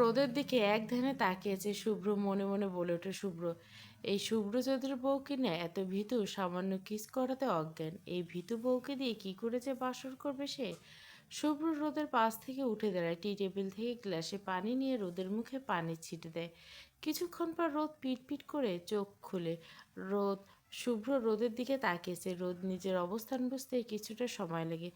রোদের দিকে এক ধ্যানে তাকিয়েছে। শুভ্র মনে মনে বলে ওঠে, শুভ্র এই শুভ্র চৌধুরীর বউকে না এত ভীতু, সামান্য কিস করাতে অজ্ঞান। এই ভীতু বউকে দিয়ে কি করে যে বাসর করবে সে। শুভ্র রোদের পাশ থেকে উঠে দাঁড়ায়, টি টেবিল থেকে গ্লাসে পানি নিয়ে রোদের মুখে পানির ছিটে দেয়। কিছুক্ষণ পর রোদ পিট পিট করে চোখ খুলে। রোদ শুভ্র রোদের দিকে তাকিয়েছে। রোদ নিজের অবস্থান বুঝতে কিছুটা সময় লাগে।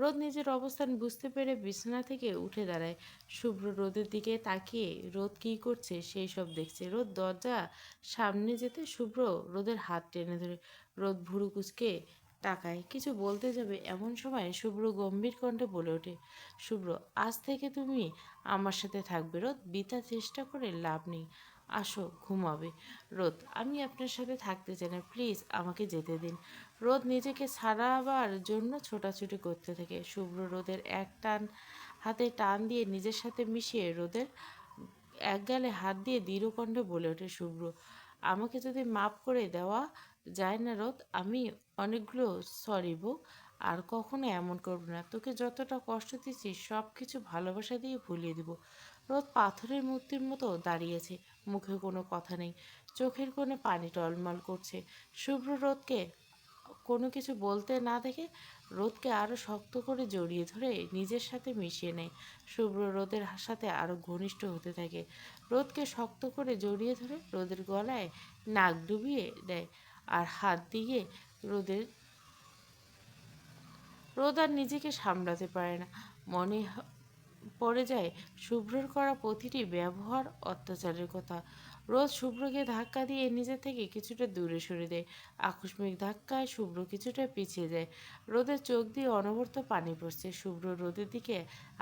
রোদ নিজের অবস্থান বুঝতে পেরে বিছানা থেকে উঠে দাঁড়ায়। শুভ্র রোদের দিকে তাকিয়ে রোদ কী করছে সেই সব দেখছে। রোদ দরজা সামনে যেতে শুভ্র রোদের হাত টেনে ধরে। রোদ ভুরু কুচকে তাকায়, কিছু বলতে যাবে এমন সময় শুভ্র গম্ভীর কণ্ঠে বলে ওঠে, শুভ্র আজ থেকে তুমি আমার সাথে থাকবে। রোদ বৃথা চেষ্টা করে লাভ নেই, আসো ঘুমাবে। রোদ আমি আপনার সাথে থাকতে চাই না, প্লিজ আমাকে যেতে দিন। রোদ নিজেকে ছাড়াবার জন্য ছোটাছুটি করতে থাকে। শুভ্র রোদের এক টান হাতে টান দিয়ে নিজের সাথে মিশিয়ে রোদের এক গালে হাত দিয়ে দৃঢ় কণ্ঠে বলে ওঠে, শুভ্র আমাকে যদি মাফ করে দেওয়া যায় না রোদ, আমি অনেকগুলো সরি বউ, আর কখনো এমন করবো না। তোকে যতটা কষ্ট দিচ্ছি সব কিছু ভালোবাসা দিয়ে ভুলিয়ে দিব। রোদ পাথরের মূর্তির মতো দাঁড়িয়েছে, মুখে কোনো কথা নেই, চোখের কোণে পানি টলমল করছে। শুভ্র রোদকে কোনো কিছু বলতে না দেখে রোদকে আরও শক্ত করে জড়িয়ে ধরে নিজের সাথে মিশিয়ে নেয়। শুভ্র রোদের সাথে আরও ঘনিষ্ঠ হতে থাকে, রোদকে শক্ত করে জড়িয়ে ধরে রোদের গলায় নাক ডুবিয়ে দেয় আর হাত দিয়ে রোদের রোদ আর নিজেকে সামলাতে পারে না। মনে পড়ে যায় শুভ্রর করা প্রতিটি ব্যবহার, অত্যাচারের কথা। রোজ শুভ্রকে ধাক্কা দিয়ে নিজে থেকে কিছুটা দূরে সরে দেয়। আকস্মিক ধাক্কায় শুভ্র কিছুটা পিছিয়ে যায়। রোদের চোখ দিয়ে অনবরত পানি পড়ছে। শুভ্র রোদের দিকে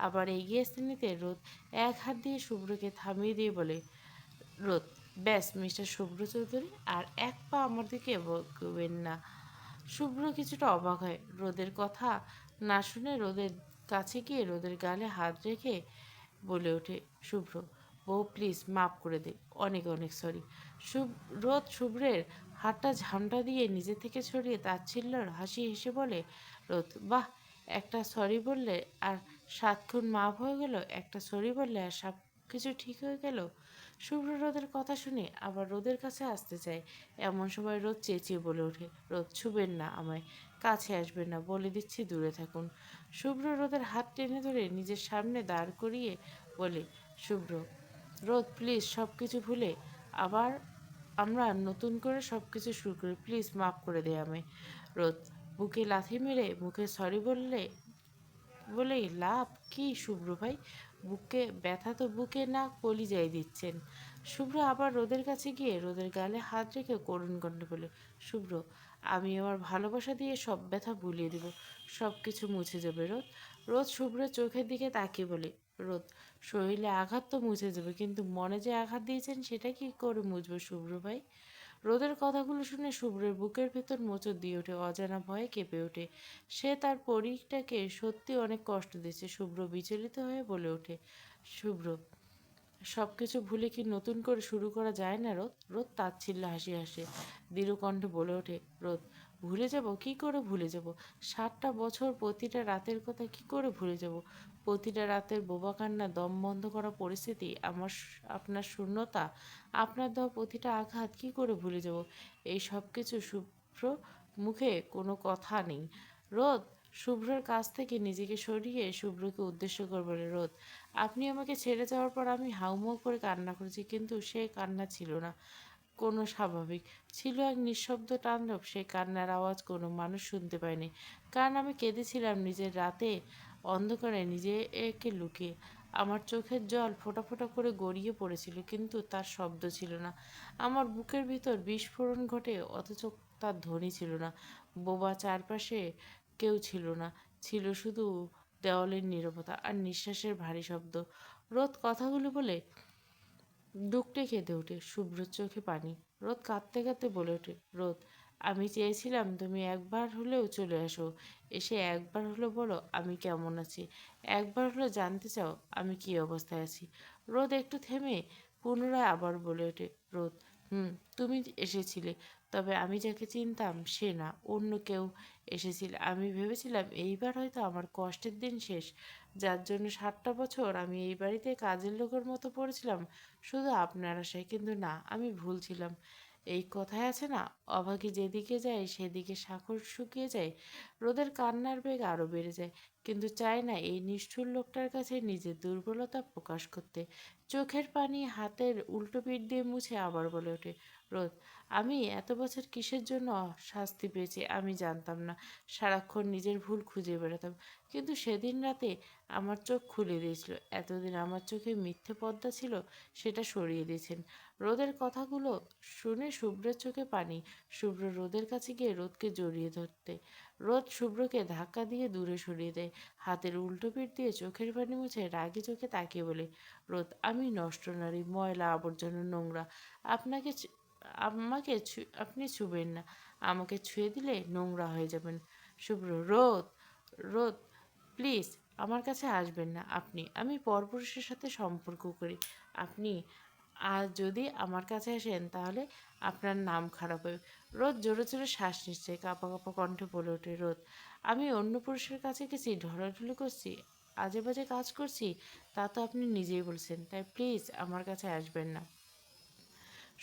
আবার এগিয়ে আসতে নিতে রোদ এক হাত দিয়ে শুভ্রকে থামিয়ে দিয়ে বলে, রোদ ব্যাস মিস্টার শুভ্র চৌধুরী, আর এক পা আমার দিকে এগোবেন না। শুভ্র কিছুটা অবাক হয়। রোদের কথা না শুনে রোদের কাছে গিয়ে রোদের গালে হাত রেখে বলে ওঠে, শুভ্র বউ প্লিজ মাফ করে দে, অনেক অনেক সরি। রোদ শুভ্রের হাতটা ঝামটা দিয়ে নিজে থেকে ছড়িয়ে তাচ্ছিল্যর হাসি হেসে বলে, রোদ বাহ, একটা সরি বললে আর 7 খুন মাফ হয়ে গেল, একটা সরি বললে আর সব কিছু ঠিক হয়ে গেল। শুভ্র রোদের কথা শুনে আবার রোদের কাছে আসতে চায়। এমন সময় রোদ চেঁচিয়ে বলে ওঠে, রোদ ছুবেন না আমায়, কাছে আসবেন না, বলে দিচ্ছি দূরে থাকুন। শুভ্র রোদের হাত টেনে ধরে নিজের সামনে দাঁড় করিয়ে বলে, শুভ্র রোদ প্লিজ সব কিছু ভুলে আবার আমরা নতুন করে সব কিছু শুরু করি, প্লিজ মাফ করে দে আমায়। রোদ বুকে লাথি মেরে মুখে সরি বলেই লাভ কি শুভ্র ভাই, বুকে ব্যথা তো বুকে না কলিজায় দিচ্ছেন। শুভ্র আবার রোদের কাছে গিয়ে রোদের গালে হাত রেখে করুণ কণ্ঠে বলে, শুভ্র আমি আমার ভালোবাসা দিয়ে সব ব্যথা ভুলিয়ে দেব, সব কিছু মুছে যাবে রোদ। রোদ শুভ্রের চোখের দিকে তাকিয়ে বলে, রোদ শরীরে আঘাত তো মুছে যাবে, কিন্তু মনে যে আঘাত দিয়েছেন সেটা কি করে মুছবো শুভ্র ভাই। রোদের কথাগুলো শুনে শুভ্রের বুকের ভেতর মোচড় দিয়ে ওঠে, অজানা ভয়ে কেঁপে ওঠে। সে তার পরীটাকে সত্যি অনেক কষ্ট দিচ্ছে। শুভ্র বিচলিত হয়ে বলে ওঠে, শুভ্র সব কিছু ভুলে কি নতুন করে শুরু করা যায় না রোদ। রোদ তাচ্ছিল্য হাসি হাসে দৃঢ় কণ্ঠে বলে ওঠে, রোদ ভুলে যাব, কি করে ভুলে যাব? 7টা বছর প্রতিটা রাতের কথা কি করে ভুলে যাব? প্রতিটা রাতের বোবা কান্না, দম বন্ধ করা পরিস্থিতি, আপনার শূন্যতা, আপনার দেওয়া প্রতিটা আঘাত কি করে ভুলে যাব? এই সব কিছু শুভ্র মুখে কোনো কথা নেই। রোদ শুভ্রের কাছ থেকে নিজেকে সরিয়ে শুভ্রকে উদ্দেশ্য করে বলে, রোদ আপনি আমাকে ছেড়ে যাওয়ার পর আমি হাউমাউ করে কান্না করেছি, কিন্তু সে কান্না ছিল না কোনো স্বাভাবিক, ছিল এক নিঃশব্দ তাণ্ডব। সেই কান্নার আওয়াজ কোনো মানুষ শুনতে পায়নি, কারণ আমি কেঁদেছিলাম নিজের রাতে অন্ধকারে নিজেকে লুকিয়ে। আমার চোখের জল ফোঁটা ফোঁটা করে গড়িয়ে পড়েছিল, কিন্তু তার শব্দ ছিল না। আমার বুকের ভিতর বিস্ফোরণ ঘটে, অথচ তার ধ্বনি ছিল না। বোবা চারপাশে কেউ ছিল না, ছিল শুধু দেওয়ালের নীরবতা আর নিঃশ্বাসের ভারী শব্দ। রোদ কথাগুলো বলে দুকটে কেঁদে ওঠে, শুভ্রর চোখে পানি। রোদ কাঁদতে কাঁদতে বলে ওঠে, রোদ আমি চেয়েছিলাম তুমি একবার হলেও চলে আসো, এসে একবার হলো বলো আমি কেমন আছি, একবার হলো জানতে চাও আমি কী অবস্থায় আছি। রোদ একটু থেমে পুনরায় আবার বলে ওঠে, রোদ তুমি এসেছিলে, তবে আমি যাকে চিনতাম সে না, অন্য কেউ এসেছিল। আমি ভেবেছিলাম এইবার হয়তো আমার কষ্টের দিন শেষ, যার জন্য 7টা বছর আমি এই বাড়িতে কাজের লোকের মতো পড়েছিলাম শুধু আপনার আশায়। কিন্তু না, আমি ভুল ছিলাম। এই কথায় আছে না, অভাগী যেদিকে যায় সেদিকে সাগর শুকিয়ে যায়। রোদের কান্নার বেগ আরও বেড়ে যায়, কিন্তু চায় না এই নিষ্ঠুর লোকটার কাছে নিজের দুর্বলতা প্রকাশ করতে। চোখের পানি হাতের উল্টো পিঠ দিয়ে মুছে আবার বলে ওঠে, রোদ, আমি এত বছর কিসের জন্য শাস্তি পেয়েছি আমি জানতাম না। সারাক্ষণ নিজের ভুল খুঁজে বেড়াতাম, কিন্তু সেদিন রাতে আমার চোখ খুলে দিয়েছিল। এতদিন আমার চোখে মিথ্যে পর্দা ছিল, সেটা সরিয়ে দিয়েছেন। রোদের কথাগুলো শুনে শুভ্রের চোখে পানি। শুভ্র রোদের কাছে গিয়ে রোদকে জড়িয়ে ধরতে, রোদ শুভ্রকে ধাক্কা দিয়ে দূরে সরিয়ে দেয়। হাতের উল্টো পিঠ দিয়ে চোখের পানি মুছে রাগী চোখে তাকিয়ে বলে, রোদ, আমি নষ্ট নারী, ময়লা আবর্জনা, নোংরা। আপনাকে আপনি ছুবেন না। আমাকে ছুঁয়ে দিলে নোংরা হয়ে যাবেন। শুভ্র, রোদ, রোদ, প্লিজ আমার কাছে আসবেন না আপনি। আমি পরপুরুষের সাথে সম্পর্ক করি। আপনি আর যদি আমার কাছে আসেন তাহলে আপনার নাম খারাপ হবে। রোদ জোরে জোরে শ্বাস নিচ্ছে, কাঁপা কাঁপা কণ্ঠে বলে ওঠে, রোদ, আমি অন্য পুরুষের কাছে গেছি, ঢলাঢলি করছি, আজে বাজে কাজ করছি, তা তো আপনি নিজেই বলছেন। তাই প্লিজ আমার কাছে আসবেন না।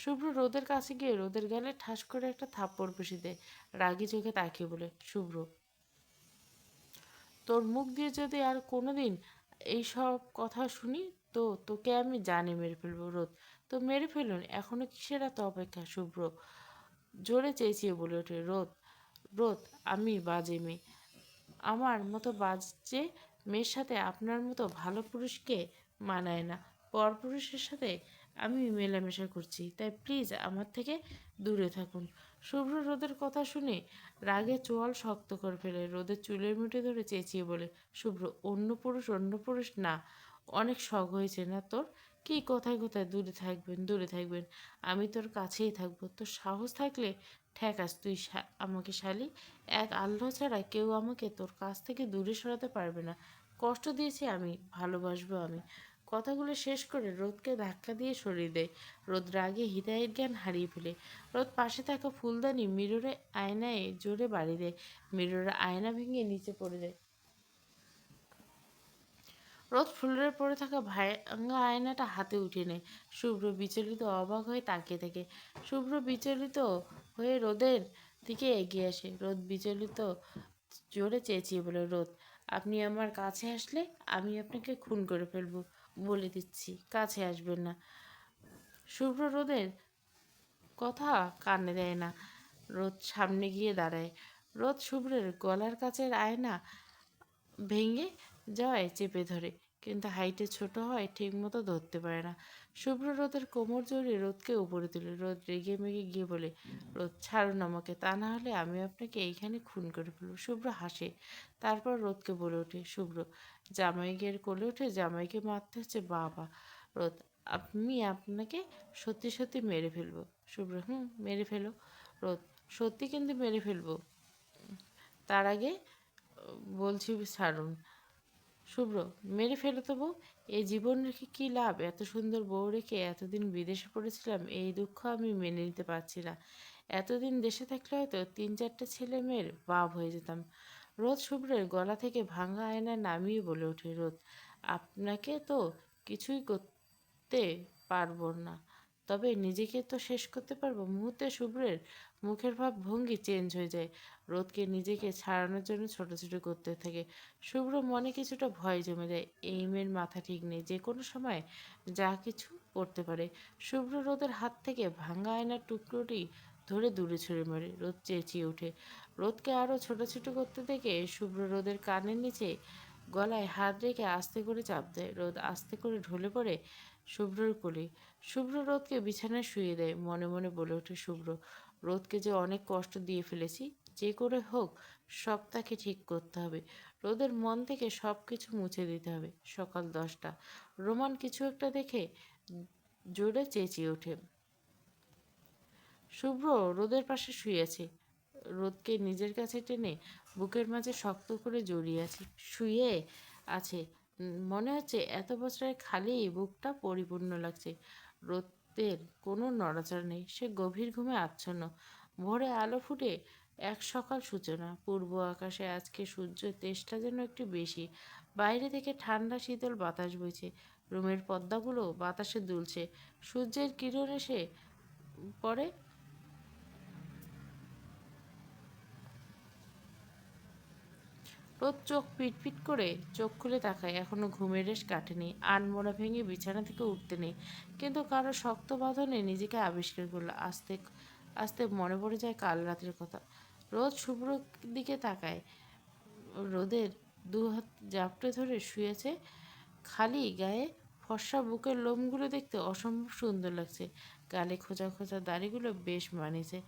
শুভ্র রোদের কাছে গিয়ে রোদের গালে ঠাস করে একটা থাপ্পড় বসিয়ে দেয়। রাগী চোখে তাকিয়ে বলে, শুভ্র, তোর মুখ দিয়ে যদি আর কোনোদিন এইসব কথা শুনি তো তোকে আমি জানে মেরে ফেলবো। রোদ, তো মেরে ফেলুন, এখনো কিসের এত অপেক্ষা? শুভ্র জোরে চেঁচিয়ে বলে ওঠে, রোদ, রোদ, আমি বাজে মেয়ে। আমার মতো বাজে মেয়ের সাথে আপনার মতো ভালো পুরুষকে মানায় না। পরপুরুষের সাথে আমি মেলামেশা করছি, তাই প্লিজ আমার থেকে দূরে থাকুন। শুভ্র রোদের কথা শুনে রাগে চোয়াল শক্ত করে ফেলে। রোদের চুলের মুঠি ধরে চেঁচিয়ে বলে, শুভ্র, অন্য পুরুষ না, অনেক শখ হয়েছে না তোর? কি কোথায় কোথায় দূরে থাকবেন, দূরে থাকবেন, আমি তোর কাছেই থাকবো। তোর সাহস থাকলে ঠেকাস তুই আমাকে শালি। এক আল্লাহ ছাড়া কেউ আমাকে তোর কাছ থেকে দূরে সরাতে পারবে না। কষ্ট দিয়েছি আমি, ভালোবাসবো আমি। কথাগুলো শেষ করে রোদকে ধাক্কা দিয়ে সরিয়ে দেয়। রোদ রাগে হৃদয়ের জ্ঞান হারিয়ে ফেলে। রোদ পাশে থাকা ফুলদানি মিররে আয়নায় জোরে বাড়ি দেয়। মিররে আয়না ভেঙে নিচে পড়ে যায়। রোদ ফুলরে পড়ে থাকা ভাঙা আয়নাটা হাতে উঠে নেয়। শুভ্র বিচলিত অবাক হয়ে তাকিয়ে থাকে। শুভ্র বিচলিত হয়ে রোদের দিকে এগিয়ে আসে। রোদ বিচলিত জোরে চেঁচিয়ে বলে, রোদ, আপনি আমার কাছে আসলে আমি আপনাকে খুন করে ফেলবো, বলে দিচ্ছি, কাছে আসবেন না। শুভ্র রোদের কথা কানে দেয় না। রোদ সামনে গিয়ে দাঁড়ায়। রোদ শুভ্রের গলার কাছের আয়না ভেঙে যাওয়ায় চেপে ধরে, কিন্তু হাইটে ছোট হয় ঠিকমতো ধরতে পারে না। শুভ্র রোদের কোমর জড়িয়ে রোদকে উপরে তুলে। রোদ রেগে মেগে গিয়ে বলে, রোদ, ছাড়ুন আমাকে, তা না হলে আমি আপনাকে এইখানে খুন করে ফেলবো। শুভ্র হাসে, তারপর রোদকে বলে ওঠে, শুভ্র জামাইকে কোলে উঠে জামাইকে মারতে হচ্ছে বাবা। রোদ, আমি আপনাকে সত্যি সত্যি মেরে ফেলবো। শুভ্র, হুম, মেরে ফেলো। রোদ, সত্যি কিন্তু মেরে ফেলবো, তার আগে বলছি ছাড়ুন। শুভ্র, মেরে ফেলো তো বউ। এই জীবন রেখে কী লাভ? এত সুন্দর বউ রেখে এতদিন বিদেশে পড়েছিলাম, এই দুঃখ আমি মেনে নিতে পারছি না। এতদিন দেশে থাকলে হয়তো 3-4টে ছেলে মেয়ের বাপ হয়ে যেতাম। রোদ শুভ্রের গলা থেকে ভাঙা আয়না নামিয়ে বলে ওঠে, রোদ, আপনাকে তো কিছুই করতে পারবো না, তবে নিজেকে তো শেষ করতে পারবো। মুহূর্তে শুভ্রের মুখের ভাব ভঙ্গি চেঞ্জ হয়ে যায়। রোদকে নিজেকে ছাড়ানোর জন্য ছোটাছুটি করতে থাকে। শুভ্র মনে কিছুটা ভয় জমে যায়। এই মেয়ের মাথা ঠিক নেই, যে কোনো সময় যা কিছু করতে পারে। শুভ্র রোদের হাত থেকে ভাঙা আয়নার টুকরোটি ধরে দূরে ছুঁড়ে মারে। রোদ চেঁচিয়ে ওঠে। রোদকে আরও ছোটাছুটি করতে দেখে শুভ্র রোদের কানের নিচে গলায় হাত রেখে আস্তে করে চাপ দেয়। রোদ আস্তে করে ঢলে পড়ে শুভ্রর কোলে। শুভ্র রোদকে বিছানায় শুয়ে দেয়। মনে মনে বলে ওঠে, শুভ্র, রোদকে যে অনেক কষ্ট দিয়ে ফেলেছি, যে করে হোক সব তাকে ঠিক করতে হবে। রোদের মন থেকে সব কিছু মুছে দিতে হবে। সকাল 10টা। রোমান কিছু একটা দেখে জোরে চেঁচিয়ে ওঠে। শুভ্র রোদের পাশে শুয়ে আছে। রোদকে নিজের কাছে টেনে বুকের মাঝে শক্ত করে জড়িয়ে আছে, শুয়ে আছে। মনে হচ্ছে এত বছরের খালি বুকটা পরিপূর্ণ লাগছে। রোদের কোনো নড়াচড়া নেই, সে গভীর ঘুমে আচ্ছন্ন। ভোরে আলো ফুটে এক সকাল সূচনা। পূর্ব আকাশে আজকে সূর্যের তেজটা যেন একটু বেশি। বাইরে থেকে ঠান্ডা শীতল বাতাস বইছে। রুমের পর্দাগুলো বাতাসে দুলছে। সূর্যের কিরণ এসে পড়ে। রোদ চোখ পিটপিট করে চোখ খুলে তাকায়, এখনো ঘুমের রেশ কাটেনি। আনমোড়া ভেঙে বিছানা থেকে উঠতে নেই, কিন্তু কারো শক্ত বাঁধনে নিজেকে আবিষ্কার করলো। আস্তে আস্তে মনে পড়ে যায় কাল রাতের কথা। রোদ শুভ্র দিকে তাকায়। রোদের দু হাত জাপটে ধরে শুয়েছে খালি গায়ে। ফর্সা বুকের লোমগুলো দেখতে অসম্ভব সুন্দর লাগছে। গালে খোঁজা খোঁজা দাড়িগুলো বেশ মানিয়েছে।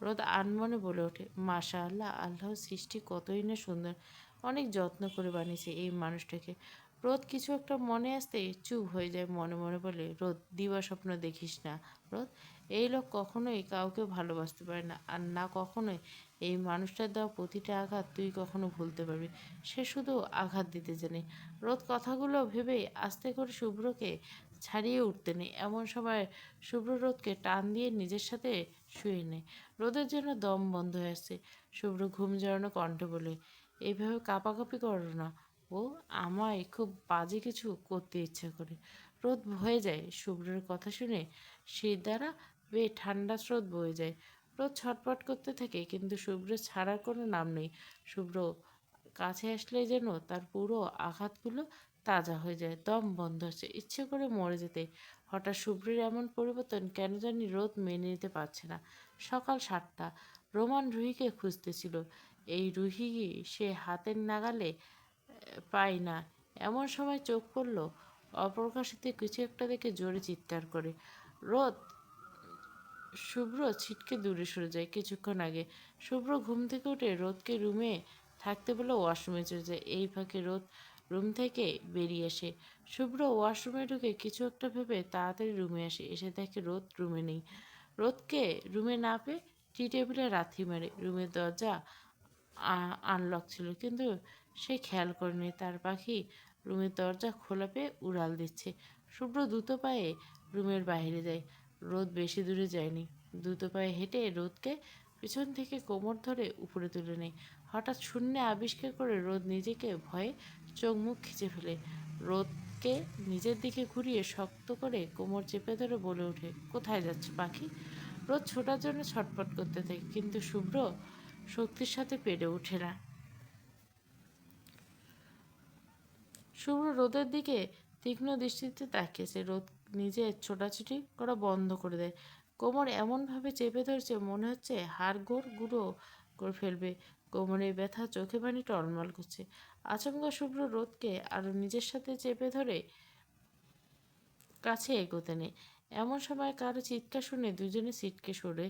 রোদ আনমনে বলে ওঠে, মাশা আল্লাহ, আল্লাহর সৃষ্টি কতই না সুন্দর। অনেক যত্ন করে বানিয়েছে এই মানুষটাকে। রোদ কিছু একটা মনে আসতেই চুপ হয়ে যায়। মনে মনে বলে, রোদ, দিবা স্বপ্ন দেখিস না। রোদ, এই লোক কখনোই কাউকে ভালোবাসতে পারে না, আর না কখনোই এই মানুষটার দেওয়া প্রতিটা আঘাত তুই কখনো ভুলতে পারবি। সে শুধু আঘাত দিতে জানে। রোদ কথাগুলো ভেবেই আস্তে করে শুভ্রকে ছাড়িয়ে উঠতে নেই। এমন সময় শুভ্র রোদকে টান দিয়ে নিজের সাথে শুয়ে নেয়। রোদের জন্য দম বন্ধ হয়ে আসছে। শুভ্র ঘুম জড়ানো কণ্ঠে বলে, এইভাবে কাঁপাকাঁপি করো না। ও, আমায় খুব বাজে কিছু করতে ইচ্ছে করে। রোদ ভয়ে যায়। শুভ্রের কথা শুনে সেই দ্বারা ঠান্ডা স্রোত বয়ে যায়। রোদ ছটফট করতে থাকে, কিন্তু শুভ্র ছাড়ার কোনো নাম নেই। শুভ্র কাছে আসলেই যেন তার পুরো আঘাতগুলো তাজা হয়ে যায়। দম বন্ধ হচ্ছে, ইচ্ছে করে মরে যেতে। হঠাৎ শুভ্রের এমন পরিবর্তন কেন জানি রোদ মেনে নিতে পারছে না। সকাল 7টা। রোমান রুহিকে খুঁজতেছিল। এই রুহি সে হাতের নাগালে পায় না। এমন সময় চোখ পড়ল অপ্রকাশিত কিছু একটা দেখে জোরে চিৎকার করে। রোদ শুভ্র ছিটকে দূরে সরে যায়। কিছুক্ষণ আগে শুভ্র ঘুম থেকে উঠে রোদকে রুমে থাকতে বলে ওয়াশরুমে চলে যায়। এই ফাঁকে রোদ রুম থেকে বেরিয়ে আসে। শুভ্র ওয়াশরুমে ঢুকে কিছু একটা ভেবে তাড়াতাড়ি রুমে আসে। এসে দেখে রোদ রুমে নেই। রোদকে রুমে না পেয়ে টি টেবিলে লাথি মারে। রুমের দরজা আনলক ছিল, কিন্তু সে খেয়াল করেনি তার পাখি রুমের দরজা খোলা পেয়ে উড়াল দিচ্ছে। শুভ্র দ্রুত পায়ে রুমের বাইরে যায়। রোদ বেশি দূরে যায়নি। দ্রুত পায়ে হেঁটে রোদকে পিছন থেকে কোমর ধরে উপরে তুলে নেয়। হঠাৎ শূন্যে আবিষ্কার করে রোদ নিজেকে ভয়ে চোখ মুখ খিচে ফেলে। রোদকে নিজের দিকে ঘুরিয়ে শক্ত করে কোমর চেপে ধরে বলে ওঠে, কোথায় যাচ্ছে পাখি? রোদ ছোটার জন্য ছটফট করতে থাকে, কিন্তু শুভ্র শক্তির সাথে পেরে ওঠে না। শুভ্র রোদের দিকে তীক্ষ্ণ দৃষ্টিতে তাকিয়েছে। রোদ নিজে ছোটাছুটি করা বন্ধ করে দেয়। কোমর এমনভাবে চেপে ধরছে মনে হচ্ছে হাড় গোড় গুঁড়ো করে ফেলবে। কোমরে ব্যথা, চোখে পানি টলমল করছে। আচমকা শুভ্র রোদকে আরো নিজের সাথে চেপে ধরে কাছে এগোতে নেই। এমন সময় কারো চিৎকার শুনে দুজনে সিটকে সরে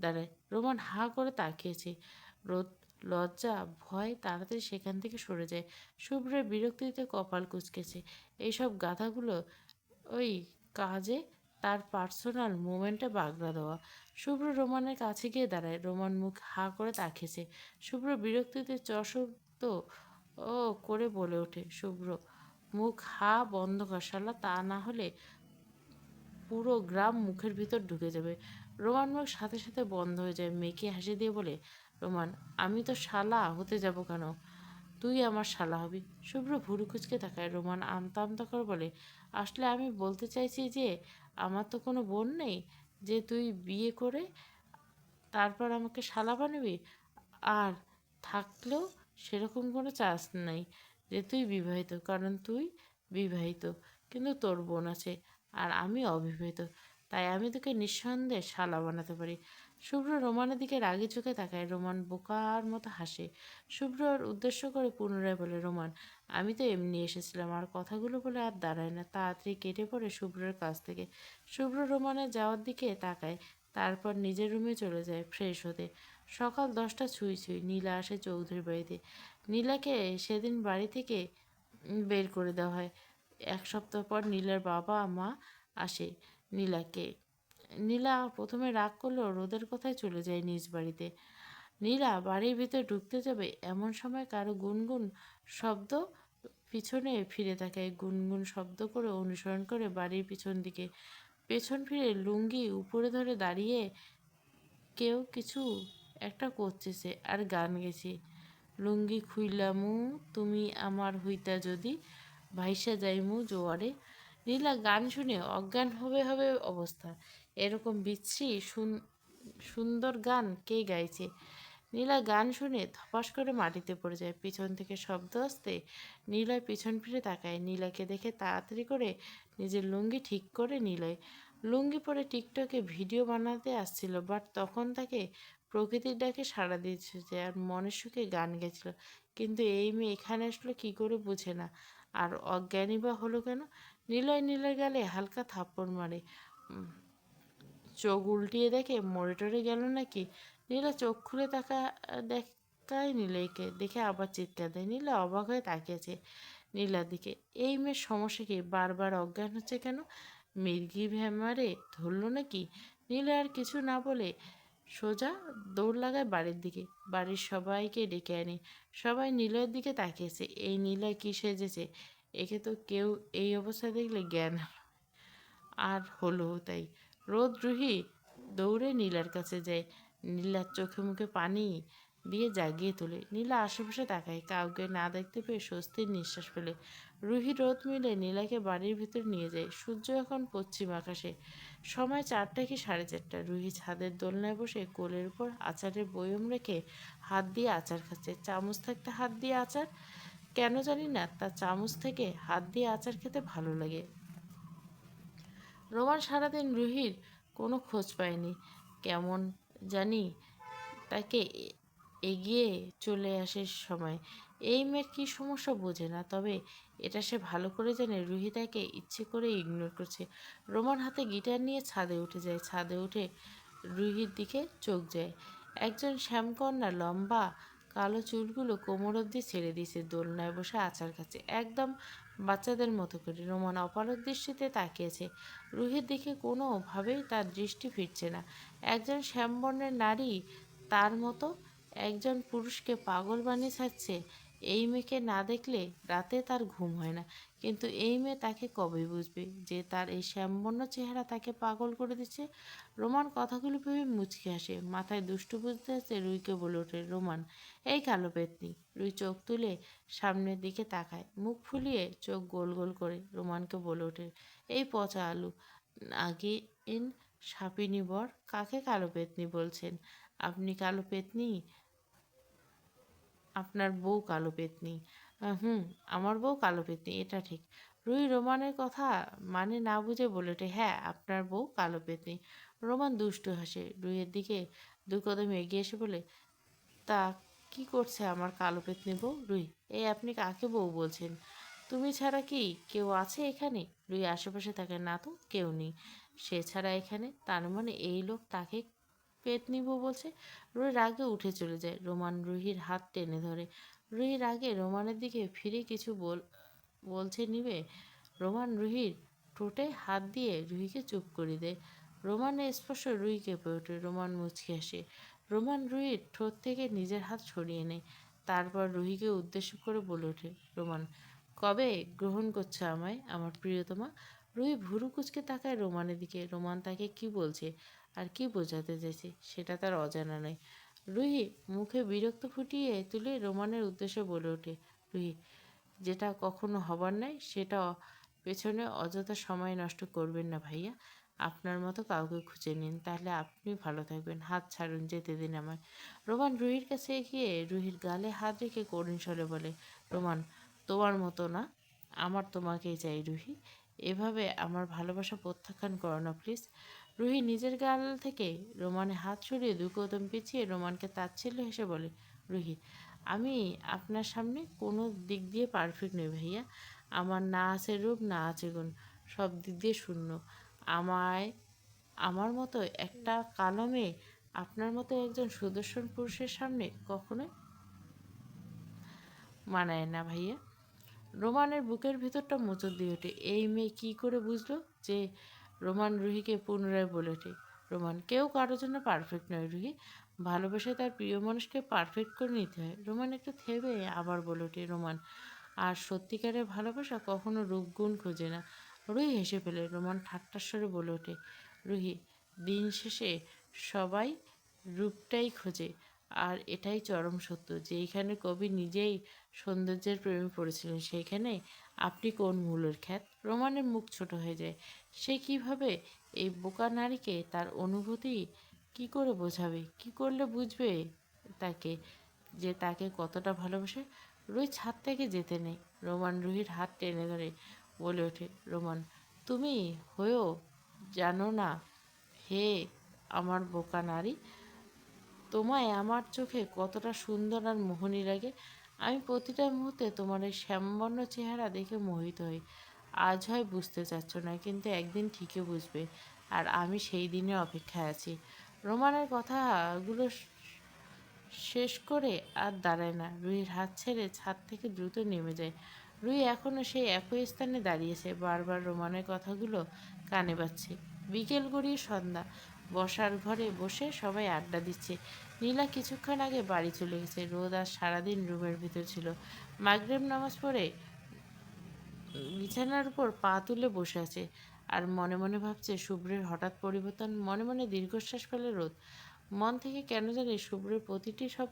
দাঁড়ায়। রোমান হাঁ করে তাকিয়েছে। রোদ লজ্জা ভয় তাড়াতাড়ি সেখান থেকে সরে যায়। শুভ্রের বিরক্তিতে কপাল কুঁচকেছে। এইসব গাধাগুলো ওই কাজে তার পার্সোনাল মোমেন্টে বাগড়া দেওয়া। শুভ্র রোমানের কাছে গিয়ে দাঁড়ায়। রোমান মুখ হাঁ করে তাকিয়েছে। শুভ্র বিরক্তিতে চশব্দ ও করে বলে ওঠে, শুভ্র, মুখ হা বন্ধ কর শালা, তা না হলে পুরো গ্রাম মুখের ভিতর ঢুকে যাবে। রোমান মুখ সাথে সাথে বন্ধ হয়ে যায়। মেয়েকে হাসি দিয়ে বলে, রোমান, আমি তো শালা হতে যাব কেন? তুই আমার শালা হবি। শুভ্র ভুরু কুচকে তাকায়। রোমান আমতা আমতা করে বলে, আসলে আমি বলতে চাইছি যে আমার তো কোনো বোন নেই যে তুই বিয়ে করে তারপর আমাকে শালা বানাবি। আর থাকলেও সেরকম কোনো চান্স নাই যে তুই বিবাহিত, কারণ তুই বিবাহিত কিন্তু তোর বোন আছে আর আমি অবিবাহিত, তাই আমি তোকে নিঃসন্দেহে শালা বানাতে পারি। শুভ্র রোমানের দিকে রাগি চোখে তাকায়। রোমান বোকার মতো হাসে। শুভ্রর উদ্দেশ্য করে পুনরায় বলে, রোমান, আমি তো এমনি এসেছিলাম। আর কথাগুলো বলে আর দাঁড়ায় না, তাড়াতাড়ি কেটে পড়ে শুভ্রের কাছ থেকে। শুভ্র রোমানের যাওয়ার দিকে তাকায়, তারপর নিজের রুমে চলে যায় ফ্রেশ হতে। সকাল 10টা ছুঁই ছুঁই নীলা আসে চৌধুরীর বাড়িতে। নীলাকে সেদিন বাড়ি থেকে বের করে দেওয়া হয়। 1 সপ্তাহ পর নীলার বাবা মা আসে। নীলাকে নীলা প্রথমে রাগ করলেও রোদের কথায় চলে যায় নিজ বাড়িতে। নীলা বাড়ির ভিতর ঢুকতে যাবে এমন সময় কারো গুনগুন শব্দ পিছনে ফিরে তাকায়। গুনগুন শব্দ করে অনুসরণ করে বাড়ির পিছন দিকে পেছন ফিরে লুঙ্গি উপরে ধরে দাঁড়িয়ে কেউ কিছু একটা করতেছে আর গান গেছে, লুঙ্গি খুইলামু তুমি আমার হইতা যদি, ভাইসা যাইমু জোয়ারে। নীলা গান শুনে অজ্ঞান হবে হবে অবস্থা। এরকম বিশ্রী সুন্দর গান কে গাইছে? নীলা গান শুনে ধপাস করে মাটিতে পড়ে যায়। পিছন থেকে শব্দ আসতে নীলয় পিছন ফিরে তাকায়। নীলাকে দেখে তাড়াতাড়ি করে নিজের লুঙ্গি ঠিক করে নিলয়। লুঙ্গি পরে টিকটকে ভিডিও বানাতে আসছিল, বাট তখন তাকে প্রকৃতির ডাকে সাড়া দিয়েছে আর মনের সুখে গান গেছিল। কিন্তু এই মেয়ে এখানে আসলো কি করে বুঝে না। আর অজ্ঞানী বা হলো কেন? নিলয় নীলের গালে হালকা থাপ্পড় মারে। চোখ উল্টিয়ে দেখে মরে টরে গেল নাকি। নীলা চোখ খুলে দেখায় নীলাকে, দেখে আবার চিৎকার দেয়। নীলা অবাক হয়ে তাকিয়েছে নীলার দিকে। এই মেয়ের সমস্যা কি? বারবার অজ্ঞান হচ্ছে কেন? মির্গি ভ্যামারে ধরল নাকি? নীলা আর কিছু না বলে সোজা দৌড় লাগায় বাড়ির দিকে। বাড়ির সবাইকে ডেকে আনে। সবাই নীলয়ের দিকে তাকিয়েছে। এই নীলয় কি সেজেছে? একে তো কেউ এই অবস্থা দেখলে জ্ঞান আর হলো তাই। রুহি দৌড়ে নীলার কাছে যায়। নীলার চোখে মুখে পানি দিয়ে জাগিয়ে তোলে। নীলা আশেপাশে তাকায়, কাউকে না দেখতে পেয়ে স্বস্তির নিঃশ্বাস ফেলে। রুহি রোদ মিলে নীলাকে বাড়ির ভিতর নিয়ে যায়। সূর্য এখন পশ্চিম আকাশে। সময় 4টা কি 4:30। রুহি ছাদের দোলনায় বসে কোলের উপর আচারের বয়ম রেখে হাত দিয়ে আচার খাচ্ছে। চামচ থাকতে হাত দিয়ে আচার, কেন জানি না তার চামচ থেকে হাত দিয়ে আচার খেতে ভালো লাগে। রোমান সারাদিন রুহির কোনো খোঁজ পায়নি। কেমন জানি তাকে এগিয়ে চলে আসে সময়। এই মেয়ের কী সমস্যা বোঝে না, তবে এটা সে ভালো করে জানে রুহি তাকে ইচ্ছে করে ইগনোর করছে। রোমান হাতে গিটার নিয়ে ছাদে উঠে যায়। ছাদে উঠে রুহির দিকে চোখ যায়। একজন শ্যামকন্যা লম্বা কালো চুলগুলো কোমর অবধি ছেড়ে দিয়েছে, দোলনায় বসে আচার খাচ্ছে একদম বাচ্চাদের মতো করে। রোমান অপারগ দৃষ্টিতে তাকিয়েছে। রুহির দিকে কোনোভাবেই তার দৃষ্টি ফিরছে না। একজন শ্যামবর্ণের নারী তার মতো একজন পুরুষকে পাগল বানিয়ে ছাড়ছে। এই মেয়েকে না দেখলে রাতে তার ঘুম হয় না। কিন্তু এই মেয়ে তাকে কবে বুঝবে যে তার এই শ্যামবর্ণ চেহারা তাকে পাগল করে দিচ্ছে? রোমান কথাগুলো ভেবে মুচকি হাসে। মাথায় দুষ্টু বুঝতে আসতে রুইকে বলে ওঠে, রোমান, এই কালো পেতনি। রুই চোখ তুলে সামনের দিকে তাকায়, মুখ ফুলিয়ে চোখ গোল গোল করে রোমানকে বলে ওঠে, এই পচা আলু নাগিন সাপিনী বর, কাকে কালো পেতনি বলছেন? আপনি কালো পেতনি? আপনার বউ কালো পেতনি? হুম, আমার বউ কালো পেতনি, এটা ঠিক। রুই রোমানের কথা মানে না বুঝে বলে ওঠে, হ্যাঁ, আপনার বউ কালো পেতনি। রোমান দুষ্টু হাসে। রুইয়ের দিকে 2 কদম এগিয়ে এসে বলে, তা কি করছে আমার কালো পেতনি বউ? রুই, এই আপনি কাকে বউ বলছেন? তুমি ছাড়া কি কেউ আছে এখানে? রুই আশেপাশে থাকে, না তো কেউ নেই। সে ছাড়া এখানে, তার মানে এই লোক তাকে পেতনি বউ বলছে। রুই রাগে উঠে চলে যায়। রোমান রুহির হাত টেনে ধরে। রুহি রাগে রোমানের দিকে ফিরে কিছু বলছে নিবে। রোমান রুহির ঠোঁটে হাত দিয়ে রুহিকে চুপ করে দেয়। রোমানের স্পর্শ রুহি কেঁপে ওঠে। রোমান মুচকি হাসে। রোমান রুহির ঠোঁট থেকে নিজের হাত সরিয়ে নেয়। তারপর রুহিকে উদ্দেশ্য করে বলে ওঠে, রোমান, কবে গ্রহণ করছে আমায়, আমার প্রিয়তমা? রুহি ভুরু কুচকে তাকায় রোমানের দিকে। রোমান তাকে কি বলছে আর কি বোঝাতে চাইছে সেটা তার অজানা নয়। রুহি মুখে বিরক্ত ফুটিয়ে তুলে রোমানের উদ্দেশ্যে বলে ওঠে, রুহি, যেটা কখনো হবার নয় সেটা পেছনে অযথা সময় নষ্ট করবেন না ভাইয়া। আপনার মতো কাউকে খুঁজে নিন, তাহলে আপনি ভালো থাকবেন। হাত ছাড়ুন, যেতে দিন আমায়। রোমান রুহির কাছে এগিয়ে রুহির গালে হাত রেখে করুণ স্বরে বলে, রোমান, তোমার মতো না, আমার তোমাকেই চাই রুহি। এভাবে আমার ভালোবাসা প্রত্যাখ্যান করো না প্লিজ। রুহি নিজের গাল থেকে রোমানের হাত সরিয়ে 2 কদম পিছিয়ে রোমানকে তাচ্ছিল্য হেসে বলে, রুহি, আমি আপনার সামনে কোনো দিক দিয়ে পারফেক্ট নই ভাইয়া। আমার না আছে রূপ, না আছে গুণ, সব দিক দিয়ে শূন্য। আমায় আমার মতো একটা কালো মেয়ে আপনার মতো একজন সুদর্শন পুরুষের সামনে কখনোই মানায় না ভাইয়া। রোমানের বুকের ভিতরটা মোচড় দিয়ে ওঠে। এই মেয়ে কী করে বুঝলো যে? রোমান রুহিকে পুনরায় বলে ওঠে, রোমান, কেউ কারোর জন্য পারফেক্ট নয় রুহি। ভালোবাসে তার প্রিয় মানুষকে পারফেক্ট করে নিতে হয়। রোমান একটু থেমে আবার বলে ওঠে, রোমান, আর সত্যিকারের ভালোবাসা কখনো রূপগুণ খোঁজে না। রুহি হেসে ফেলে। রোমান ঠাট্টার স্বরে বলে ওঠে, রুহি, দিন শেষে সবাই রূপটাই খোঁজে। আর এটাই চরম সত্য, যেইখানে কবি নিজেই সৌন্দর্যের প্রেমে পড়েছিলেন সেইখানে আপনি কোন মূলের খ্যাত? রোমানের মুখ ছোট হয়ে যায়। সে কিভাবে এই বোকা নারীকে তার অনুভূতি কি করে বোঝাবে? কি করলে বুঝবে তাকে, যে তাকে কতটা ভালোবাসে? রুহি ছাদ থেকে যেতে নেই। রোমান রুহির হাত টেনে ধরে বলে ওঠে, রোমান, তুমি হয়েও জানো না, হে আমার বোকা নারী, তোমায় আমার চোখে কতটা সুন্দর আর মোহনী লাগে। আমি প্রতিটা মুহূর্তে তোমার এই শ্যামবর্ণ চেহারা দেখে মোহিত হই। আজ হয় বুঝতে চাচ্ছ না, কিন্তু একদিন ঠিকই বুঝবে। আর আমি সেই দিনের অপেক্ষায় আছি। রোমানের কথাগুলো শেষ করে আর দাঁড়ায় না। রুহির হাত ছেড়ে ছাদ থেকে দ্রুত নেমে যায়। রুহি এখনও সেই একই স্থানে দাঁড়িয়েছে, বারবার রোমানের কথাগুলো কানে বাজছে। বিকেল গড়িয়ে সন্ধ্যা। বসার ঘরে বসে সবাই আড্ডা দিচ্ছে। নীলা কিছুক্ষণ আগে বাড়ি চলে গেছে। রোদ আজ সারাদিন রুমের ভিতর ছিল। মাগরিব নামাজ পড়ে বিছানার উপর পা তুলে বসে আছে আর মনে মনে ভাবছে শুভ্রের হঠাৎ পরিবর্তন। মনে মনে দীর্ঘশ্বাস ফেলে রোদ। মন থেকে কেন জানি শুভ্রের প্রতিটি সব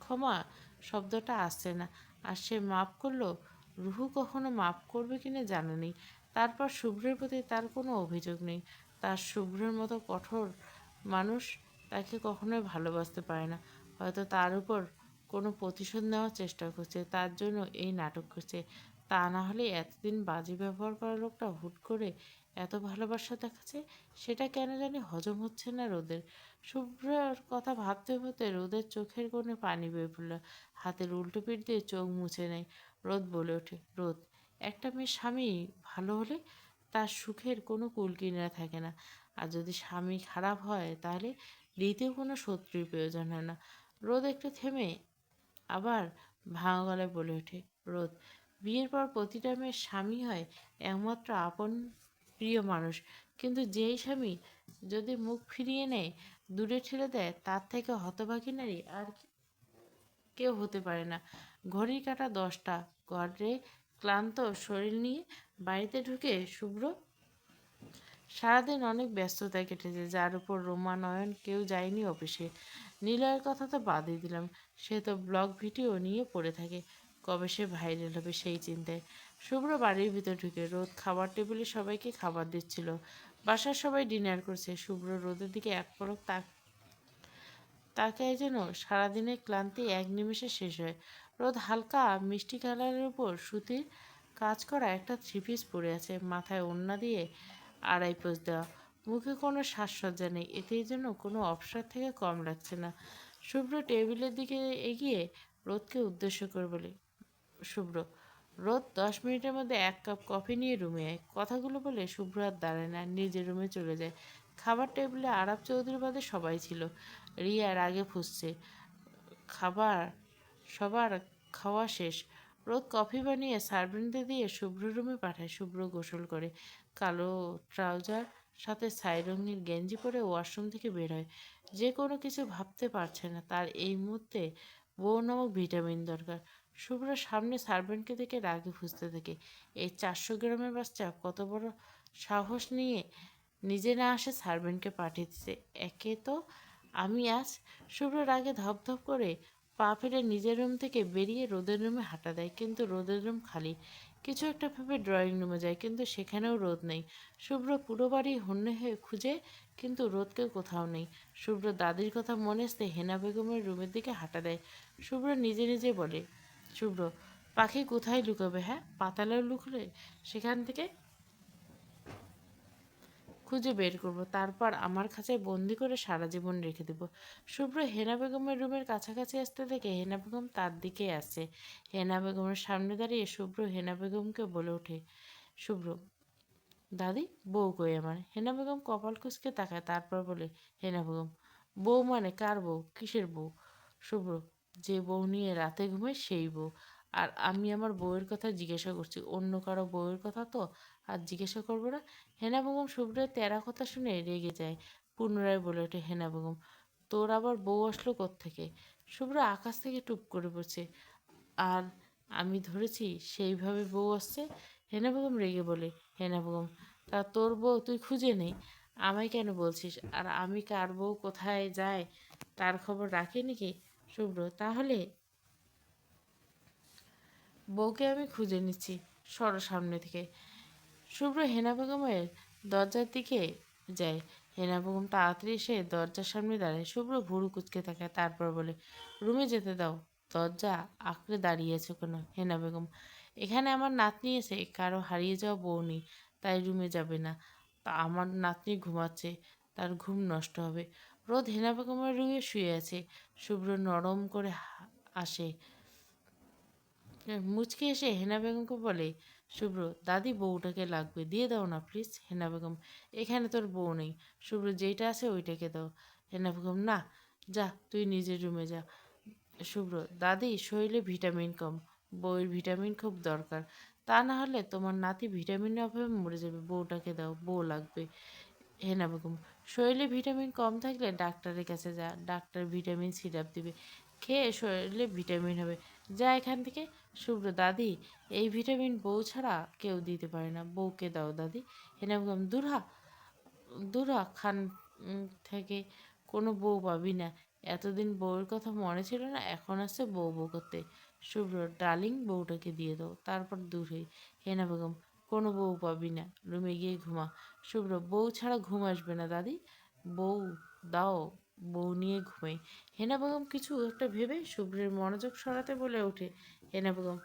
ক্ষমা শব্দটা আসছে না। আর সে মাফ করলো, রুহু কখনো মাফ করবে কিনা জানা নেই। তারপর শুভ্রের প্রতি তার কোনো অভিযোগ নেই। তার শুভ্রের মতো কঠোর মানুষ তাকে কখনোই ভালোবাসতে পারে না। হয়তো তার উপর কোনো প্রতিশোধ নেওয়ার চেষ্টা করছে, তার জন্য এই নাটক করছে। তা না হলে এতদিন বাজে ব্যবহার করা লোকটা হুট করে এত ভালোবাসা দেখাচ্ছে, সেটা কেন জানি হজম হচ্ছে না রোদের। শুভ্রার কথা ভাবতে ভাবতে রোদের চোখের কোণে পানি বেয়ে পড়ল। হাতের উল্টো পিঠ দিয়ে চোখ মুছে নেয়। রোদ বলে ওঠে, রোদ, একটা মেয়ের স্বামী ভালো হলে তার সুখের কোনো কুলকিনারা থাকে না। আর যদি স্বামী খারাপ হয় তাহলে দ্বিতীয় কোনো শত্রুর প্রয়োজন হয় না। রোদ একটু থেমে আবার ভাঙা গলায় বলে ওঠে, রোদ, বিয়ের পর প্রতিটা মেয়ের স্বামী হয় একমাত্র আপন প্রিয় মানুষ। কিন্তু যেই স্বামী যদি মুখ ফিরিয়ে নেয়, দূরে ঠেলে দেয়, তার থেকে হতভাগী নারী আর কেউ হতে পারে না। ঘড়ির কাঁটা 10টা। ঘরে ক্লান্ত শরীর নিয়ে বাড়িতে ঢুকে শুভ্র সারাদিন অনেক ব্যস্ততায় কেটেছে, যার উপর রোমা নয়ন কেউ যায়নি অফিসে। নিলয়ের কথা তো বাদই দিলাম, সে তো ব্লগ ভিডিও নিয়ে পড়ে থাকে। কবে সে ভাইরাল হবে সেই চিন্তায় শুভ্র বাড়ির ভিতর ঢুকে। রোদ খাবার টেবিলে সবাইকে খাবার দিচ্ছিল। বাসার সবাই ডিনার করছে। শুভ্র রোদের দিকে এক পলক তাকায়, যেন সারাদিনের ক্লান্তি এক নিমেষে শেষ হয়। রোদ হালকা মিষ্টি কালারের উপর সুতির কাজ করা একটা থ্রি পিস পরে আছে, মাথায় ওড়না দিয়ে আড়াই পোজ দেওয়া। মুখে কোনো সাজসজ্জা নেই, এতে যেন কোনো অপসর থেকে কম লাগছে না। শুভ্র টেবিলের দিকে এগিয়ে রোদকে উদ্দেশ্য করে বলে, শুভ্র, রোদ 10 মিনিটের মধ্যে 1 কাপ কফি নিয়ে রুমে আয়। কথাগুলো বলে শুভ্র আর দাঁড়ায় না, নিজের রুমে চলে যায়। খাবার টেবিলে আরাব চৌধুরী বাদে সবাই ছিল। রিয়ার আগে ফুসছে। খাবার সবার খাওয়া শেষ। রোদ কফি বানিয়ে সার্ভেন্টদের দিয়ে শুভ্র রুমে পাঠায়। শুভ্র গোসল করে কালো ট্রাউজার সাথে ছাই রঙের গেঞ্জি পরে ওয়াশরুম থেকে বের হয়। যে কোনো কিছু ভাবতে পারছে না, তার এই মুহূর্তে বউ নামক ভিটামিন দরকার। শুভ্র সামনে সার্ভেন্টকে দেখে রাগে ফুসতে থাকে। এই 400 গ্রামের বাচ্চা কত বড় সাহস নিয়ে নিজে না আসে সার্ভেন্টকে পাঠিয়ে দিতে। একে তো আমি আজ শুভ্র রাগে ধপধপ করে পা ফেলে নিজের রুম থেকে বেরিয়ে রোদের রুমে হাঁটা দেয়, কিন্তু রোদের রুম খালি। কিছু একটা ভেবে ড্রয়িং রুমে যায়, কিন্তু সেখানেও রোদ নেই। শুভ্র পুরো বাড়ি হন্যে হয়ে খুঁজে, কিন্তু রোদকে কোথাও নেই। শুভ্র দাদির কথা মনে আসতে হেনা বেগমের রুমের দিকে হাঁটা দেয়। শুভ্র নিজে নিজে বলে, শুভ্র, পাখি কোথায় লুকাবে? হ্যাঁ, পাতালেও লুকলে সেখান থেকে খুঁজে বের করব, তারপর আমার খাঁচায় বন্দি করে সারা জীবন রেখে দেব। শুভ্র হেনা বেগমের রুমের কাছাকাছি আসতে দেখে হেনা বেগম তার দিকে আসে। হেনা বেগমের সামনে দাঁড়িয়ে শুভ্র হেনা বেগমকে বলে ওঠে, শুভ্র, দাদি, বউ কই আমার? হেনা বেগম কপাল কুঁচকে তাকায়, তারপর বলে, হেনা বেগম, বউ মানে কার বউ? কিসের বউ? শুভ্র, যে বউ নিয়ে রাতে ঘুমায় সেই বউ। আর আমি আমার বউয়ের কথা জিজ্ঞাসা করছি, অন্য কারো বউয়ের কথা তো আর জিজ্ঞাসা করবো না? হেনা বেগম শুভ্রের তেরা কথা শুনে রেগে যায়। পুনরায় বলে ওঠে, হেনা বেগম, তোর আবার বউ আসলো কোত্থেকে? শুভ্র আকাশ থেকে টুপ করে পড়ছে। আর আমি ধরেছি সেইভাবে বউ আসছে? হেনা বেগম রেগে বলে, হেনা বেগম, তা তোর বউ তুই খুঁজে নেই? আমায় কেন বলছিস? আর আমি কার বউ কোথায় যায় তার খবর রাখি নাকি? শুভ্র: তাহলে বউকে আমি খুঁজে নিচ্ছি, সরো সামনে থেকে। শুভ্র হেনা বেগমের দরজার দিকে যায়। হেনা বেগম তাড়াতাড়ি এসে দরজার সামনে দাঁড়ায়। শুভ্র ভুরু কুঁচকে তাকায়, তারপর বলে, রুমে যেতে দাও। দরজা আঁকড়ে দাঁড়িয়েছে কেন? হেনা বেগম: এখানে আমার নাতনি এসে, কারো হারিয়ে যাওয়া বউ নেই, তাই রুমে যাবে না। তা আমার নাতনি ঘুমাচ্ছে, তার ঘুম নষ্ট হবে। রোদ হেনা বেগমের রুমে শুয়ে আছে। শুভ্র নরম করে আসে, মুচকি এসে হেনা বেগমকে বলে, শুভ্র, দাদি বউটাকে লাগবে, দিয়ে দাও না প্লিজ। হেনা বেগম: এখানে তোর বউ নেই শুভ্র, যেইটা আছে ওইটাকে দাও। হেনা বেগম: না, যা তুই নিজের রুমে যা। শুভ্র: দাদি শরীরে ভিটামিন কম, বউয়ের ভিটামিন খুব দরকার, তা না হলে তোমার নাতি ভিটামিনের অভাবে মরে যাবে। বউটাকে দাও, বউ লাগবে। হেনা বেগম: শরীরে ভিটামিন কম থাকলে ডাক্তারের কাছে যা, ডাক্তার ভিটামিন সিরাপ দিবে, খেয়ে শরীরে ভিটামিন হবে, যা এখান থেকে। শুভ্র: দাদি এই ভিটামিন বউ ছাড়া কেউ দিতে পারে না, বউকে দাও দাদি। হেনা বেগম: দূরা খান থেকে কোনো বউ পাবি না। এতদিন বউয়ের কথা মনে ছিল না, এখন আসছে বউ বউ করতে। শুভ্র: ডার্লিং বউটাকে দিয়ে দাও, তারপর দূর হই। হেনা বেগম: কোনো বউ পাবি না, রুমে গিয়ে ঘুমা। শুভ্র: বউ ছাড়া ঘুম আসবে না দাদি, বউ দাও, বউ নিয়ে ঘুমাই। হেনা বেগম কিছু একটা ভেবে শুভ্রের মনোযোগ সরাতে বলে ওঠে। হেনা বেগম: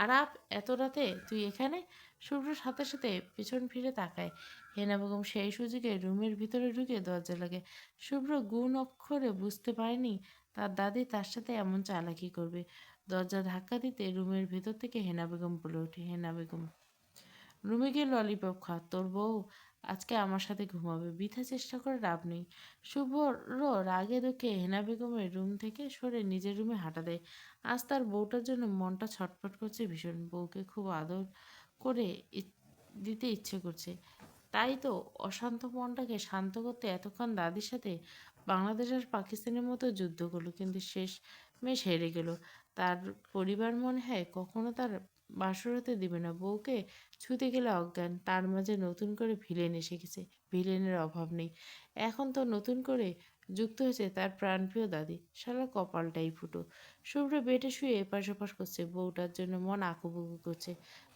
আরাপ, এত রাতে তুই এখানে? শুভ্র সাথে সাথে পিছন ফিরে তাকায়। হেনা বেগম সেই সুযোগে রুমের ভিতরে ঢুকে দরজা লাগে। শুভ্র গুণ অক্ষরে বুঝতে পারেনি তার দাদি তার সাথে এমন চালাকি করবে। দরজা ধাক্কা দিতে রুমের ভেতর থেকে হেনা বেগম বলে ওঠে, হেনা বেগম: রুমে গিয়ে ললিপপ খা, তোর বউ আজকে আমার সাথে ঘুমাবে, বৃথা চেষ্টা করে লাভ নেই। শুভ্র রাগে দুঃখে হেনা বেগমের রুম থেকে সরে নিজের রুমে হাঁটা দেয়। আজ তার বউটার জন্য মনটা ছটফট করছে ভীষণ, বউকে খুব আদর করে দিতে ইচ্ছে করছে। তাই তো অশান্ত মনটাকে শান্ত করতে এতক্ষণ দাদির সাথে বাংলাদেশ আর পাকিস্তানের মতো যুদ্ধ করলো, কিন্তু শেষ মেশ হেরে গেল। তার পরিবার মনে হয় কখনো তার বাসর হতে দিবে না। বউকে ছুতে গেলে অজ্ঞান, তার মাঝে নতুন করে ভিলেন এসে গেছে, ভিলেনের অভাব নেই। এখন তো নতুন করে যুক্ত হয়েছে তার প্রাণপ্রিয় দাদি, শালা কপালটাই ফুটো। শুভ্র বেডে শুয়ে এপাশ ওপাশ করছে, বউটার জন্য মন আকুবুকু করছে,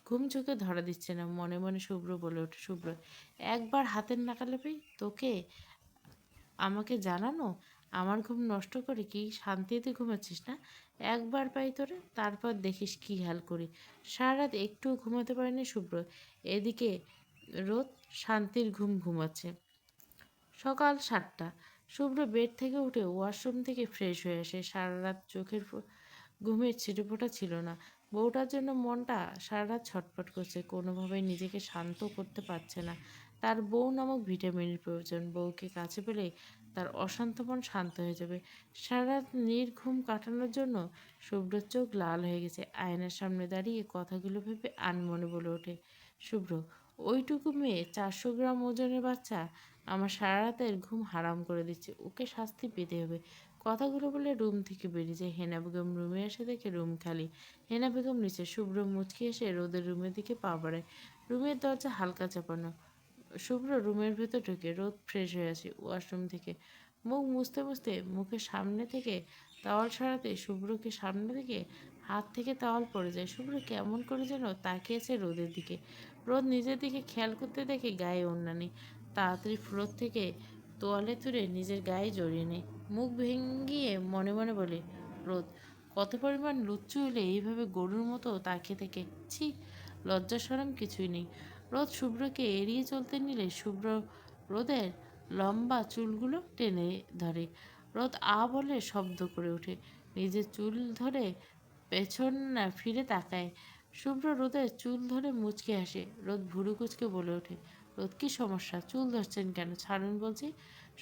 ঘুম চোখে ধরা দিচ্ছে না। মনে মনে শুভ্র বলে ওঠে, শুভ্র একবার হাতের নাগালে পেয়ে তোকে আমাকে জানানো, আমার ঘুম নষ্ট করে কি শান্তিতে ঘুমাচ্ছিস না? একবার পাই তোরে, তারপর দেখিস কি হাল করি। সারা রাত একটুও ঘুমাতে পারেনি শুভ্র। এদিকে রোদ শান্তির ঘুম ঘুমাচ্ছে। সকাল 7টা। শুভ্র বেড থেকে উঠে ওয়াশরুম থেকে ফ্রেশ হয়ে আসে। সারা রাত চোখের ঘুমের ছিটেফোঁটা ছিল না। বউটার জন্য মনটা সারা রাত ছটফট করছে, কোনোভাবেই নিজেকে শান্ত করতে পারছে না। তার বউ নামক ভিটামিনের প্রয়োজন, বউকে কাছে পেলে তার অশান্ত মন শান্ত হয়ে যাবে। সারা রাত নির্ঘুম কাটানোর জন্য শুভ্রর চোখ লাল হয়ে গেছে। আয়নার সামনে দাঁড়িয়ে কথাগুলো ভেবে আনমনে বলে ওঠে, শুভ্র ওইটুকু মেয়ে, 400 গ্রাম ওজনের বাচ্চা, আমার সারা রাতের ঘুম হারাম করে দিচ্ছে, ওকে শাস্তি পেতে হবে। কথাগুলো বলে রুম থেকে বেরিয়ে যায়। হেনা বেগম রুমে এসে দেখে রুম খালি। হেনা বেগম নিচে। শুভ্র মুচকি এসে রোদের রুমের দিকে পা বাড়ায়। রুমের দরজা হালকা চাপানো। শুভ্র রুমের ভেতর ঢুকে, রোদ ফ্রেশ হয়ে আসে ওয়াশরুম থেকে। মুখ মুছতে মুছতে মুখের সামনে থেকে তাওয়াল সরাতে শুভ্রকে সামনে থেকে হাত থেকে তাওয়াল পড়ে যায়। শুভ্র কেমন করে যেন তাকিয়েছে রোদের দিকে। রোদ নিজের দিকে খেয়াল করতে দেখে গায়ে ওড়না নেই। তাড়াতাড়ি ফ্লোর থেকে তোয়ালে তুলে নিজের গায়ে জড়িয়ে নেয়। মুখ ভেঙ্গিয়ে মনে মনে বলে, রোদ কত পরিমাণ লুচ্চু হলে এইভাবে গরুর মতো তাকিয়ে থেকে, ছি, লজ্জা শরম কিছুই নেই। রোদ শুভ্রকে এড়িয়ে চলতে নিলে শুভ্র রোদের লম্বা চুলগুলো টেনে ধরে। রোদ আ বলে শব্দ করে ওঠে, নিজের চুল ধরে পেছন না ফিরে তাকায়। শুভ্র রোদের চুল ধরে মুচকে আসে। রোদ ভুরু কুচকে বলে ওঠে, রোদ কি সমস্যা, চুল ধরছেন কেন, ছাড়ুন বলছি।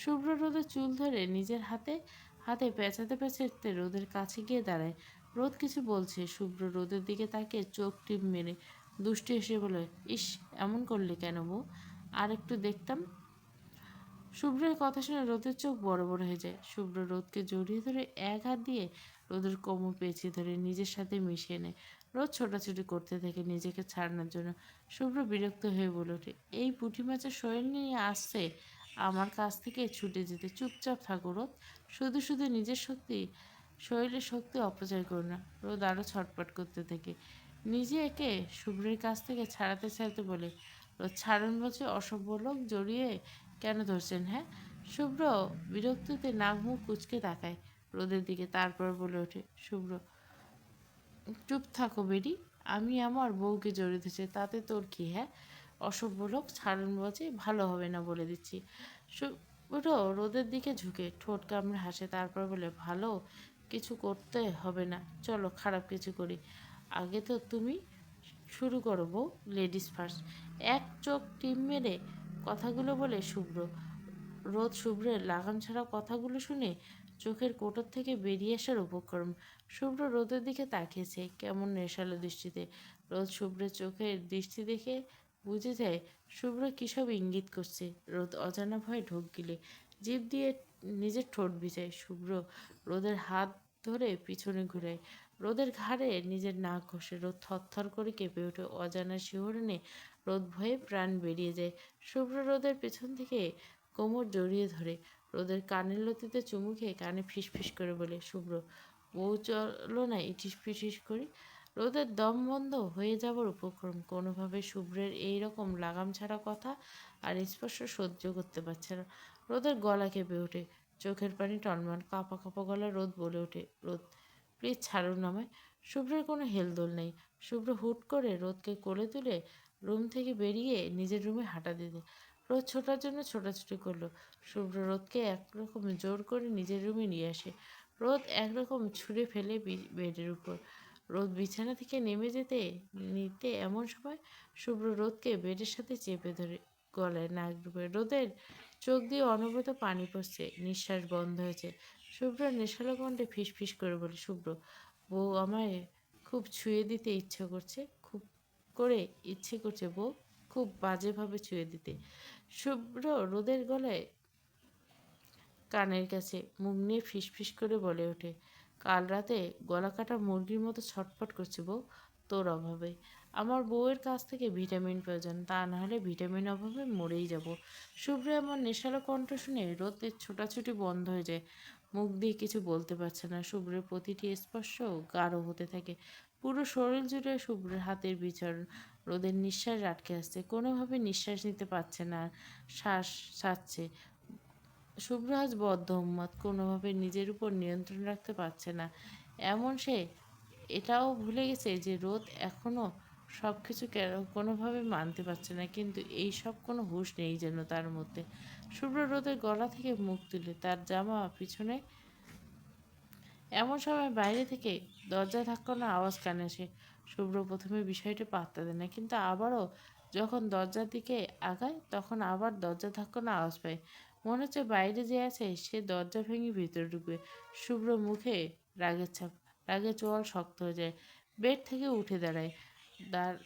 শুভ্র রোদের চুল ধরে নিজের হাতে হাতে পেঁচাতে পেঁচাতে রোদের কাছে গিয়ে দাঁড়ায়। রোদ কিছু বলছে, শুভ্র রোদের দিকে তাকিয়ে চোখ টিপ মেরে দুষ্টু এসে বলে, ইস, এমন করলে কেন বউ, আর একটু দেখতাম। শুভ্রের কথা শুনে রোদের চোখ বড় বড় হয়ে যায়। শুভ্র রোদকে জড়িয়ে ধরে এক হাত দিয়ে রোদের কোমর পেঁচিয়ে ধরে নিজের সাথে মিশিয়ে নেয়। রোদ ছোটাছুটি করতে থাকে নিজেকে ছাড়ানোর জন্য। শুভ্র বিরক্ত হয়ে বলে ওঠে, এই পুঁটি মাছের শরীর নিয়ে আসছে আমার কাছ থেকে ছুটে যেতে। চুপচাপ থাকো রোদ। শুধু শুধু নিজের শরীরের শক্তি অপচয় করো না। রোদ আরও ছটপট করতে থাকে। নিজে একে শুভ্রের কাছ থেকে ছাড়াতে ছাড়াতে বলে, রোদ ছাড়ুন বলছে, অসভ্য লোক, জড়িয়ে কেন ধরছেন হ্যাঁ? শুভ্র বিরক্তিতে নাক মুখ কুঁচকে তাকায় রোদের দিকে, তারপর বলে ওঠে, শুভ্র চুপ থাকো বেরি। আমি আমার বউকে জড়িয়ে ধরেছে, তাতে তোর কি হ্যাঁ? অসভ্য লোক, ছাড়ুন বলছে, ভালো হবে না বলে দিচ্ছি। শুভ্র রোদের দিকে ঝুঁকে ঠোঁট কামড়ে হাসে, তারপর বলে, ভালো কিছু করতে হবে না, চলো খারাপ কিছু করি। আগে তো তুমি শুরু করো বউ, লেডিস ফার্স্ট। এক চোখ টিম মেরে কথাগুলো বলে শুভ্র। রোদ শুভ্রের লাগাম ছাড়া কথাগুলো শুনে চোখের কোটর থেকে বেরিয়ে আসার উপক্রম। শুভ্র রোদের দিকে তাকিয়েছে কেমন নেশালো দৃষ্টিতে। রোদ শুভ্রের চোখের দৃষ্টি দেখে বুঝে যায় শুভ্র কিসব ইঙ্গিত করছে। রোদ অজানা ভয়ে ঢোক গিলে জিভ দিয়ে নিজের ঠোঁট ভিজায়। শুভ্র রোদের হাত ধরে পিছনে ঘুরায়, রোদের ঘাড়ে নিজের নাক ঘষে। রোদ থরথর করে কেঁপে ওঠে অজানা শিহরণে। রোদ ভয়ে প্রাণ বেরিয়ে যায়। শুভ্র রোদের পেছন থেকে কোমর জড়িয়ে ধরে রোদের কানের লতিতে চুমু খেয়ে কানে ফিসফিস করে বলে, শুভ্র বউ চলো না ইটিস পিটিস করি। রোদের দম বন্ধ হয়ে যাবার উপক্রম। কোনোভাবে শুভ্রের এই রকম লাগাম ছাড়া কথা আর স্পর্শ সহ্য করতে পারছে না। রোদের গলা কেঁপে ওঠে, চোখের পানি টনমন। কাঁপা কাঁপা গলায় রোদ বলে ওঠে, রোদ প্লিজ ছাড়ুন আমায়। শুভ্রের কোনো হেলদোল নেই। শুভ্র হুট করে রোদকে কোলে তুলে রুম থেকে বেরিয়ে নিজের রুমে হাঁটা দিতে। রোদ ছোটার জন্য ছোটাছুটি করলো। শুভ্র রোদকে একরকম জোর করে নিজের রুমে নিয়ে আসে। রোদ একরকম ছুঁড়ে ফেলে বেডের উপর। রোদ বিছানা থেকে নেমে নিতে এমন সময় শুভ্র রোদকে বেডের সাথে চেপে ধরে গলায় নাক ডুবে। রোদের চোখ দিয়ে অনবরত পানি পড়ছে, নিঃশ্বাস বন্ধ হয়েছে। শুভ্র নেশালো কণ্ঠে ফিসফিস করে বলে, শুভ্র বউ আমায় খুব ছুঁয়ে দিতে ইচ্ছে করছে, খুব করে ইচ্ছে করছে বউ, খুব বাজেভাবে ছুঁয়ে দিতে। শুভ্র রোদের গলায় কানের কাছে মুখ নিয়ে ফিসফিস করে বলে ওঠে, কাল রাতে গলা কাটা মুরগির মতো ছটফট করছে বউ, তোর অভাবে। আমার বউয়ের কাছ থেকে ভিটামিন প্রয়োজন, তা না হলে ভিটামিন অভাবে মরেই যাব। শুভ্র এমন নেশালো কণ্ঠ শুনে রোদের ছোটাছুটি বন্ধ হয়ে যায়। মুখ দিয়ে কিছু বলতে পারছে না। শুভ্রের প্রতিটি স্পর্শ গাঢ় হতে থাকে। পুরো শরীর জুড়ে শুভ্রের হাতের বিচরণ। রোদের নিঃশ্বাস আটকে আসছে, কোনোভাবে নিঃশ্বাস নিতে পারছে না। শ্বাস ছাড়ছে। শুভ্র আজ বদ্ধ উন্মাদ, কোনোভাবে নিজের উপর নিয়ন্ত্রণ রাখতে পারছে না। এমন সে এটাও ভুলে গেছে যে রোদ এখনও সব কিছু কোনোভাবে মানতে পারছে না, কিন্তু এই সব কোনো হুঁশ নেই যেন তার মধ্যে। শুভ্র রোদের গলা থেকে মুখ তুলে তার জামা পিছনে। এমন সময় বাইরে থেকে দরজা ধাক্কানোর আওয়াজ কানে আসে। শুভ্র প্রথমে বিষয়টি পাত্তা দেয় না, কিন্তু আবারও যখন দরজার দিকে আগায় তখন আবার দরজা ধাক্কানোর আওয়াজ পায়। মনে হচ্ছে বাইরে যে আছে সে দরজা ভেঙে ভিতরে ঢুকবে। শুভ্র মুখে রাগের ছাপ, রাগে চোয়াল শক্ত হয়ে যায়। বেড থেকে উঠে দাঁড়ায়, দাঁড়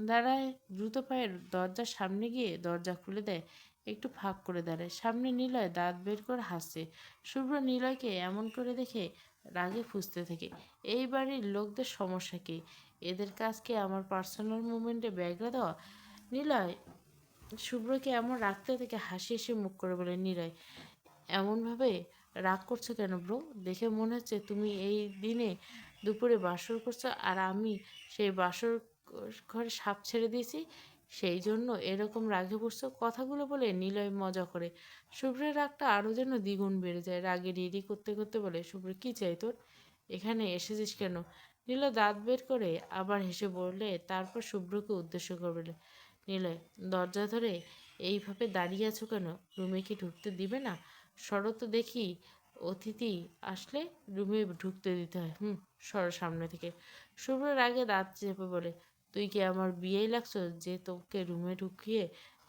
দাঁড়ায় দ্রুত পায়ে দরজার সামনে গিয়ে দরজা খুলে দেয়। একটু ফাঁক করে দাঁড়ায়। সামনে নিলয় দাঁত বের করে হাসছে। শুভ্র নিলয়কে এমন করে দেখে রাগে ফুঁসতে থাকে, এই বাড়ির লোকদের সমস্যা কী? এদের কাজ কি আমার পার্সোনাল মুভমেন্টে ব্যাঘাত দেওয়া? নিলয় শুভ্রকে এমন রাখতে থেকে হাসি হেসে মুখ করে বলে, নিলয় এমনভাবে রাগ করছো কেন ব্রো? দেখে মনে হচ্ছে তুমি এই দিনে দুপুরে বাসর করছো আর আমি সেই বাসর ঘরে সাপ ছেড়ে দিয়েছি, সেই জন্য এরকম রাগে পড়ছো। কথাগুলো বলে নিলয় মজা করে। শুভ্রের রাগটা আরও যেন দ্বিগুণ বেড়ে যায়। রাগে রিরি করতে করতে বলে, শুভ্র কী চাই তোর? এখানে এসেছিস কেন? নিলয় দাঁত বের করে আবার হেসে বললে, তারপর শুভ্রকে উদ্দেশ্য করে বলে, নিলয় দরজা ধরে এইভাবে দাঁড়িয়ে আছো কেন? রুমে কি ঢুকতে দিবে না? শরৎ দেখি অতিথি আসলে রুমে ঢুকতে দিতে হয়। সরো সামনে থেকে। শুভ্রের আগে দাঁত চেপে বলে, তুই কি আমার বিয়েই লাগছো যে তোকে রুমে ঢুকিয়ে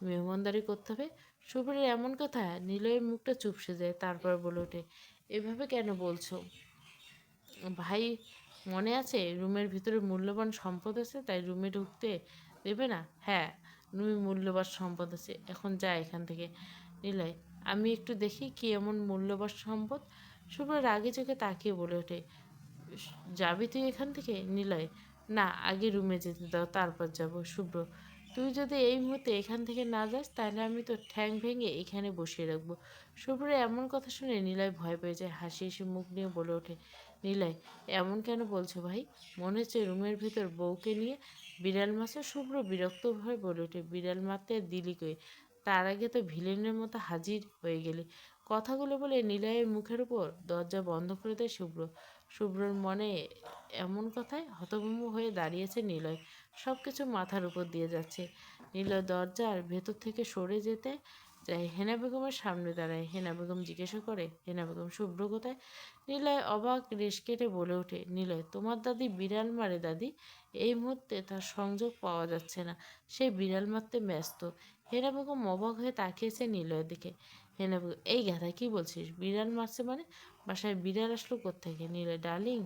মেহমানদারি করতে হবে? শুভ্রের এমন কথা নিলয়ের মুখটা চুপসে যায়, তারপর বলে ওঠে, এভাবে কেন বলছো ভাই? মনে আছে রুমের ভিতরে মূল্যবান সম্পদ আছে তাই রুমে ঢুকতে দেবে না? হ্যাঁ, রুমে মূল্যবান সম্পদ আছে, এখন যা এখান থেকে। নিলয়, আমি একটু দেখি কি এমন মূল্যবান সম্পদ। শুভ্র রাগে চোখে তাকিয়ে বলে ওঠে, যাবি তুই এখান থেকে? নিলয়, না, আগে রুমে যেতে দাও তারপর যাব। শুভ্র, তুই যদি এই মুহূর্তে এখান থেকে না যাস তাহলে আমি তো ঠ্যাং ভেঙে এখানে বসিয়ে রাখবো। শুভ্র এমন কথা শুনে নিলয় ভয় পেয়ে যায়, হাসি হাসি মুখ নিয়ে বলে ওঠে, নিলয় এমন কেন বলছো ভাই? মনে হচ্ছে রুমের ভিতর বউকে নিয়ে বিড়াল মাছে। শুভ্র বিরক্ত হয়ে বলে ওঠে, বিড়াল মারতে দিলি কই? তার আগে তো ভিলেনের মতো হাজির হয়ে গেলি। কথাগুলো বলে নিলয়ের মুখের উপর দরজা বন্ধ করে দেয় শুভ্র। শুভ্রর মনে এমন কথায় হতভম্ব হয়ে দাঁড়িয়েছে নিলয়। সব কিছু মাথার উপর দিয়ে যাচ্ছে। নিলয় দরজার ভেতর থেকে সরে যেতে যায়, হেনা বেগমের সামনে দাঁড়ায়। হেনা বেগম জিজ্ঞাসা করে, হেনা বেগম শুভ্র কোথায়? নিলয় অবাক রেশ কেটে বলে ওঠে, নিলয় তোমার দাদি বিড়াল মারে দাদি। এই মুহূর্তে তার সংযোগ পাওয়া যাচ্ছে না, সে বিড়াল মারতে ব্যস্ত। হেনা বেগম অবাক হয়ে তাকিয়েছে নিলয়ের দিকে। হেনা বেগম, এই গাধা কি বলছিস? বিড়াল মারছে মানে? বাসায় বিড়াল আসলো কোত্থেকে? নিলয়, ডার্লিং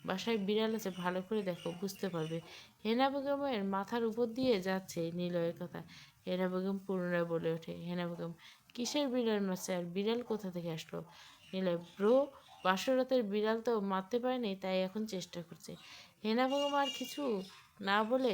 বাসায় বিড়াল আছে, ভালো করে দেখো বুঝতে পারবে। হেনা বেগমের মাথার উপর দিয়ে যাচ্ছে নিলয়ের কথা। হেনা বেগম পুনরায় বলে ওঠে, হেনা বেগম কিসের বিড়াল মারছে আর বিড়াল কোথা থেকে আসলো? নিলয়, ব্রো বাসরাতের বিড়াল তো মারতে পারেনি, তাই এখন চেষ্টা করছে। হেনা বেগম আর কিছু না বলে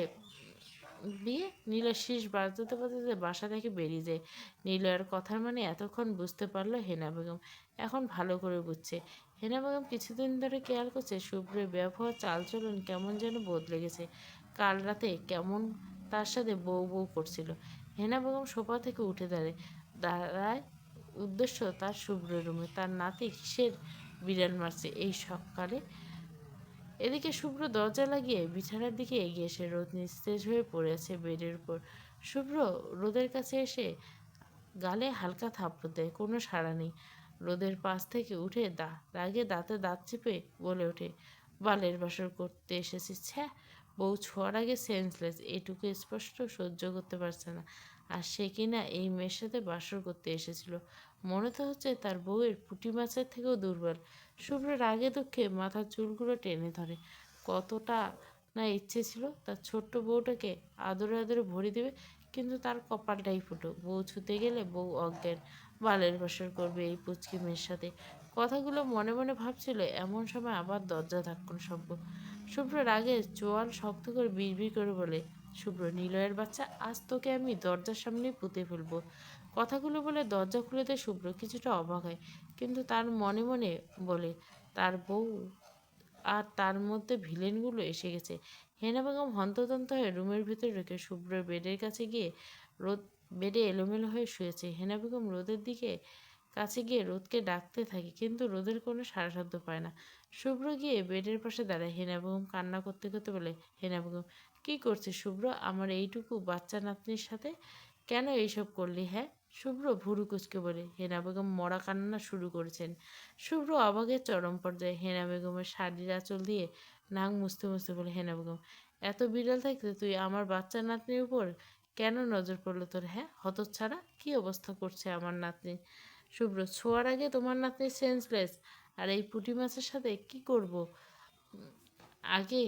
দিয়ে নিলয় শীষ বাজাতে বাজাতে বাসা থেকে বেরিয়ে যায়। নিলয়ের কথার মানে এতক্ষণ বুঝতে পারলো হেনা বেগম, এখন ভালো করে বুঝছে। হেনা বেগম কিছুদিন ধরে খেয়াল করছে শুভ্রের ব্যবহার চালচলন কেমন যেন বদলে গেছে। কাল রাতে কেমন তার সাথে বউ বউ করছিল। হেনা বেগম সোফা থেকে উঠে দাঁড়ায় উদ্দেশ্য তার শুভ্রের রুমে। তার নাতি কিসের বিড়াল মারছে এই সকালে? এদিকে শুভ্র দরজা লাগিয়ে বিছানার দিকে এগিয়ে এসে রোদ নিস্তেজ হয়ে পড়ে আছে বেডের উপর। শুভ্র রোদের কাছে এসে গালে হালকা থাপ্পড় দেয়, কোনো সাড়া নেই। রোদের পাশ থেকে উঠে রাগে দাঁতে দাঁত চেপে বলে ওঠে, বালের বাসর করতে এসেছিস? ছ্যা, বউ ছোঁয়ার আগে সেন্সলেস, এটুকু স্পষ্ট সহ্য করতে পারছে না। আর সে কিনা এই মেয়ের সাথে বাসর করতে এসেছিল। মনে তো হচ্ছে তার বউয়ের পুঁটি মাছের থেকেও দুর্বল। শুভ্র রাগে দুঃখে মাথার চুলগুলো টেনে ধরে। কতটা না ইচ্ছে ছিল তার ছোট্ট বউটাকে আদরে আদরে ভরে দেবে, কিন্তু তার কপালটাই ফুটো। বউ ছুতে গেলে বউ অজ্ঞান, বালের বাসর করবে এই পুচকি মেয়ের সাথে। কথাগুলো মনে মনে ভাবছিল, এমন সময় আবার দরজা ধাক্কন শব্দ। শুভ্র রাগে চোয়াল শক্ত করে বিড়বিড় করে বলে, শুভ্র নিলয়ের বাচ্চা, আজ তোকে আমি দরজার সামনেই পুঁতে ফেলবো। কথাগুলো বলে দরজা খুলে দেয় শুভ্র। কিছুটা অবাক হয়, কিন্তু তার মনে মনে বলে, তার বউ আর তার মধ্যে ভিলেনগুলো এসে গেছে। হেনা বেগম হন্তদন্ত হয়ে রুমের ভিতরে ঢুকে শুভ্রের বেডের কাছে গিয়ে রোদ বেডে এলোমেলো হয়ে শুয়েছে। হেনা বেগম রোদের দিকে কাছে গিয়ে রোদকে ডাকতে থাকে, কিন্তু রোদের কোনো সাড়াশব্দ পায় না। শুভ্র গিয়ে বেডের পাশে দাঁড়ায়। হেনা বেগম কান্না করতে করতে বলে, হেনা বেগম কী করছিস শুভ্র? আমার এইটুকু বাচ্চা নাতনির সাথে কেন এইসব করলি? হ্যাঁ? শুভ্র ভুরু কুচকে বলে। হেনা বেগম মরা কান্না শুরু করেছেন। শুভ্র অবাকের চরম পর্যায়ে। হেনা বেগমের শাড়ির আঁচল দিয়ে নাক মুছতে মুছতে বলে, হেনা বেগম এত বিড়াল থাকতে তুই আমার বাচ্চা নাতনির উপর কেন নজর পড়লো তোর? হ্যাঁ হতচ্ছাড়া, কী অবস্থা করছে আমার নাতনি? শুভ্র, ছোঁয়ার আগে তোমার নাতনি সেন্সলেস, আর এই পুঁটি মাছের সাথে কি করব? আগে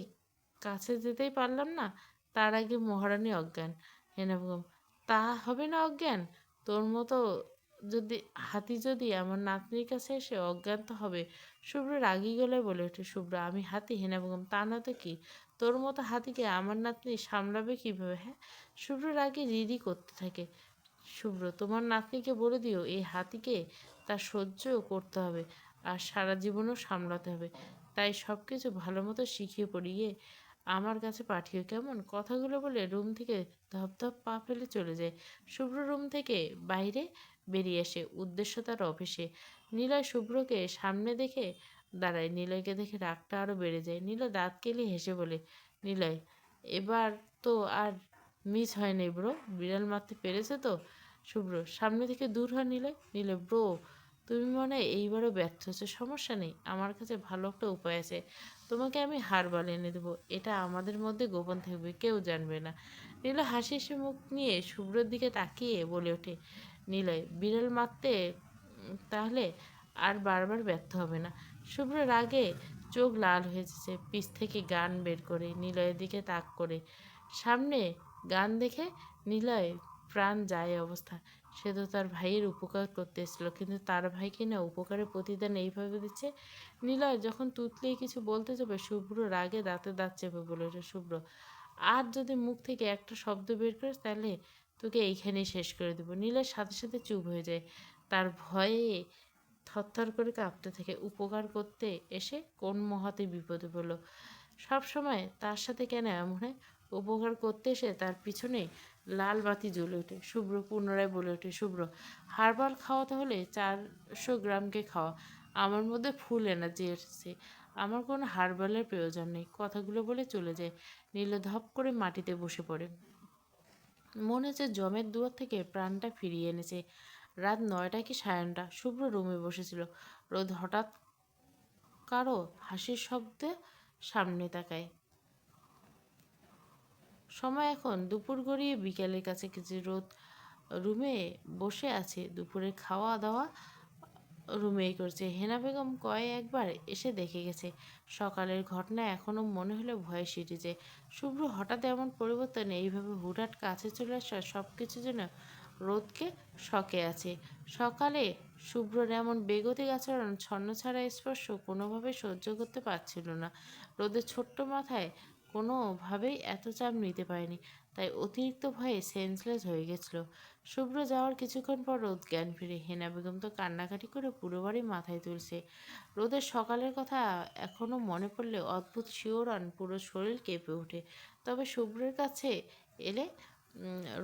কাছে যেতেই পারলাম না, তার আগে মহারানী অজ্ঞান। হেনা বেগম, তা হবে না অজ্ঞান? তোর মতো যদি হাতি যদি আমার নাতনির কাছে এসে অজ্ঞান তো হবে। শুভ্র রাগী গলায় বলে ওঠে, শুভ্র আমি হাতি? হেনা বেগম, তা না তো কি? তোর মতো হাতিকে আমার নাতনি সামলাবে কিভাবে? হ্যাঁ? শুভ্র রাগে রিরি করতে থাকে। শুভ্র, তোমার নাতনিকে বলে দিও এই হাতিকে তার সহ্য করতে হবে, আর সারা জীবনও সামলাতে হবে। তাই সব কিছু ভালো মতো শিখিয়ে পড়িয়ে আমার কাছে পাঠিও, কেমন? কথাগুলো বলে রুম থেকে ধপধপ পা ফেলে চলে যায়। শুভ্র রুম থেকে বাইরে বেরিয়ে আসে, উদ্দেশ্য তার অফিসে। নিলয় শুভ্রকে সামনে দেখে দাঁড়ায়। নিলয়কে দেখে রাগটা আরও বেড়ে যায়। নিলয় দাঁত কেলিয়ে হেসে বলে, নিলয় এবার তো আর মিস হয় নাই ব্রো, বিড়াল মারতে পেরেছে তো? শুভ্র, সামনে থেকে দূর হয় নিলয়। নিলয়, ব্রো তুমি মনে হয় এইবারও ব্যর্থ হচ্ছে। সমস্যা নেই, আমার কাছে ভালো একটা উপায় আছে। তোমাকে আমি হারবাল এনে দেবো, এটা আমাদের মধ্যে গোপন থাকবে, কেউ জানবে না। নিলয় হাসি হাসি মুখ নিয়ে শুভ্রর দিকে তাকিয়ে বলে ওঠে, নিলয় বিড়াল মারতে তাহলে আর বারবার ব্যর্থ হবে না। শুভ্র রাগে চোখ লাল হয়ে যাচ্ছে। পিছ থেকে গান বের করে নিলয়ের দিকে তাক করে সামনে গান দেখে নিলয় প্রাণ যায় অবস্থা। সে তো তার ভাইয়ের উপকার করতে এসেছিল, কিন্তু তার ভাইকে না উপকারের প্রতিদান এইভাবে দিচ্ছে। নিলয় যখন তুতলেই কিছু বলতে যাবে, শুভ্র রাগে দাঁতে দাঁত চেপে বলে ওঠে, শুভ্র আর যদি মুখ থেকে একটা শব্দ বের করিস তাহলে তোকে এইখানেই শেষ করে দেবো। নীলের সাথে সাথে চুপ হয়ে যায়। তার ভয়ে থরথর করে কাঁপতে থাকে। উপকার করতে এসে কোন মহাতে বিপদে পড়ল। সব সময় তার সাথে কেন এমন হয়? উপকার করতে এসে তার পিছনে লাল বাতি জ্বলে ওঠে। শুভ্র পুনরায় বলে ওঠে, শুভ্র, হার্বাল খাওয়াতে হলে 400 গ্রামকে খাওয়া। আমার মধ্যে ফুল এনার্জি এসেছে, আমার কোনো হার্বালের প্রয়োজন নেই। কথাগুলো বলে চলে যায়। নীল ধপ করে মাটিতে বসে পড়ে। মনে হচ্ছে জমের দুয়ার থেকে প্রাণটা ফিরিয়ে এনেছে। রাত 9টা কি 9:30। শুভ্র রুমে বসেছিল। রোদ হঠাৎ কারো হাসির শব্দে সামনে তাকায়। সময় এখন দুপুর গড়িয়ে বিকেলের কাছাকাছি। রোদ রুমে বসে আছে। দুপুরের খাওয়া দাওয়া রুমেই করছে। হেনা বেগম কয়েকবার এসে দেখে গেছে। সকালের ঘটনা এখনও মনে হলে ভয়ে সিঁটে যায়। শুভ্র হঠাৎ এমন পরিবর্তন, এইভাবে হুটহাট কাছে চলে আসা, সব কিছু যেন রোদকে শকে আছে। সকালে শুভ্রর এমন বেগতিক আচরণ, ছন্নছাড়া স্পর্শ কোনোভাবে সহ্য করতে পারছিল না। রোদের ছোট্ট মাথায় কোনোভাবেই এত চাপ নিতে পারেনি, তাই অতিরিক্ত ভয়ে সেন্সলেস হয়ে গেছিল। শুভ্র যাওয়ার কিছুক্ষণ পর রোদ জ্ঞান ফিরে। হেনা বেগম তো কান্নাকাটি করে পুরো বাড়ি মাথায় তুলছে। রোদের সকালের কথা এখনও মনে পড়লে অদ্ভুত শিওরণ, পুরো শরীর কেঁপে ওঠে। তবে শুভ্রের কাছে এলে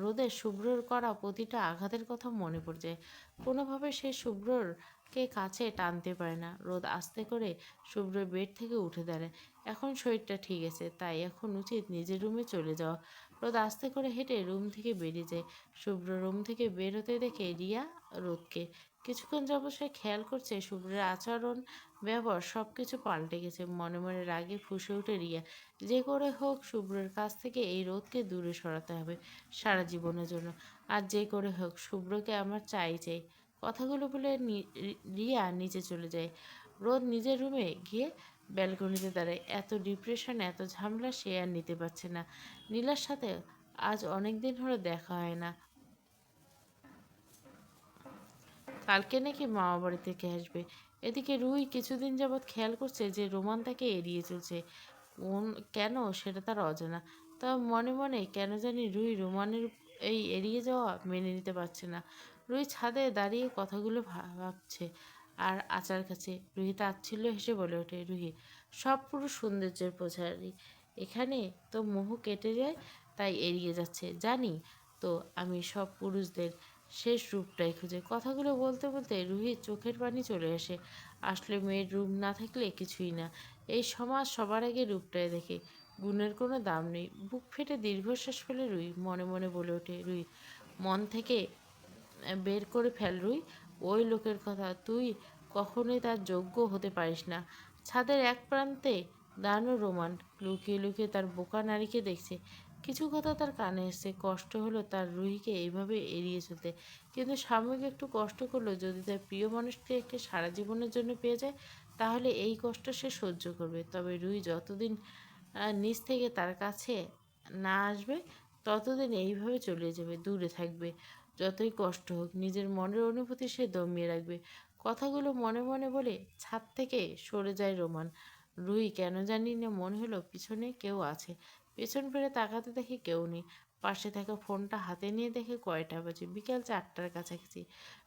রোদের শুভ্রর করা প্রতিটা আঘাতের কথা মনে পড়ে যায়। কোনোভাবে সে শুভ্রকে কাছে টানতে পারে না। রোদ আস্তে করে শুভ্রর বেড থেকে উঠে দাঁড়ায়। এখন শরীরটা ঠিক আছে, তাই এখন উচিত নিজের রুমে চলে যাওয়া। রোদ আস্তে করে হেঁটে রুম থেকে বেরিয়ে যায়। শুভ্র রুম থেকে বের হতে দেখে রিয়া রোদকে। কিছুক্ষণ যাবৎ সে খেয়াল করছে শুভ্রের আচরণ, ব্যবহার সব কিছু পাল্টে গেছে। মনে মনে রাগে ফুঁসে ওঠে রিয়া। যে করে হোক শুভ্রের কাছ থেকে এই রোদকে দূরে সরাতে হবে সারা জীবনের জন্য। আর যে করে হোক শুভ্রকে আমার চাই চাই। কথাগুলো বলে রিয়া নিচে চলে যায়। রোদ নিজের রুমে গিয়ে ব্যালকনিতে দাঁড়ায়। এত ডিপ্রেশন, এত ঝামেলা সে আর নিতে পারছে না। নীলার সাথে আজ অনেক দিন হলো দেখা হয় না। কালকে নাকি মামা বাড়ি থেকে আসবে। এদিকে রুই কিছুদিন যাবৎ খেয়াল করছে যে রোমান তাকে এড়িয়ে চলছে। কোন কেন সেটা তার অজানা। তবে মনে মনে কেন জানি রুই রোমানের এই এড়িয়ে যাওয়া মেনে নিতে পারছে না। রুই ছাদে দাঁড়িয়ে কথাগুলো ভাবছে আর আচার কাছে। রুহি তাচ্ছিল্য হেসে বলে ওঠে, রুহি, সব পুরো সৌন্দর্যের প্রচারী। এখানে তো মোহ কেটে যায়, তাই এড়িয়ে যাচ্ছে। জানি তো আমি সব পুরুষদের শেষ রূপটাই খুঁজে। কথাগুলো বলতে বলতে রুহির চোখের পানি চলে আসে। আসলে মেয়ের রূপ না থাকলে কিছুই না। এই সমাজ সবার আগে রূপটাই দেখে, গুণের কোনো দাম নেই। বুক ফেটে দীর্ঘশ্বাস ফেলে রুই মনে মনে বলে ওঠে, রুই, মন থেকে বের করে ফেল রুই ওই লোকের কথা। তুই কখনোই তার যোগ্য হতে পারিস না। ছাদের এক প্রান্তে দাঁড়ানো রোমান লুকিয়ে লুকিয়ে তার বোকা নারীকে দেখছে। কিছু কথা তার কানে এসছে। কষ্ট হলো তার রুহিকে এইভাবে এড়িয়ে চলতে, কিন্তু সাময়িক একটু কষ্ট করলো। যদি তার প্রিয় মানুষকে একে সারা জীবনের জন্য পেয়ে যায়, তাহলে এই কষ্ট সে সহ্য করবে। তবে রুহি যতদিন নিজ থেকে তার কাছে না আসবে, ততদিন এইভাবে চলে যাবে, দূরে থাকবে। যতই কষ্ট হোক নিজের মনের অনুভূতি সে দমিয়ে রাখবে। কথাগুলো মনে মনে বলে ছাদ থেকে সরে যায় রোমান। রুই কেন জানি না মনে হলো পিছনে কেউ আছে। পেছন ফিরে তাকাতে দেখে কেউ নেই। পাশে থাকা ফোনটা হাতে নিয়ে দেখে কয়টা বাজে, বিকাল 4টার কাছাকাছি।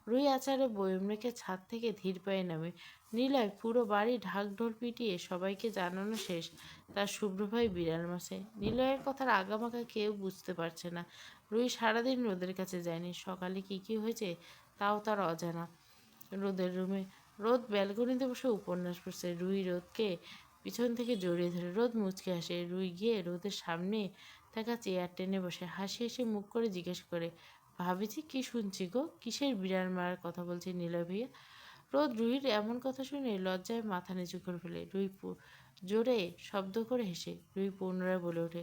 রুই আচারে বয়ম রেখে ছাদ থেকে ধীর পায়ে নামে। নিলয় পুরো বাড়ি ঢাকঢোল পিটিয়ে সবাইকে জানানো শেষ তার শুভ্র ভাই বিড়াল মাসে। নিলয়ের কথার আগামাখা কেউ বুঝতে পারছে না। রুই সারাদিন রোদের কাছে যায়নি। সকালে কি হয়েছে তাও তার অজানা। রোদের রুমে রোদ ব্যালকনিতে বসে উপন্যাস পড়ছে। রুই রোদকে পিছন থেকে জড়িয়ে ধরে। রোদ মুচকে হাসে। রুই গিয়ে রোদের সামনে থাকা চেয়ার টেনে বসে হাসি হাসি মুখ করে জিজ্ঞেস করে, ভাবিছি কি শুনছি গো? কিসের বিড়াল মারার কথা বলছে নিলয় ভাইয়া? রোদ রুহির এমন কথা শুনে লজ্জায় মাথা নিচু করে ফেলে। জোরে শব্দ করে হেসে রুহি পুনরায় বলে ওঠে,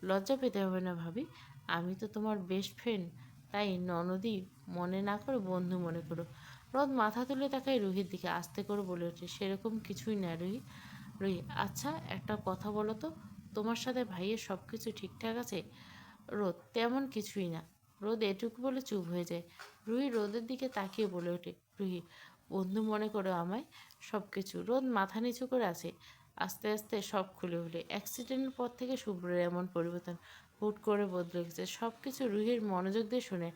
লজ্জা পেতে হবে না ভাবি, আমি তো তোমার বেস্ট ফ্রেন্ড, তাই ননদি মনে না করে বন্ধু মনে করো। রোদ মাথা তুলে তাকায় রুহির দিকে, আস্তে করে বলে ওঠে, সেরকম কিছুই না রুহি। রুহি, আচ্ছা একটা কথা বলো তো, তোমার সাথে ভাইয়ের সব কিছু ঠিকঠাক আছে? রোদ, তেমন কিছুই না। রোদ এটুকু বলে চুপ হয়ে যায়। রুহি রোদের দিকে তাকিয়ে বলে ওঠে, রুহি, বন্ধু মনে করো আমায়? সব কিছু। রোদ মাথা নিচু করে আছে। আস্তে আস্তে সব খুলে উঠে। অ্যাক্সিডেন্টের পর থেকে শুভ্রের এমন পরিবর্তন হুট করে বদলে গেছে। সব কিছু রুহির মনোযোগ দিয়ে শুনে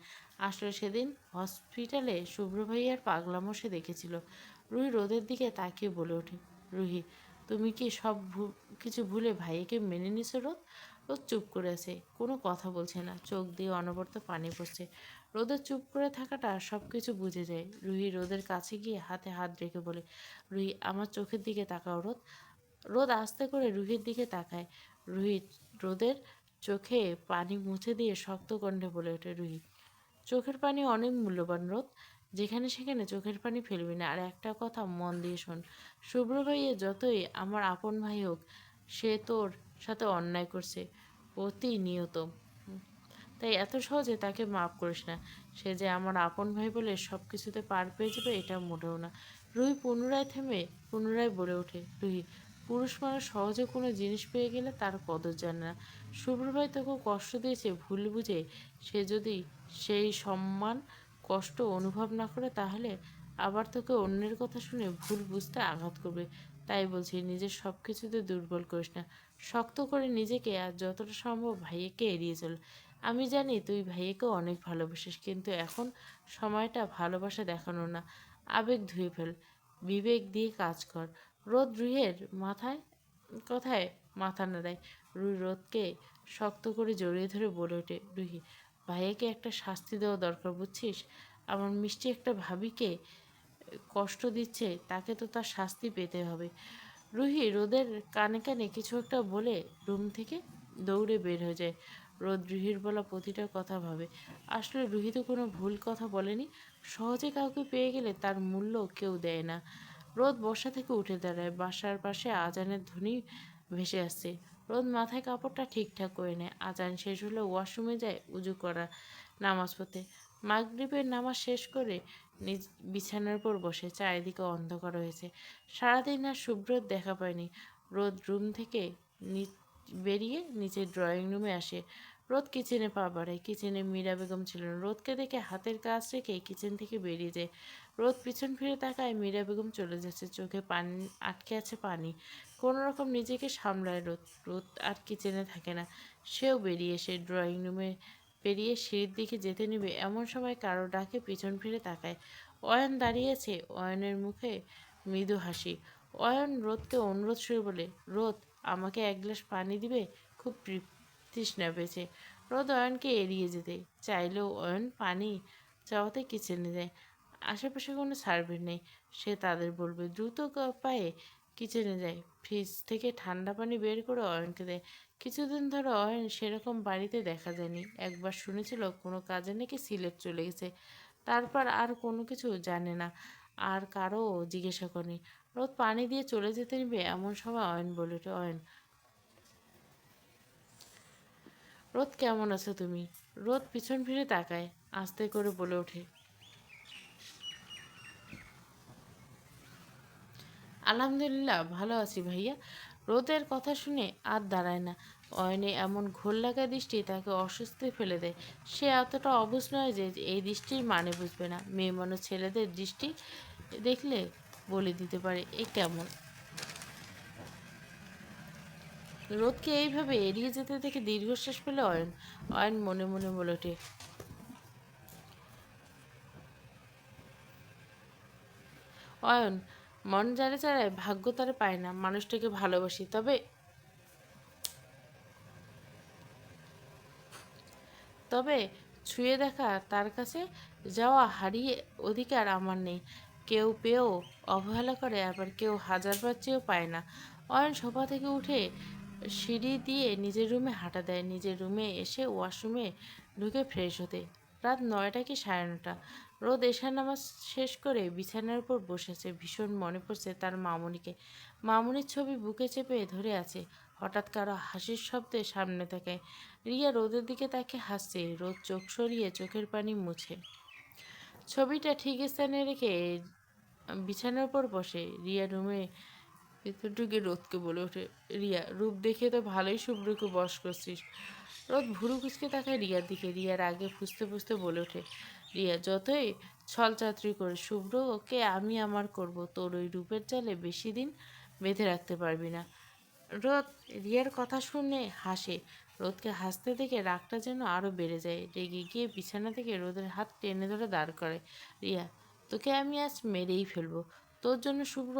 আসলে সেদিন হসপিটালে শুভ্র ভাইয়ার পাগলামো সে দেখেছিল। রুহি রোদের দিকে তাকিয়ে বলে ওঠে, রুহি তুমি কি সব কিছু ভুলে ভাইয়াকে মেনে নিছো রোদ? রোদ চুপ করে আছে, কোনো কথা বলছে না, চোখ দিয়ে অনবরত পানি পড়ছে। রোদের চুপ করে থাকাটা সব কিছু বুঝে যায়। রুহি রোদের কাছে গিয়ে হাতে হাত রেখে বলে, রুহি আমার চোখের দিকে তাকাও রোদ। রোদ আস্তে করে রুহির দিকে তাকায়। রুহি রোদের চোখে পানি মুছে দিয়ে শক্ত কণ্ঠে বলে ওঠে, রুহি চোখের পানি অনেক মূল্যবান রোদ, যেখানে সেখানে চোখের পানি ফেলবি না। আর একটা কথা মন দিয়ে শোন, শুভ্র ভাইয়ে যতই আমার আপন ভাই হোক, সে তোর সাথে অন্যায় করছে প্রতিনিয়ত। তাই এত সহজে তাকে মাফ করিস না। সে যে আমার আপন ভাই বলে সব কিছুতে পার পেয়ে যাবে এটা মোটেও না। রুহি পুনরায় থেমে পুনরায় বলে ওঠে, রুহি পুরুষ মানুষ সহজে কোনো জিনিস পেয়ে গেলে তার কদর জানে না। শুভ্র ভাই তোকে কষ্ট দিয়েছে ভুল বুঝে, সে যদি সেই সম্মান কষ্ট অনুভব না করে তাহলে আবার তোকে অন্যের কথা শুনে ভুল বুঝতে আঘাত করবে। তাই বলছি নিজের সব কিছুতে দুর্বল করিস না, শক্ত করে নিজেকে আর যতটা সম্ভব ভাইয়াকে এড়িয়ে চল। আমি জানি তুই ভাইয়াকে অনেক ভালোবাসিস, কিন্তু এখন সময়টা ভালোবাসা দেখানো না, আবেগ ধুয়ে ফেল, বিবেক দিয়ে কাজ কর। রোদ রুহের কথায় মাথা নাড়ায়। রুহি রোদকে শক্ত করে জড়িয়ে ধরে বলে ওঠে, রুহি ভাইয়াকে একটা শাস্তি দেওয়া দরকার বুঝছিস? আমার মিষ্টি একটা ভাবিকে কষ্ট দিচ্ছে, তাকে তো তার শাস্তি পেতে হবে। রুহি রোদের কানে কানে কিছু একটা বলে রুম থেকে দৌড়ে বের হয়ে যায়। রোদ রুহির বলা প্রতিটা কথা ভাবে, আসলে রুহি তো কোনো ভুল কথা বলেনি। সহজে কাউকে পেয়ে গেলে তার মূল্য কেউ দেয় না। রোদ বসা থেকে উঠে দাঁড়ায়। বাসার পাশে আজানের ধ্বনি ভেসে আসছে। রোদ মাথায় কাপড়টা ঠিকঠাক করে নেয়। আজান শেষ হলে ওয়াশরুমে যায় উজু করা, নামাজ পড়তে। মাগরিবের নামাজ শেষ করে নিজ বিছানার উপর বসে। চারিদিকে অন্ধকার হয়েছে। সারাদিন আর শুভ্রর দেখা পায়নি। রোদ রুম থেকে বেরিয়ে নিচের ড্রয়িং রুমে আসে। রোদ কিচেনে পা বাড়ায়। কিচেনে মীরা বেগম ছিলেন। রোদকে দেখে হাতের কাজ রেখে কিচেন থেকে বেরিয়ে যায়। রোদ পিছন ফিরে তাকায়, মীরা বেগম চলে যাচ্ছে। চোখে পানি আটকে আছে পানি। কোনো রকম নিজেকে সামলায় রোদ। রোদ আর কিচেনে থাকে না। সেও বেরিয়ে এসে ড্রয়িং রুমে পেরিয়ে সিঁড়ির দিকে যেতে নেবে এমন সময় কারো ডাকে পিছন ফিরে তাকায়। অয়ন দাঁড়িয়েছে, অয়নের মুখে মৃদু হাসি। অয়ন রোদকে অনুরোধ সুরে বলে, রোদ আমাকে এক গ্লাস পানি দিবে, খুব তৃষ্ণা পেয়েছে। রোদ অয়নকে এড়িয়ে যেতে চাইলেও অয়ন পানি চাওয়াতে কিচেনে যায়। আশেপাশে কোনো সার্ভেন্ট নেই, সে তাদের বলবে। দ্রুত পায়ে কিচেনে যায়, ফ্রিজ থেকে ঠান্ডা পানি বের করে অয়নকে দেয়। কিছুদিন ধরে অয়ন সেরকম বাড়িতে দেখা যায়নি। একবার শুনেছিল কোনো কাজে নাকি সিলেট চলে গেছে, তারপর আর কোনো কিছু জানে না, আর কারো জিজ্ঞাসা করেনি। রোদ পানি দিয়ে চলে যেতে নিবে এমন সময় অয়ন বলে ওঠে, অয়ন রোদ কেমন আছো তুমি? রোদ পিছন ফিরে তাকায়, আস্তে করে বলে ওঠে, আলহামদুলিল্লাহ ভালো আছি ভাইয়া। রোদের কথা শুনে আর দাঁড়ায় না। অয়নে এমন ঘোর লাগা দৃষ্টি তাকে অস্বস্তি ফেলে দেয়। সে এতটা অবুঝ নয় যে এই দৃষ্টির মানে বুঝবে না। মেয়ে মানুষ ছেলেদের দৃষ্টি দেখলে বলে দিতে পারে এ কেমন। রোদকে এইভাবে এড়িয়ে যেতে দেখে দীর্ঘশ্বাস পেল অয়ন। অয়ন মনে মনে বলে ওঠে, অয়ন মন যারে চালায় ভাগ্য তারে পায় না। মানুষটাকে ভালোবাসি, তবে তবে ছুঁয়ে দেখা, তার কাছে যাওয়া হারিয়ে অধিকার আমার নেই। কেউ পেয়েও অবহেলা করে, আবার কেউ হাজারবার চেয়েও পায় না। অয়ন সোফা থেকে উঠে সিঁড়ি দিয়ে নিজের রুমে হাঁটা দেয়। নিজের রুমে এসে ওয়াশরুমে ঢুকে ফ্রেশ হতে রাত 9টা কি 9:30। রোদ এশার নামাজ শেষ করে বিছানার উপর বসেছে। ভীষণ মনে পড়ছে তার মামুনিকে। মামুনির ছবি বুকে চেপে ধরে আছে। হঠাৎ কারো হাসির শব্দে সামনে তাকায়। রিয়া রোদের দিকে তাকে হাসছে। রোদ চোখ সরিয়ে চোখের পানি মুছে ছবিটা ঠিক স্থানে রেখে বিছানার উপর বসে। রিয়া রুমে ভিতর ঢুকে রোদকে বলে ওঠে, রিয়া রূপ দেখে তো ভালোই শুভ্রকে বশ করছিস। রোদ ভুরু কুচকে তাকায় রিয়ার দিকে। রিয়ার আগে ফুসতে ফুসতে বলে ওঠে, রিয়া যতই ছলচাতুরি করে শুভ্র ওকে আমি আমার করব, তোর ওই রূপের জালে বেশি দিন বেঁধে রাখতে পারবি না। রোদ রিয়ার কথা শুনে হাসে। রোদকে হাসতে দেখে রাগটা যেন আরো বেড়ে যায়। রেগে গিয়ে বিছানা থেকে রোদের হাত টেনে ধরে দাঁড় করে। রিয়া, তোকে আমি আজ মেরেই ফেলবো। তোর জন্য শুভ্র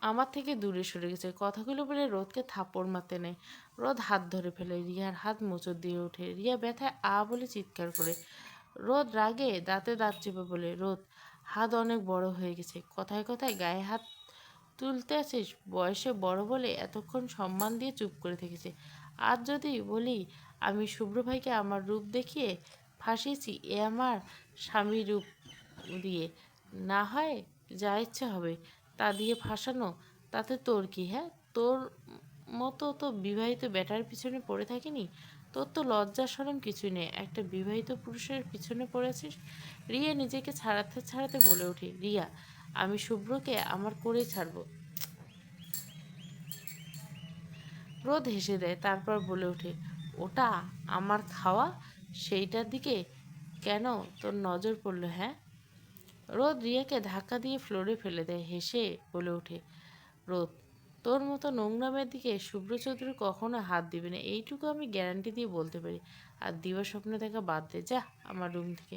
আমার থেকে দূরে সরে গেছে। কথাগুলো বলে রোদকে থাপ্পড় মারতে নেয়। রোদ হাত ধরে ফেলে। রিয়ার হাত মোচড় দিয়ে ওঠে। রিয়া ব্যথায় বলে চিৎকার করে। রোদ রাগে দাঁতে দাঁত চেপে বলে, রোদ, হাত অনেক বড় হয়ে গেছে। কথায় কথায় গায়ে হাত তুলতে আছিস? বয়সে বড় বলে এতক্ষণ সম্মান দিয়ে চুপ করে থেকেছে। আজ যদি বলি আমি শুভ্র ভাইকে আমার রূপ দেখিয়ে ফাঁসিয়েছি, এ আমার স্বামী রূপ দিয়ে, না হয় যা ইচ্ছে হবে তা দিয়ে ফাঁসানো, তাতে তোর কি? হ্যাঁ, তোর মতো তো বিবাহিত বেটার পিছনে পড়ে থাকিনি। তোর তো লজ্জা শরম কিছুই নেই, একটা বিবাহিত পুরুষের পিছনে পড়েছিস। রিয়া নিজেকে ছাড়াতে ছাড়াতে বলে ওঠে, রিয়া, আমি শুভ্রকে আমার করেই ছাড়বো। রোদ হেসে দেয়, তারপর বলে ওঠে, ওটা আমার খাওয়া, সেইটার দিকে কেন তোর নজর পড়লো? হ্যাঁ? রোদ রিয়াকে ধাক্কা দিয়ে ফ্লোরে ফেলে দেয়। হেসে বলে ওঠে, রোদ, তোর মতো নোংরামের দিকে শুভ্র চৌধুরী কখনো হাত দিবে না, এইটুকু আমি গ্যারান্টি দিয়ে বলতে পারি। আর দিবা স্বপ্ন দেখা বাদ দে, যা আমার রুম থেকে।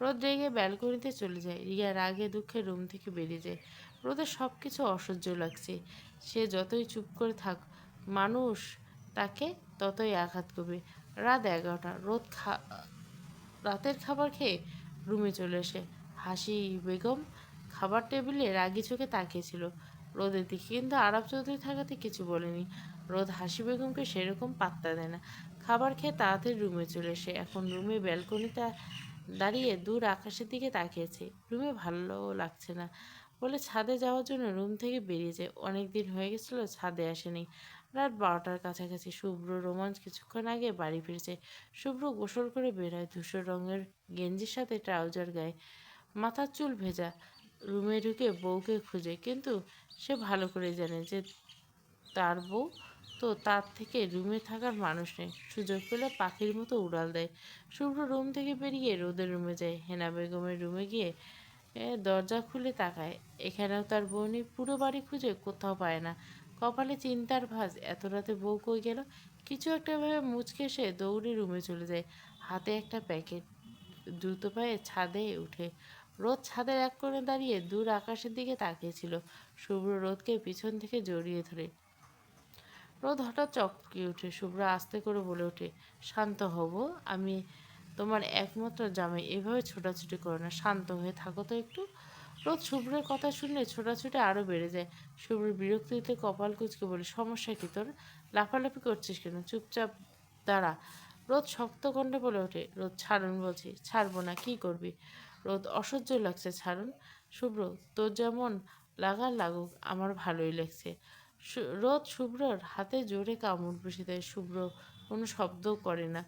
রোদ রেগে ব্যালকনিতে চলে যায়। রিয়া রাগে দুঃখে রুম থেকে বেরিয়ে যায়। রোদের সব কিছু অসহ্য লাগছে। সে যতই চুপ করে থাক, মানুষ তাকে ততই আঘাত করবে। রাত 11টা। রাতের খাবার খেয়ে রুমে চলে আসে। হাসি বেগম খাবার টেবিলে রাগি চোখে তাকিয়েছিল রোদের দিকে, কিন্তু আরব চৌধুরী থাকাতে কিছু বলেনি। রোদ হাসি বেগমকে সেরকম পাত্তা দেয় না। খাবার খেয়ে তাড়াতাড়ি রুমে চলে এসে এখন রুমে ব্যালকনিতে দাঁড়িয়ে দূর আকাশের দিকে তাকিয়েছে। রুমে ভালো লাগছে না বলে ছাদে যাওয়ার জন্য রুম থেকে বেরিয়ে যায়। অনেক দিন হয়ে গেছিল ছাদে আসেনি। রাত 12টার কাছাকাছি শুভ্র রোমাঞ্চ কিছুক্ষণ আগে বাড়ি ফিরেছে। শুভ্র গোসল করে বেরোয় ধূসর রঙের গেঞ্জির সাথে ট্রাউজার গায়ে, মাথার চুল ভেজা। রুমে ঢুকে বউকে খুঁজে, কিন্তু সে ভালো করে জানে যে তার বউ, তো তার থেকে রুমে থাকার মানুষ নেই। সুযোগ পেলে পাখির মতো উড়াল দেয়। শুভ্র রুম থেকে বেরিয়ে রোদের রুমে যায়। হেনা বেগমের রুমে গিয়ে দরজা খুলে তাকায়। এখানেও তার বউ নেই। পুরো বাড়ি খুঁজে কোথাও পায় না। কপালে চিন্তার ভাঁজ, এত রাতে বউ কই গেল। কিছু একটা ভেবে মুচকে সে দৌড়ে রুমে চলে যায়। হাতে একটা প্যাকেট। দ্রুত পায়ে ছাদে উঠে। রোদ ছাদের এক কোণে দাঁড়িয়ে দূর আকাশের দিকে তাকিয়েছিল। শুভ্র রোদকে পিছন থেকে জড়িয়ে ধরে। রোদ হঠাৎ চমকে ওঠে। শুভ্র আস্তে করে বলে ওঠে, শান্ত হব, আমি তোমার একমাত্র জামাই, এভাবে ছোটাছুটি করো না, শান্ত হয়ে থাকো তো একটু। রোদ শুভ্রের কথা শুনলে ছোটাছুটি আরও বেড়ে যায়। শুভ্র বিরক্তিতে কপাল কুঁচকে বলে, সমস্যা কি তোর? লাফালাফি করছিস কেন? চুপচাপ দাঁড়া। রোদ শক্ত কণ্ঠে বলে ওঠে, রোদ, ছাড়ুন বলছি। ছাড়বো না, কি করবি? রোদ, অসহ্য লাগছে, ছাড়ুন। শুভ্র, তোর যেমন লাগার লাগুক, আমার ভালোই লাগছে। রোদ শুভ্রর হাতে জোরে কামড় বসে দেয়। শুভ্র কোনো শব্দও করে না।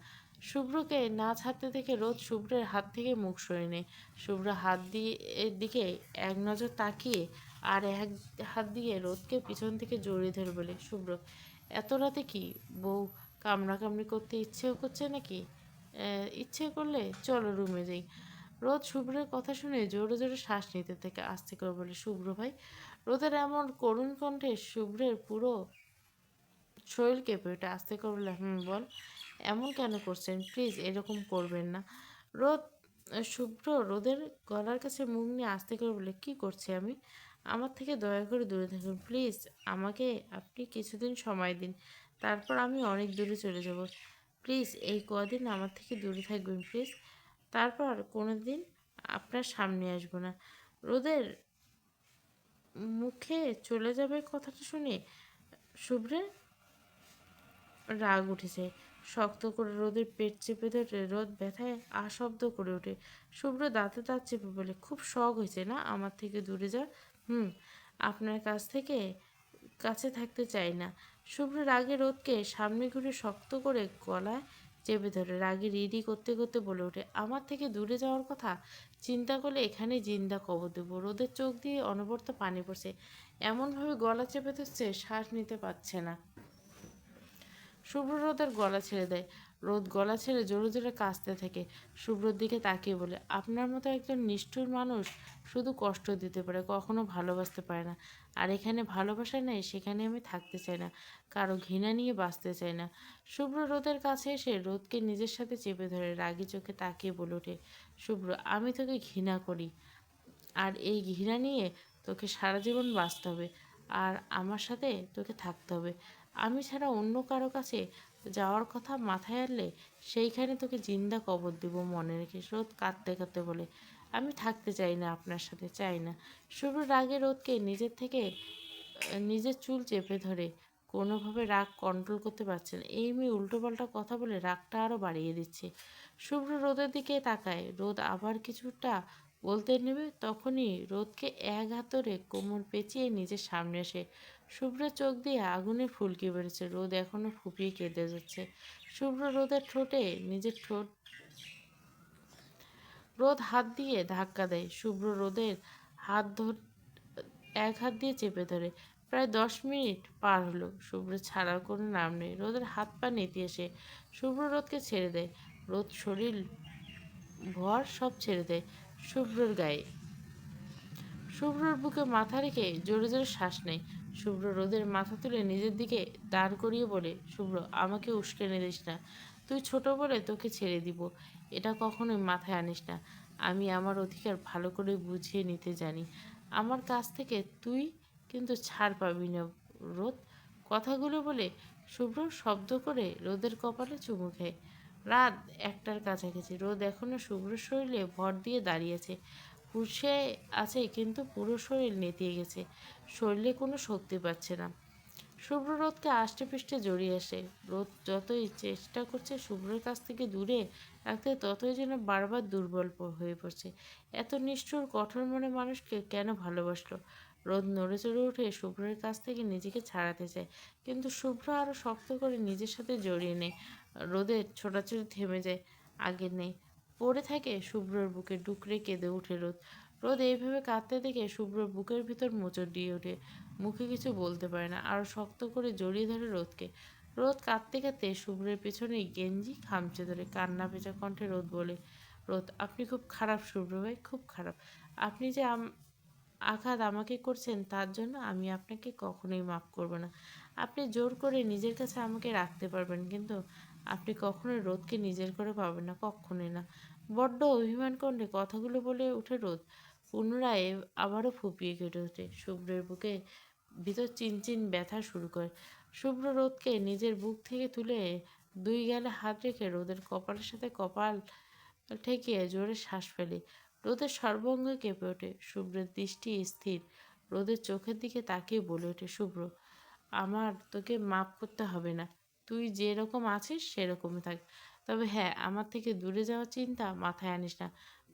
শুভ্রকে না ছাড়তে দেখে রোদ শুভ্রের হাত থেকে মুখ সরিয়ে নেয়। শুভ্র হাত দিয়ে এর দিকে এক নজর তাকিয়ে আর এক হাত দিয়ে রোদকে পিছন থেকে জড়িয়ে ধরে বলে, শুভ্র, এত রাতে কি বউ কামড়াকামড়ি করতে ইচ্ছেও করছে নাকি? ইচ্ছে করলে চলো রুমে যাই। রোদ শুভ্রের কথা শুনে জোরে জোরে শ্বাস নিতে থেকে আস্তে করে বলে, শুভ্র ভাই। রোদের এমন করুণ কণ্ঠে শুভ্রের পুরো শরীর কেঁপে ওঠে। আস্তে করে বলে, বল, এমন কেন করছেন? প্লিজ এরকম করবেন না। রোদ শুভ্র রোদের গলার কাছে মুখ নিয়ে আস্তে করে বলে, কি করছি আমি? আমার থেকে দয়া করে দূরে থাকুন প্লিজ। আমাকে আপনি কিছুদিন সময় দিন, তারপর আমি অনেক দূরে চলে যাব। প্লিজ এই কদিন আমার থেকে দূরে থাকবেন প্লিজ, তারপর কোনো দিন আপনার সামনে আসবো না। রোদের মুখে চলে যাবে কথাটা শুনে শুভ্রের রাগ উঠেছে। শক্ত করে রোদের পেট চেপে ধরে রোদ ব্যথায় শব্দ করে ওঠে। শুভ্র দাঁতে দাঁত চেপে বলে, খুব শখ হয়েছে না আমার থেকে দূরে যা। আপনার কাছ থেকে কাছে থাকতে চাই না। শুভ্র রাগে রোদকে সামনে ঘুরে শক্ত করে গলায় চেপে ধরে রাগে রিডি করতে করতে বলে ওঠে, আমার থেকে দূরে যাওয়ার কথা চিন্তা করলে এখানে জিন্দা কবর দেবো। রোদের চোখ দিয়ে অনবরত পানি পড়ছে। এমনভাবে গলা চেপে ধরছে শ্বাস নিতে পারছে না। শুভ্র রোদের গলা ছেড়ে দেয়। রোদ গলা ছেড়ে জোরে জোরে কাঁচতে থাকে। শুভ্রর দিকে তাকিয়ে বলে, আপনার মতো একজন নিষ্ঠুর মানুষ শুধু কষ্ট দিতে পারে, কখনো ভালোবাসতে পারে না। আর এখানে ভালোবাসা নেই, সেখানে আমি থাকতে চাই না, কারো ঘৃণা নিয়ে বাঁচতে চাই না। শুভ্র রোদের কাছে এসে রোদকে নিজের সাথে চেপে ধরে রাগী চোখে তাকিয়ে বলে ওঠে, শুভ্র, আমি তোকে ঘৃণা করি, আর এই ঘৃণা নিয়ে তোকে সারা জীবন বাঁচতে হবে, আর আমার সাথে তোকে থাকতে হবে। আমি ছাড়া অন্য কারো কাছে যাওয়ার কথা মাথায় আনলে সেইখানে তোকে জিন্দা কবর দিব, মনে রেখে। রোদ কাঁদতে কাঁদতে বলে, আমি থাকতে চাই না, আপনার সাথে চাই না। শুভ্র রাগে রোদকে নিজের থেকে নিজের চুল চেপে ধরে, কোনোভাবে রাগ কন্ট্রোল করতে পারছে না। এই মেয়ে উল্টোপাল্টা কথা বলে রাগটা আরও বাড়িয়ে দিচ্ছে। শুভ্র রোদের দিকে তাকায়। রোদ আবার কিছুটা বলতে নেবে, তখনই রোদকে এক হাত ধরে কোমর পেঁচিয়ে নিজের সামনে আসে। শুভ্রের চোখ দিয়ে আগুনের ফুলকি বেড়েছে। রোদ এখনো ফুপিয়ে কেঁদে যাচ্ছে। শুভ্র রোদের ঠোঁটে নিজের ঠোঁট, রোদ হাত দিয়ে ধাক্কা দেয়। শুভ্র রোদের হাত ধর এক হাত দিয়ে চেপে ধরে। প্রায় 10 মিনিট পার হলো, শুভ্র ছাড়ার কোনো নাম নেই। রোদের হাত পা নেতিয়ে আসে। শুভ্র রোদকে ছেড়ে দেয়। রোদ শরীর ভর সব ছেড়ে দেয় শুভ্রর গায়ে। শুভ্রর বুকে মাথা রেখে জোরে জোরে শ্বাস নেয়। শুভ্র রোদের মাথা তুলে নিজের দিকে দাঁড় করিয়ে বলে, শুভ্র, আমাকে উস্কানি দিস না। তুই ছোট বলে তোকে ছেড়ে দিব, এটা কখনোই মাথায় আনিস না। আমি আমার অধিকার ভালো করে বুঝিয়ে নিতে জানি। আমার কাছ থেকে তুই কিন্তু ছাড় পাবি না, রোদ। কথাগুলো বলে শুভ্র শব্দ করে রোদের কপালে চুমু খায়। রাত 1টার কাছাকাছি। রোদ এখনো শুভ্র শরীরে ভর দিয়ে দাঁড়িয়েছে। পুষে আছে, কিন্তু পুরো শরীর নেতিয়ে গেছে। শরীরে কোনো শক্তি পাচ্ছে না। শুভ্র রোদকে আষ্টে পৃষ্ঠে জড়িয়ে আসে। রোদ যতই চেষ্টা করছে শুভ্রের কাছ থেকে দূরে রাখতে, ততই যেন বারবার দুর্বল হয়ে পড়ছে। এত নিষ্ঠুর কঠোর মনে মানুষকে কেন ভালোবাসলো? রোদ নড়ে চড়ে উঠে শুভ্রের কাছ থেকে নিজেকে ছাড়াতে চায়, কিন্তু শুভ্র আরও শক্ত করে নিজের সাথে জড়িয়ে নেয়। রোদের ছোটাছুটি থেমে যায়, আগের নেই। পড়ে থাকে শুভ্রর বুকে, ডুকরে কেঁদে ওঠে রোদ। রোদ এইভাবে কাঁদতে দেখে শুভ্রর বুকের ভিতর মোচড় দিয়ে ওঠে। মুখে কিছু বলতে পারে না, আরও শক্ত করে জড়িয়ে ধরে রোদকে। রোদ কাঁদতে কাঁদতে শুভ্রের পেছনে গেঞ্জি খামচে ধরে কান্না ভেজা কণ্ঠে রোদ বলে, রোদ, আপনি খুব খারাপ শুভ্র ভাই, খুব খারাপ। আপনি যে আঘাত আমাকে করছেন, তার জন্য আমি আপনাকে কখনোই মাফ করব না। আপনি জোর করে নিজের কাছে আমাকে রাখতে পারবেন, কিন্তু আপনি কখনোই রোদকে নিজের করে পাবেন না, কখনোই না। বড্ড অভিমান করলে কথাগুলো বলে উঠে রোদ। পুনরায় আবারও ফুপিয়ে কেটে ওঠে। শুভ্রের বুকে ভিতর চিনচিন ব্যথা শুরু করে। শুভ্র রোদকে নিজের বুক থেকে তুলে দুই গালে হাত রেখে রোদের কপালের সাথে কপাল ঠেকিয়ে জোরে শ্বাস ফেলে। রোদের সর্বাঙ্গ কেঁপে ওঠে। শুভ্রের দৃষ্টি স্থির। রোদের চোখের দিকে তাকিয়ে বলে ওঠে, শুভ্র, আমার তোকে মাপ করতে হবে না। তুই যেরকম আছিস সেরকমই থাক। তবে হ্যাঁ, আমার থেকে দূরে যাওয়ার চিন্তা মাথায় আনিস না।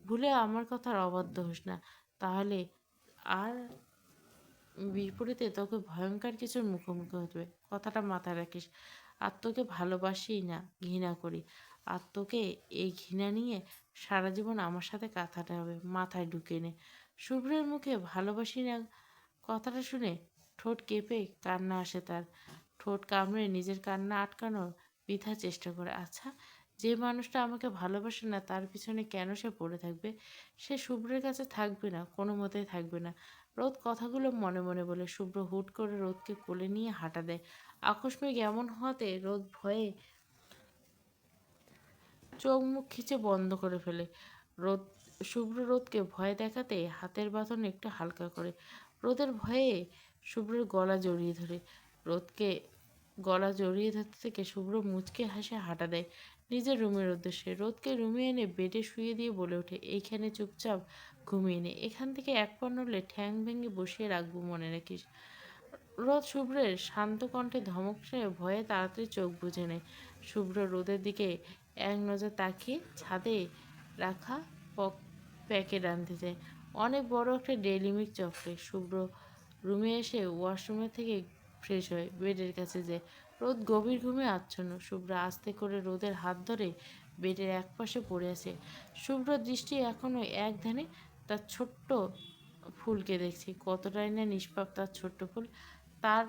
ভুলে আমার কথার অবাধ্য হোস না, তাহলে আর বিপরীতে তোকে ভয়ঙ্কর কিছুর মুখোমুখি হতে হবে। কথাটা মাথায় রাখিস। আর তোকে ভালোবাসি না, ঘৃণা করি। আর তোকে এই ঘৃণা নিয়ে সারা জীবন আমার সাথে কাটাতে হবে, মাথায় ঢুকে নে। শুভ্রের মুখে ভালোবাসি না কথাটা শুনে ঠোঁট কেঁপে কান্না আসে তার। ঠোঁট কামড়ে নিজের কান্না আটকানোর বৃথা চেষ্টা করে। আচ্ছা, যে মানুষটা আমাকে ভালোবাসে না, তার পিছনে কেন সে পড়ে থাকবে? সে শুভ্রের কাছে থাকবে না, কোনো মতেই থাকবে না। রোদ কথাগুলো মনে মনে বলে। শুভ্র হুট করে রোদকে কোলে নিয়ে হাঁটা দেয়। আকস্মিক এমন হওয়াতে রোদ ভয়ে চোখ মুখ খিচে বন্ধ করে ফেলে। রোদ শুভ্র রোদকে ভয় দেখাতে হাতের বাঁধন একটু হালকা করে। রোদের ভয়ে শুভ্রের গলা জড়িয়ে ধরে। রোদকে গলা জড়িয়ে ধরতে থেকে শুভ্র মুচকে হাসে হাঁটা দেয় নিজের রুমের উদ্দেশ্যে। রোদকে রুমে এনে বেডে শুয়ে দিয়ে বলে ওঠে, এইখানে চুপচাপ ঘুমিয়ে নে। এখান থেকে এক পা নড়লে ঠ্যাং ভেঙে বসিয়ে রাখবো, মনে রাখিস। রোদ শুভ্রের শান্ত কণ্ঠে ধমক শুনে ভয়ে তাড়াতাড়ি চোখ বুজে নেয়। শুভ্র রোদের দিকে এক নজর তাকিয়ে ছাদে রাখা প্যাকেট আনতে যায়। অনেক বড় একটা ডেইলি মিল্ক চকলেট। শুভ্র রুমে এসে ওয়াশরুমে থেকে ফ্রেশ হয়ে বেডের কাছে যায়। রোদ গভীর ঘুমে আচ্ছন্ন। শুভ্র আস্তে করে রোদের হাত ধরে বেডের একপাশে পড়ে আছে। শুভ্র দৃষ্টি এখনো এক ধ্যানে তার ছোট্ট ফুলকে দেখছি। কতটাই না নিষ্পাপ তার ছোট্ট ফুল। তার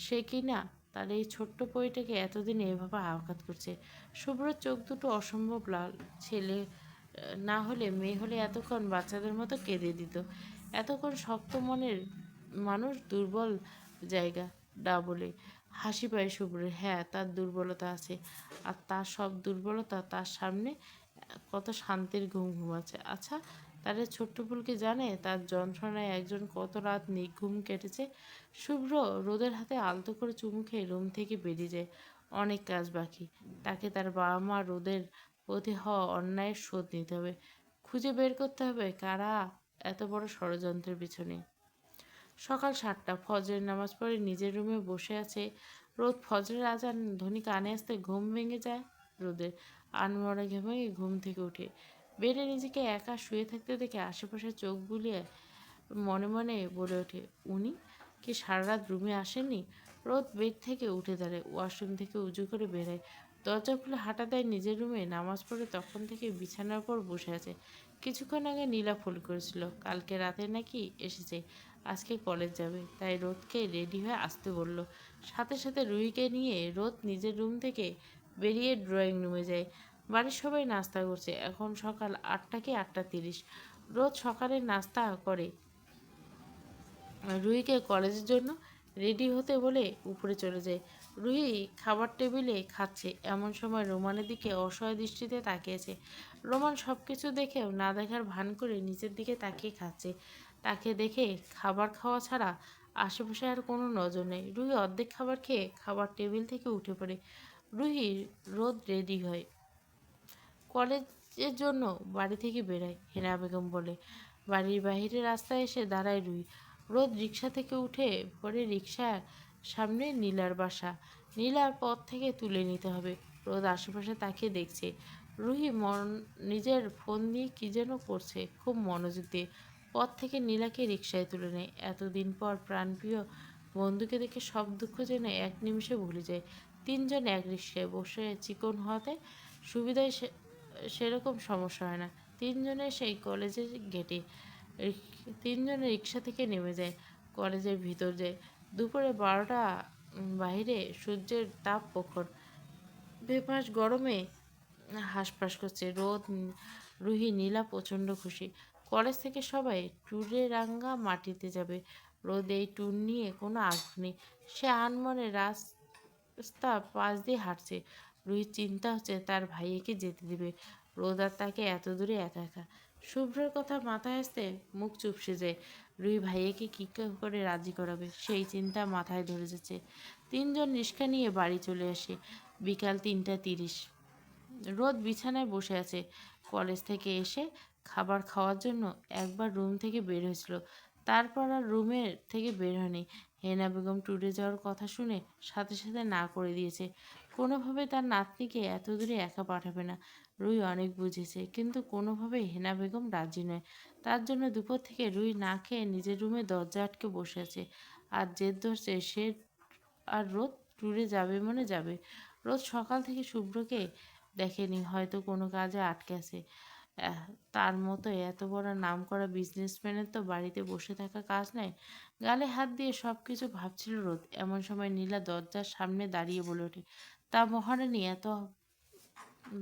সে কি না তার এই ছোট্ট পরিটাকে এতদিন এভাবে আঘাত করছে। শুভ্রর চোখ দুটো অসম্ভব লাল। ছেলে না হলে মেয়ে হলে এতক্ষণ বাচ্চাদের মতো কেঁদে দিত। এতক্ষণ শক্ত মনের মানুষ দুর্বল জায়গা না বলে হাসি পায় শুভ্রের। হ্যাঁ, তার দুর্বলতা আছে, আর তার সব দুর্বলতা তার সামনে কত শান্তির ঘুম ঘুমাচ্ছে। আচ্ছা, তার এই ছোট্ট ফুলকে জানে তার যন্ত্রণায় একজন কত রাত নিঘুম কেটেছে? শুভ্র রোদের হাতে আলতো করে চুমু খেয়ে রুম থেকে বেরিয়ে যায়। অনেক কাজ বাকি। তাকে তার বাবা মা রোদের প্রতি হওয়া অন্যায়ের শোধ নিতে হবে। খুঁজে বের করতে হবে কারা এত বড় ষড়যন্ত্রের পিছনে। সকাল 7টা, ফজরের নামাজ পড়ে নিজের রুমে বসে আছে রোদ। ফজরের আজান ধ্বনি কানে আসতে ঘুম ভেঙে যায় রোদের। আনমরা ঘেমে ঘুম থেকে উঠে বেডে নিজেকে একা শুয়ে থাকতে দেখে আশেপাশে চোখ বুলিয়ে মনে মনে বলে ওঠে, উনি কি সারা রাত রুমে আসেননি? রোদ বেড থেকে উঠে দাঁড়ায়, ওয়াশরুম থেকে উজু করে বেরোয়, দরজা খুলে হাঁটা দেয় নিজের রুমে। নামাজ পড়ে তখন থেকে বিছানার পর বসে আছে। কিছুক্ষণ আগে নীলা ফোন করেছিল, কালকে রাতে নাকি এসেছে, আজকে কলেজ যাবে, তাই রোদকে রেডি হয়ে আসতে বলল। সাথে সাথে রুহিকে নিয়ে রোদ নিজের রুম থেকে বেরিয়ে ড্রয়িং রুমে যায়। বাড়ির সবাই নাস্তা করছে। এখন সকাল 8টা কি 8:30। রোজ সকালে নাস্তা করে রুহিকে কলেজের জন্য রেডি হতে বলে উপরে চলে যায়। রুহি খাবার টেবিলে খাচ্ছে, এমন সময় রোমানের দিকে অসহায় দৃষ্টিতে তাকিয়েছে। রোমান সব কিছু দেখেও না দেখার ভান করে নিচের দিকে তাকিয়ে খাচ্ছে। তাকে দেখে খাবার খাওয়া ছাড়া আশেপাশে আর কোনো নজর নেই। রুহি অর্ধেক খাবার খেয়ে খাবার টেবিল থেকে উঠে পড়ে। রুহি রোদ রেডি হয় কলেজের জন্য বাড়ি থেকে বেরোয়, হেনা বেগম বলে। বাড়ির বাহিরে রাস্তায় এসে দাঁড়ায় রুহি। রোদ রিক্সা থেকে উঠে পরে রিক্সার সামনে নীলার বাসা। নীলার পথ থেকে তুলে নিতে হবে। রোদ আশেপাশে তাকিয়ে দেখছে। রুহি নিজের ফোন দিয়ে কী যেন করছে খুব মনোযোগ দিয়ে। পথ থেকে নীলাকে রিক্সায় তুলে নেয়। এতদিন পর প্রাণপ্রিয় বন্ধুকে দেখে সব দুঃখ যেন এক নিমিষে ভুলে যায়। তিনজন এক রিক্সায় বসে চিকন হওয়াতে সুবিধায় সেরকম সমস্যা হয় না। তিনজনে সেই কলেজের গেটে তিনজনে রিক্সা থেকে নেমে যায়, কলেজের ভিতর যায়। দুপুরে 12টা, বাইরে সূর্যের তাপ প্রখর, বেফাস গরমে হাঁসফাঁস করছে। রুহি নীলা প্রচণ্ড খুশি। কলেজ থেকে সবাই ট্যুরে রাঙ্গা মাটিতে যাবে। রোদ এই ট্যুর নিয়ে কোনো আগ্রহ নেই। সে আনমনে রাস্তা পাশ দিয়ে হাঁটছে। রুহির চিন্তা হচ্ছে তার ভাইকে যেতে দিবে রোদ আর তাকে এত দূরে একা একা। শুভ্রের কথা মাথায় আসতে মুখ চুপসে যায়। রুহি ভাইয়াকে কী করে রাজি করাবে সেই চিন্তা মাথায় ধরে যাচ্ছে। তিনজন রিক্সা নিয়ে বাড়ি চলে আসে বিকাল 3:30। রোদ বিছানায় বসে আছে। কলেজ থেকে এসে খাবার খাওয়ার জন্য একবার রুম থেকে বের হয়েছিল, তারপর আর রুমের থেকে বের হয়নি। হেনা বেগম ট্যুরে যাওয়ার কথা শুনে সাথে সাথে না করে দিয়েছে। কোনোভাবে তার নাতনিকে এত দূরে একা পাঠাবে না। রুই অনেক বুঝেছে, কিন্তু কোনোভাবেই হেনা বেগম রাজি নয়। তার জন্য দুপুর থেকে রুই না খেয়ে নিজের রুমে দরজা আটকে বসে আছে। আর জেদ ধরছে সে আর রোদ ট্যুরে যাবে মানে যাবে। রোজ সকাল থেকে শুভ্রকে দেখেনি, হয়তো কোনো কাজে আটকে আছে। আহ, তার মতো এত বড় নামকরা বিজনেসম্যানের তো বাড়িতে বসে থাকা কাজ নয়। গালে হাত দিয়ে সব কিছু ভাবছিল রোদ। এমন সময় নীলা দরজার সামনে দাঁড়িয়ে বলে ওঠে, তা মহারানী এত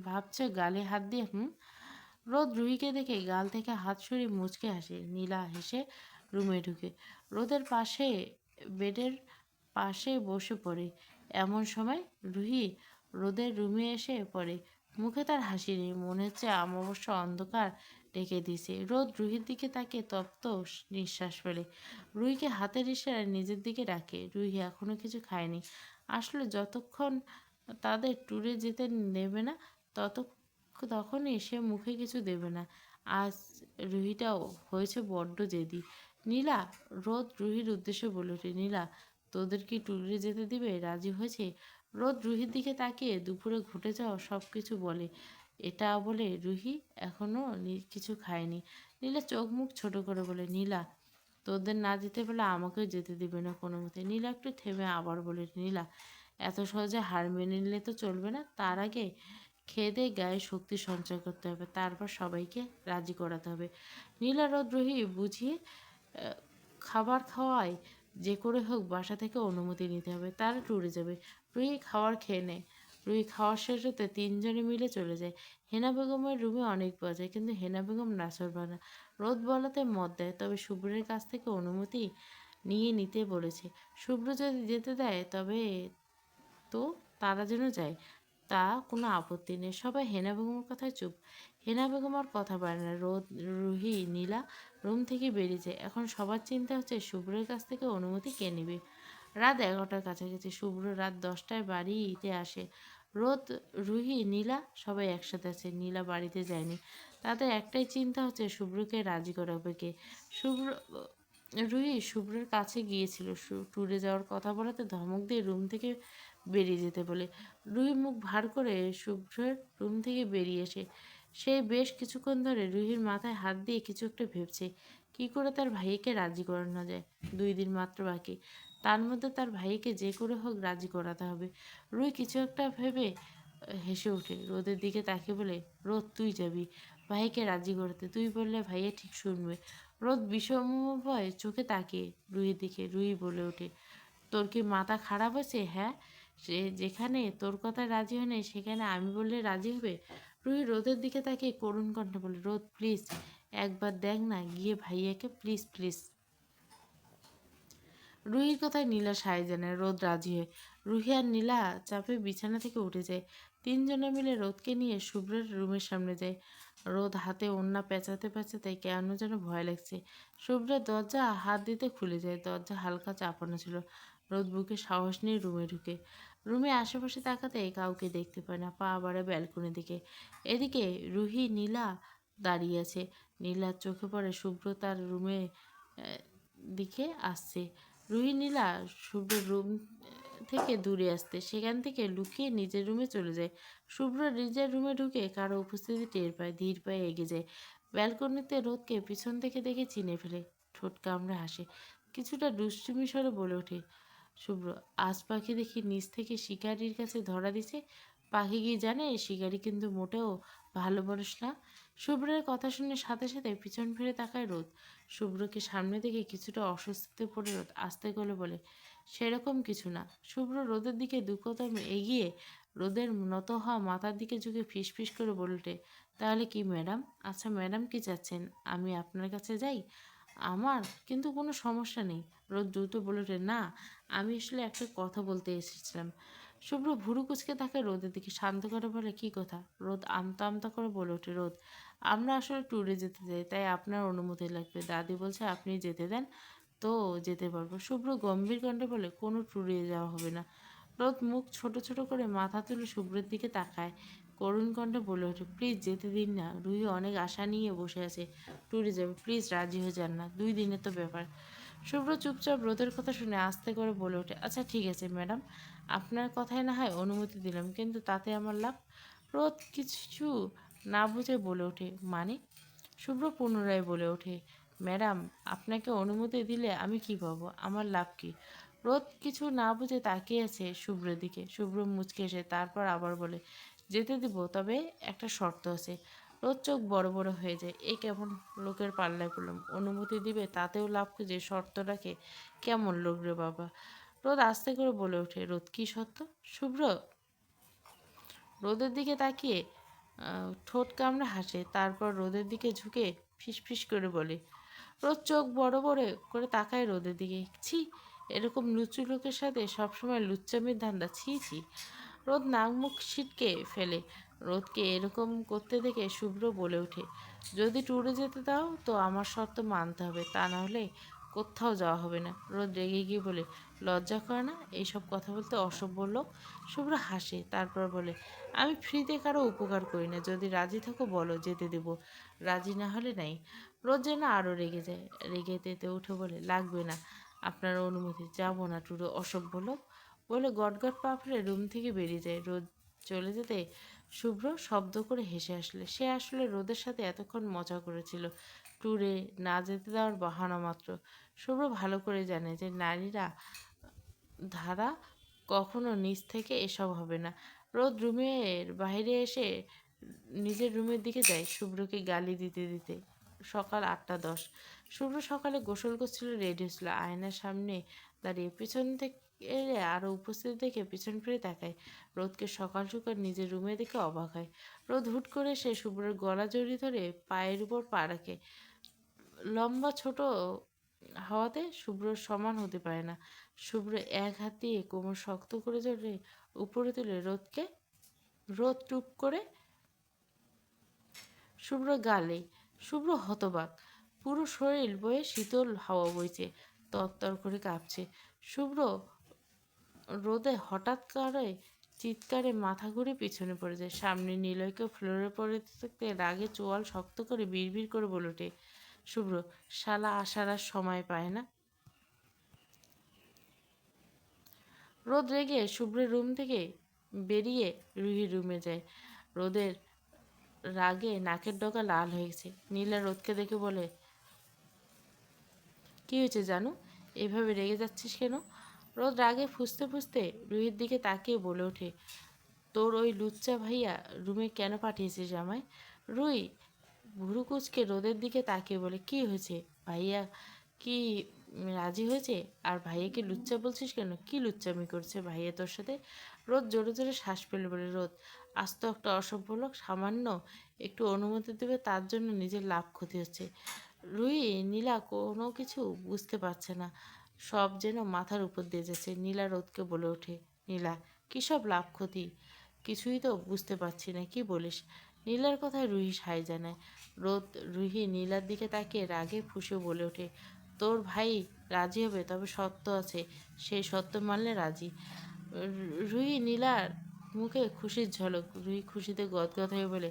ভাবছে গালে হাত দিয়ে? রোদ রুহিকে দেখে গাল থেকে হাত সরিয়ে মুচকে হাসে। নীলা হেসে রুমে ঢুকে রোদের পাশে বেডের পাশে বসে পড়ে। এমন সময় রুহি রোদের রুমে এসে পড়ে। মুখে তার হাসি নেই, মনে হচ্ছে অমাবস্যা অন্ধকার ঢেকে দিয়েছে। রোদ রুহির দিকে তাকে তপ্ত নিঃশ্বাস ফেলে। রুহিকে হাতের ইশারায় নিজের দিকে ডাকে। রুহি এখনো কিছু খায়নি। আসলে যতক্ষণ তাদের ট্যুরে যেতে নেবে না তত তখনই সে মুখে কিছু দেবে না। আজ রুহিটাও হয়েছে বড্ড জেদি। নীলা, রোদ রুহির উদ্দেশ্যে বলে ওঠে, নীলা, তোদের কি ট্যুরে যেতে দিবে? রাজি হয়েছে? রোদ রুহির দিকে তাকিয়ে দুপুরে ঘটে যাওয়া সব কিছু বলে। এটা বলে রুহি এখনো কিছু খায়নি। নীলা চোখ মুখ ছোট করে বলে, নীলা, তোদের না যেতে পারলে আমাকেও যেতে দিবে না কোনো মতে। নীলা একটু থেমে আবার বলে, নীলা, এত সহজে হার মেনে নিলে তো চলবে না। তার আগে খেয়ে দিয়ে গায়ে শক্তি সঞ্চয় করতে হবে, তারপর সবাইকে রাজি করাতে হবে। নীলা রোদ রুহি বুঝিয়ে খাবার খাওয়ায় যে করে হোক বাসা থেকে অনুমতি নিতে হবে, তারা ট্যুরে যাবে। রুহি খাওয়ার খেয়ে নেয়। রুহি খাওয়ার শেষ হতে তিনজনে মিলে চলে যায়। হেনা বেগমের রুমে অনেক বাজে, কিন্তু হেনা বেগম নাছোড়বান্দা। রোদ বলাতে মত দেয়, তবে শুভ্রের কাছ থেকে অনুমতি নিয়ে নিতে বলেছে। শুভ্র যদি যেতে দেয় তবে তো তারা যেন যায়, তা কোনো আপত্তি নেই। সবাই হেনা বেগমের কথায় চুপ। হেনা বেগম আর কথা পারে না। রোদ, রুহি, নীলা রুম থেকে বেরিয়ে যায়। এখন সবার চিন্তা হচ্ছে শুভ্রের কাছ থেকে অনুমতি কে নেবে। রাত 11টার কাছাকাছি। শুভ্র রাত 10টায় বাড়িতে আসে। রোদ, রুহি, নীলা সবাই একসাথে আছে। নীলা বাড়িতে যায়নি। তাদের একটাই চিন্তা হচ্ছে শুভ্রকে রাজি করাবে কে। শুভ্র, রুহি শুভ্রের কাছে গিয়েছিল ট্যুরে যাওয়ার কথা বলাতে ধমক দিয়ে রুম থেকে বেরিয়ে যেতে বলে। রুহি মুখ ভার করে শুভ্রের রুম থেকে বেরিয়ে এসে সে বেশ কিছুক্ষণ ধরে রুহির মাথায় হাত দিয়ে কিছু একটা ভেবছে। কি করে তার ভাইকে রাজি করানো যায়। 2 দিন মাত্র বাকি, তার মধ্যে তার ভাইকে যে করে হোক রাজি করাতে হবে। রুহি কিছু একটা ভেবে হেসে ওঠে। রোদের দিকে তাকিয়ে বলে, রোদ তুই যাবি ভাইকে রাজি করতে, তুই বললে ভাইয়া ঠিক শুনবে। রোদ বিষমভাবে চোখে তাকিয়ে রুহির দিকে। রুহি বলে ওঠে, তোর কি মাথা খারাপ আছে? হ্যাঁ, সে যেখানে তোর কথায় রাজি হয় নাই সেখানে আমি বললে রাজি হবে? রুহি রোদের দিকে তাকিয়ে করুণ কণ্ঠে বলে, রোদ প্লিজ একবার দেখ না গিয়ে ভাইয়াকে, প্লিজ প্লিজ। রুহির কথায় নীলা সায় জানায়। রোদ রাজি হয়। রুহি আর নীলা চাপে বিছানা থেকে উঠে যায়। তিনজনে মিলে রোদকে নিয়ে শুভ্রের রুমের সামনে যায়। রোদ হাতে ওড়না পেঁচাতে পেঁচাতে কেন যেন ভয় লাগছে। শুভ্রের দরজা হাত দিতে খুলে যায়। দরজা হালকা চাপানো ছিল। রোদ বুকে সাহস নিয়ে রুমে ঢুকে। রুমে আশেপাশে তাকাতে কাউকে দেখতে পায় না। পা বাড়ে ব্যালকনি দিকে। এদিকে রুহি, নীলা দাঁড়িয়ে আছে। নীলার চোখে পড়ে শুভ্র তার রুমে দিকে আসছে। রুহি, নীলা শুভ্র রুম থেকে দূরে আসতে সেখান থেকে লুকিয়ে নিজের রুমে চলে যায়। শুভ্র নিজের রুমে ঢুকে কারো উপস্থিতি টের পায়। ধীর পায়ে এগিয়ে যায়। ব্যালকনিতে রোদকে পিছন থেকে দেখে চিনে ফেলে। ঠোঁট কামড়ে হাসে। কিছুটা দুষ্টুমি স্বরে বলে ওঠে, শুভ্র আজ পাখি দেখি নিচ থেকে শিকারির কাছে ধরা দিছে। পাখি কি জানে শিকারি কিন্তু মোটেও ভালো মানুষ না। শুভ্রের কথা শুনে সাথে সাথে পিছন ফিরে তাকায় রোদ। শুভ্রকে সামনে দেখে কিছুটা অস্বস্তিতে পড়ে রোদ আস্তে করে বলে, সেরকম কিছু না। শুভ্র রোদের দিকে 2 কদম এগিয়ে রোদের নত হওয়া মাথার দিকে ঝুঁকে ফিসফিস করে বলে ওঠে, তাহলে কি ম্যাডাম? আচ্ছা ম্যাডাম কি চাচ্ছেন আমি আপনার কাছে যাই? আমার কিন্তু কোনো সমস্যা নেই। রোদ দ্রুত বলে ওঠে, না আমি আসলে একটা কথা বলতে এসেছিলাম। শুভ্র ভুরু কুচকে তাকে রোদের দিকে শান্ত করে বলে, কি কথা? রোদ আমতা আমতা করে বলে ওঠে, রোদ আমরা আসলে ট্যুরে যেতে চাই, তাই আপনার অনুমতি লাগবে। দাদি বলছে আপনি যেতে দেন তো যেতে পারবো। শুভ্র গম্ভীর কণ্ঠে বলে, কোনো ট্যুরে যাওয়া হবে না। রোদ মুখ ছোট ছোট করে মাথা তুলে শুভ্রের দিকে তাকায়। করুণ কণ্ঠে বলে ওঠে, প্লিজ যেতে দিন না। রুহি অনেক আশা নিয়ে বসে আছে, ট্যুরে যাবে, প্লিজ রাজি হয়ে যান না, 2 দিনের তো ব্যাপার। শুভ্র চুপচাপ রোদের কথা শুনে আস্তে করে বলে ওঠে, আচ্ছা ঠিক আছে ম্যাডাম, আপনার কথায় না হয় অনুমতি দিলাম, কিন্তু তাতে আমার লাভ? রোদ কিছু না বুঝে বলে ওঠে, মানে? শুভ্র পুনরায় বলে ওঠে, ম্যাডাম আপনাকে অনুমতি দিলে আমি কি পাবো? আমার লাভ কি? রোদ কিছু না বুঝে তাকিয়ে আছে শুভ্রের দিকে। শুভ্র মুচকে এসে তারপর আবার বলে, যেতে দিব, তবে একটা শর্ত আছে। রোদ চোখ বড় বড় হয়ে যায়। এ কেমন লোকের পাল্লায় পড়লাম? অনুমতি দিবে তাতেও লাভ খুঁজে শর্ত রাখে, কেমন লোক রে বাবা? রোদ আস্তে করে বলে ওঠে, রোদ কি সত্য? শুভ্র রোদের দিকে তাকিয়ে ঠোঁট কামড়ে হাসে। তারপর রোদের দিকে ঝুঁকে ফিসফিস করে বলে, রোদ চোখ বড় বড় করে তাকায় রোদের দিকে। ছি, এরকম লুচু লোকের সাথে সবসময় লুচ্চামির ধান্দা, ছি ছি। রোদ নাক মুখ ছিটকে ফেলে। রোদকে এরকম করতে দেখে শুভ্র বলে ওঠে, যদি ট্যুরে যেতে দাও তো আমার শর্ত মানতে হবে, তা না হলে কোথাও যাওয়া হবে না। রোদ রেগে গিয়ে বলে, লজ্জা করে না এইসব কথা বলতে, অসভ্য লোক? শুভ্র হাসে। তারপর বলে, আমি ফ্রিতে কারো উপকার করি না, যদি রাজি থাকো বলো, যেতে দেবো, রাজি না হলে নাই। রোদ যেন আরও রেগে যায়। রেগে তেতে উঠে বলে, লাগবে না আপনার অনুমতি, যাবো না ট্যুরে, অসভ্য লোক, বলে গটগট পা ফেলে রুম থেকে বেরিয়ে যায়। রোদ চলে যেতে শুভ্র শব্দ করে হেসে আসলে। সে আসলে রোদের সাথে এতক্ষণ মজা করেছিল, ট্যুরে না যেতে দেওয়ার বাহানা মাত্র। শুভ্র ভালো করে জানে যে নারীরা ধারা কখনো নিজ থেকে এসব হবে না। রোদ রুমের বাইরে এসে নিজের রুমের দিকে যায় শুভ্রকে গালি দিতে দিতে। সকাল 8:10। শুভ্র সকালে গোসল করছিল, রেডি হচ্ছিল, আয়নার সামনে দাঁড়িয়ে পিছন থেকে আরো উপস্থিত দেখে পিছন ফিরে তাকায়। রোদকে সকাল সকাল নিজের রুমে দেখে অবাক হয়। রোদ হুট করে সে শুভ্রের গলা জড়িয়ে ধরে পায়ের উপর পা রাখে। লম্বা ছোট হাওয়াতে শুভ্রর সমান হতে পারে না। শুভ্র এক হাত দিয়ে কোমর শক্ত করে ধরে উপরে তুলে রোদ টুপ করে শুভ্র গালে। শুভ্র হতবাক, পুরো শরীর বয়ে শীতল হাওয়া বইছে, তরতর করে কাঁপছে। শুভ্র রোদে হঠাৎ করে চিৎকারে মাথা ঘুরে পিছনে পড়ে যায়। সামনে নিলয়কে ফ্লোরে পড়ে থাকতে রাগে চোয়াল শক্ত করে বিড়বিড় করে বলে ওঠে, শুভ্র, শালা আসার আর সময় পায় না। রোদ রেগে শুভ্রের রুম থেকে বেরিয়ে রুহির রুমে যায়। রোদের রাগে নাকের ডগা লাল হয়ে গেছে। নীলা রোদকে দেখে বলে, কি হয়েছে জানু, এভাবে রেগে যাচ্ছিস কেন? রোদ রাগে ফুঁসতে ফুঁসতে রুহির দিকে তাকিয়ে বলে ওঠে, তোর ওই লুচ্চা ভাইয়া রুমে কেন পাঠিয়েছিস আমায়? রুই ভুরু কুচকে রোদের দিকে তাকিয়ে বলে, কি হয়েছে ভাইয়া? কি রাজি হয়েছে? আর ভাইয়াকে লুচ্চা বলছিস কেন? কি লুচ্চামি করছে ভাইয়া তোর সাথে? রোদ জোরে জোরে শ্বাস ফেলে বলে, রোদ আজ তো একটা অসভ্য লোক, সামান্য একটু অনুমতি দেবে তার জন্য নিজের লাভ ক্ষতি হচ্ছে। রুই নীলা কোনো কিছু বুঝতে পারছে না, সব যেন মাথার উপর দিয়ে যাচ্ছে। নীলা রোদকে বলে ওঠে, নীলা কী সব লাভ ক্ষতি? কিছুই তো বুঝতে পারছি না, কি বলিস? নীলার কথায় রুহি সায় জানায়। রোদ রুহি নীলার দিকে তাকিয়ে রাগে ফুঁসে বলে ওঠে, তোর ভাই রাজি হবে, তবে শর্ত আছে, সেই শর্ত মানলে রাজি। রুহি নীলার মুখে খুশির ঝলক। রুহি খুশিতে গদগদ হয়ে বলে,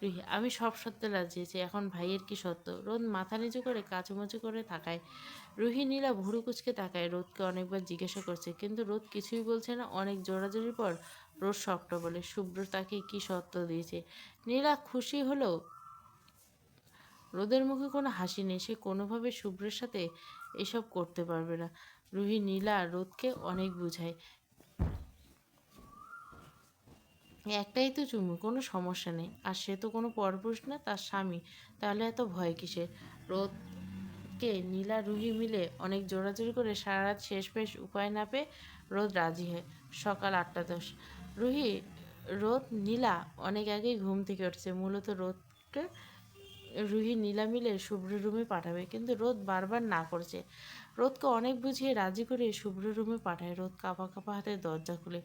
রুহি আমি সব শর্তে রাজি আছি, এখন ভাইয়ের কি শর্ত? রোদ মাথা নিচু করে কাচুমাচু করে তাকায়। রুহি নীলা ভুরু কুচকে তাকায়। রোদকে অনেকবার জিজ্ঞাসা করছে, কিন্তু রোদ কিছুই বলছে না। অনেক জোরাজোরির পর রোদ সবটা বলে, শুভ্র তাকে কি শর্ত দিয়েছে। নীলা খুশি হলেও রোদের মুখে কোনো হাসি নেই। সে কোনোভাবে শুভ্রের সাথে এসব করতে পারবে না। রুহি নীলা রোদকে অনেক বুঝায়, একটাই তো চুমু, কোনো সমস্যা নেই। আর সে তো কোনো পরপুরুষ না, তার স্বামী, তাহলে এত ভয় কিসের? রোদকে নীলা রুহি মিলে অনেক জোরাজোরি করে সারা রাত শেষ পেশ উপায় না পেয়ে রোদ রাজি হয়। সকাল 8:10। রুহি রোদ নীলা অনেক আগেই ঘুম থেকে উঠছে। মূলত রোদকে রুহি নীলা মিলে শুভ্র রুমে পাঠাবে, কিন্তু রোদ বারবার না করছে। রোদকে অনেক বুঝিয়ে রাজি করে শুভ্র রুমে পাঠায়। রোদ কাঁপা কাঁপা হাতে দরজা খুলে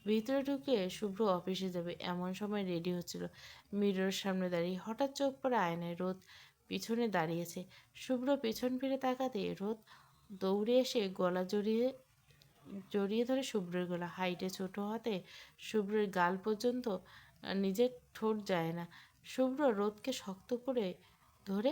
ভিতরে ঢুকে শুভ্র অফিসে যাবে এমন সময় রেডি হচ্ছিল। মিররের সামনে দাঁড়িয়ে হঠাৎ চোখ পড়ে আয়নায়। রোদ পিছনে দাঁড়িয়েছে। শুভ্র পেছন ফিরে তাকাতে রোদ দৌড়ে এসে গলা জড়িয়ে জড়িয়ে ধরে শুভ্রের গলা। হাইটে ছোট হাতে শুভ্রের গাল পর্যন্ত নিজের ঠোঁট যায় না। শুভ্র রোদকে শক্ত করে ধরে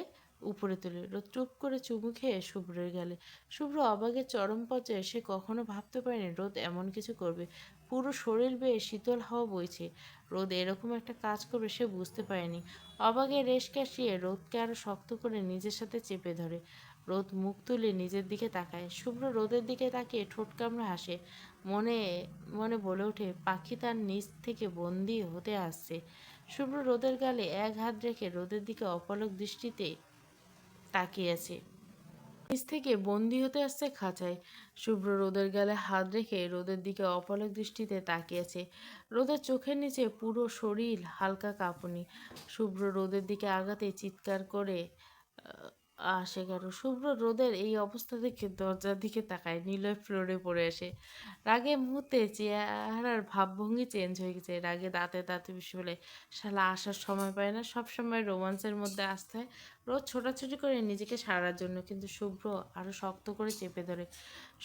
উপরে তুলে। রোদ চুপ করে চুমু খেয়ে শুভ্রের গালে। শুভ্র অবাকের চরম পর্যায়ে। সে কখনো ভাবতে পারেনি রোদ এমন কিছু করবে। পুরো শরীর বেয়ে শীতল হাওয়া বইছে। রোদ এরকম একটা কাজ করবে সে বুঝতে পারেনি। অবাকে রেশ কাশিয়ে রোদকে আরো শক্ত করে নিজের সাথে চেপে ধরে। রোদ মুখ তুলে নিজের দিকে তাকায়। শুভ্র রোদের দিকে তাকিয়ে ঠোঁট কামড়ে হাসে। মনে মনে বলে ওঠে, পাখি তার নিচ থেকে বন্দি হতে আসছে। শুভ্র রোদের গালে এক হাত রেখে রোদের দিকে অপলক দৃষ্টিতে তাকিয়ে আছে। নিচ থেকে বন্দি হতে আসছে খাঁচায়। শুভ্র রোদের গালে হাত রেখে রোদের দিকে অপলক দৃষ্টিতে তাকিয়ে আছে। রোদের চোখের নিচে পুরো শরীর হালকা কাঁপুনি। শুভ্র রোদের দিকে আগাতে চিৎকার করে আসে কারো। শুভ্র রোদের এই অবস্থা দেখে দরজার দিকে তাকায়। নিলয় ফ্লোরে পড়ে আসে। রাগে মুহূর্তে চেহারার ভাবভঙ্গি চেঞ্জ হয়ে গেছে। রাগে দাঁতে দাঁতে পিষে বলে, শালা আসার সময় পায় না, সব সময় রোমান্সের মধ্যে আসতে হয়। রোজ ছোটাছুটি করে নিজেকে সারার জন্য, কিন্তু শুভ্র আরো শক্ত করে চেপে ধরে।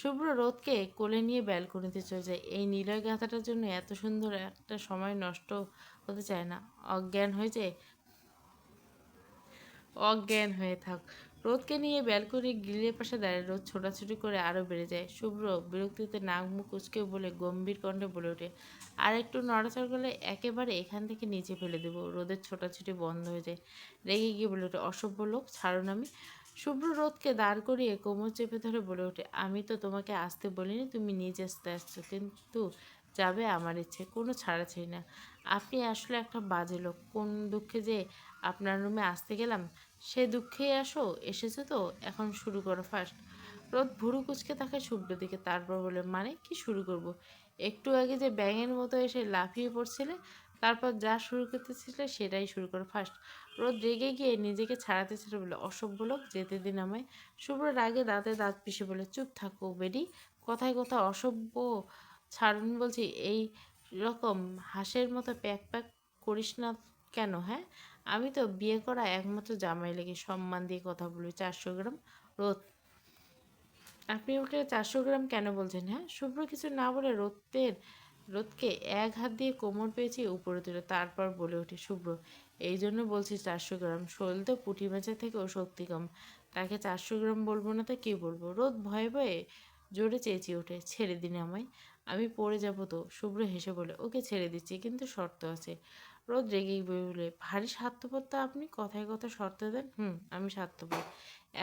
শুভ্র রোদকে কোলে নিয়ে ব্যালকনিতে চলে যায়। এই নিলয় গাথাটার জন্য এত সুন্দর একটা সময় নষ্ট হতে চায় না। অজ্ঞান হয়ে থাক। রোদকে নিয়ে ব্যালকনি গ্রিলের পাশে দাঁড়িয়ে রোদ ছোটাছুটি করে আরো বেড়ে যায়। শুভ্র বিরক্তিতে নাক মুখ কুচকে বলে গম্ভীর কণ্ঠে বলে ওঠে, আর একটু নড়াচড়া করলে একেবারে এখান থেকে নিচে ফেলে দেবো। রোদের ছোটাছুটি বন্ধ হয়ে যায়। রেগে গিয়ে বলে ওঠে, অসভ্য লোক, ছাড়ুন আমি। শুভ্র রোদকে দাঁড় করিয়ে কোমর চেপে ধরে বলে ওঠে, আমি তো তোমাকে আসতে বলিনি, তুমি নিজে আসতে আসছো, কিন্তু যাবে আমার ইচ্ছে, কোনো ছাড়াছাড়ি না। আপনি আসলে একটা বাজে লোক, কোন দুঃখে যে আপনার রুমে আসতে গেলাম। সে দুঃখেই এসেছো তো, এখন শুরু করো ফার্স্ট। রোদ ভুরু কুচকে তাকায় শুভ্র দিকে, তারপর বলে, মানে কি শুরু করব? একটু আগে যে ব্যাঙের মতো এসে লাফিয়ে পড়ছিলে, তারপর যা শুরু করতেছিলে সেটাই শুরু করো ফার্স্ট। রোদ রেগে গিয়ে নিজেকে ছাড়াতে ছেড়ে বলে, অসভ্য লোক, যেতে দিন আমায়। শুভ্র রাগে দাঁতে দাঁত পিষে বলে, চুপ থাকো বেডি, কথায় কথা অসভ্য। ছাড়ুন বলছি। এই রকম হাঁসের মতো প্যাক প্যাক করিস না কেন, হ্যাঁ? আমি তো বিয়ে করা একমাত্র জামাই লেগে সম্মান দিয়ে কথা বলবি। 400 গ্রাম। রোদ, আপনি ওকে 400 গ্রাম কেন বলছেন, হ্যাঁ? শুভ্র কিছু না বলে রোদকে এক হাত দিয়ে কোমর পেঁচিয়ে উপরে তুলে, তারপর বলে ওঠে, শুভ্র, এই জন্য বলছি 400 গ্রাম। শৈল তো পুঁটি মাছের থেকেও শক্তি কম, তাকে 400 গ্রাম বলবো না তো কী বলবো? রোদ ভয়ে ভয়ে জোরে চেঁচিয়ে ওঠে, ছেড়ে দিন আমায়, আমি পড়ে যাবো তো। শুভ্র হেসে বলে, ওকে ছেড়ে দিচ্ছি, কিন্তু শর্ত আছে। রোদ রেগে বলে, ভারী স্বার্থপর তো আপনি, কথায় কথা শর্ত দেন। আমি স্বার্থপর।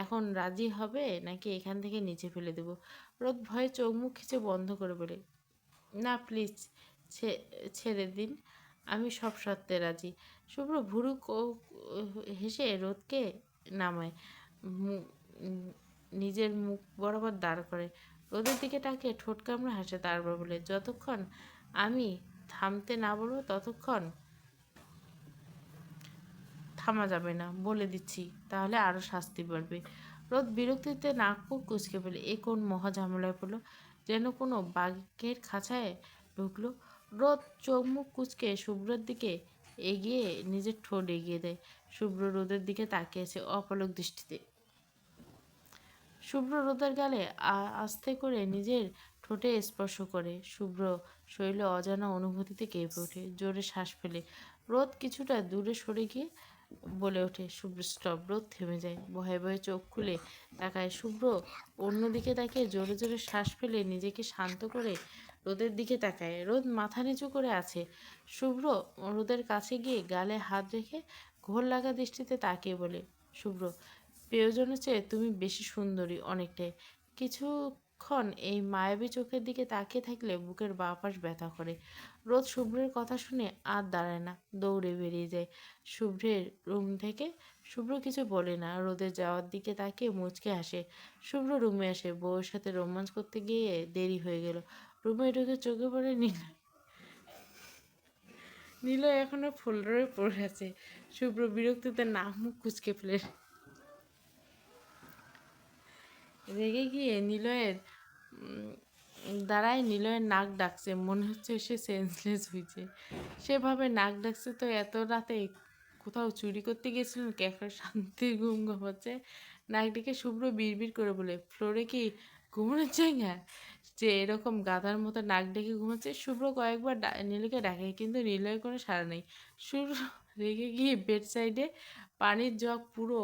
এখন রাজি হবে নাকি এখান থেকে নিচে ফেলে দেবো? রোদ ভয়ে চোখ মুখ খিচে বন্ধ করে বলে, না প্লিজ, ছেড়ে দিন, আমি সব শর্তে রাজি। শুভ্র ভুরু হেসে রোদকে নামায়, মু- উম, নিজের মুখ বরাবর দাঁড় করে। রোদের দিকে তাকিয়ে ঠোঁট কামড়ে হাসে, তারপর বলে, যতক্ষণ আমি থামতে না বলবো ততক্ষণ থামা যাবে না, বলে দিচ্ছি, তাহলে আরও শাস্তি বাড়বে। রোদ বিরক্তিতে নাক মুখ কুঁচকে ফেলে, এ কোন মহা ঝামেলায় পড়লো, যেন কোনো বাঘের খাঁচায় ঢুকলো। রোদ চোখ মুখ কুঁচকে শুভ্রর দিকে এগিয়ে নিজের ঠোঁট এগিয়ে দেয়। শুভ্র রোদের দিকে তাকিয়েছে অপলক দৃষ্টিতে। শুভ্র রোদের গালে আস্তে করে নিজের ঠোঁটে স্পর্শ করে। শুভ্র শরীরে অজানা অনুভূতিতে কেঁপে ওঠে, জোরে শ্বাস ফেলে। রোদ কিছুটা দূরে সরে গিয়ে বলে ওঠে, শুভ্র স্টপ। রোদ থেমে যায়, ভয়ে ভয়ে চোখ খুলে তাকায়। শুভ্র অন্যদিকে তাকিয়ে জোরে জোরে শ্বাস ফেলে নিজেকে শান্ত করে রোদের দিকে তাকায়। রোদ মাথা নিচু করে আছে। শুভ্র রোদের কাছে গিয়ে গালে হাত রেখে ঘোর লাগা দৃষ্টিতে তাকিয়ে বলে, শুভ্র, প্রিয়জনের চেয়ে তুমি বেশি সুন্দরী অনেকটাই। কিছুক্ষণ এই মায়াবী চোখের দিকে তাকিয়ে থাকলে বুকের বাঁ পাশ ব্যথা করে। রোদ শুভ্রের কথা শুনে আর দাঁড়ায় না, দৌড়ে বেরিয়ে যায় শুভ্রের রুম থেকে। শুভ্র কিছু বলে না, রোদের যাওয়ার দিকে তাকিয়ে মুচকে হাসে। শুভ্র রুমে আসে, বউয়ের সাথে রোমান্স করতে গিয়ে দেরি হয়ে গেল। রুমে ঢুকে চোখে পড়ে নীল এখনো ফোল্ডারে পড়ে আছে। শুভ্র বিরক্তিতে নাক মুখ কুচকে ফেলে রেগে গিয়ে নিলয়ের নিলয়ের নাক ডাকছে, মনে হচ্ছে সে সেন্সলেস হয়েছে। সেভাবে নাক ডাকছে তো এত রাতে কোথাও চুরি করতে গেছিলেন কি? একটা শান্তির ঘুম ঘুমাচ্ছে। নাক ডেকে শুভ্র বিড়বিড় করে বলে, ফ্লোরে কি ঘুমানোর জায়গা যে এরকম গাধার মতো নাক ডেকে ঘুমাচ্ছে? শুভ্র কয়েকবার নীলকে ডাকে, কিন্তু নীলয়ের কোনো সাড়া নেই। শুভ্র রেগে গিয়ে বেড সাইডে পানির জগ পুরো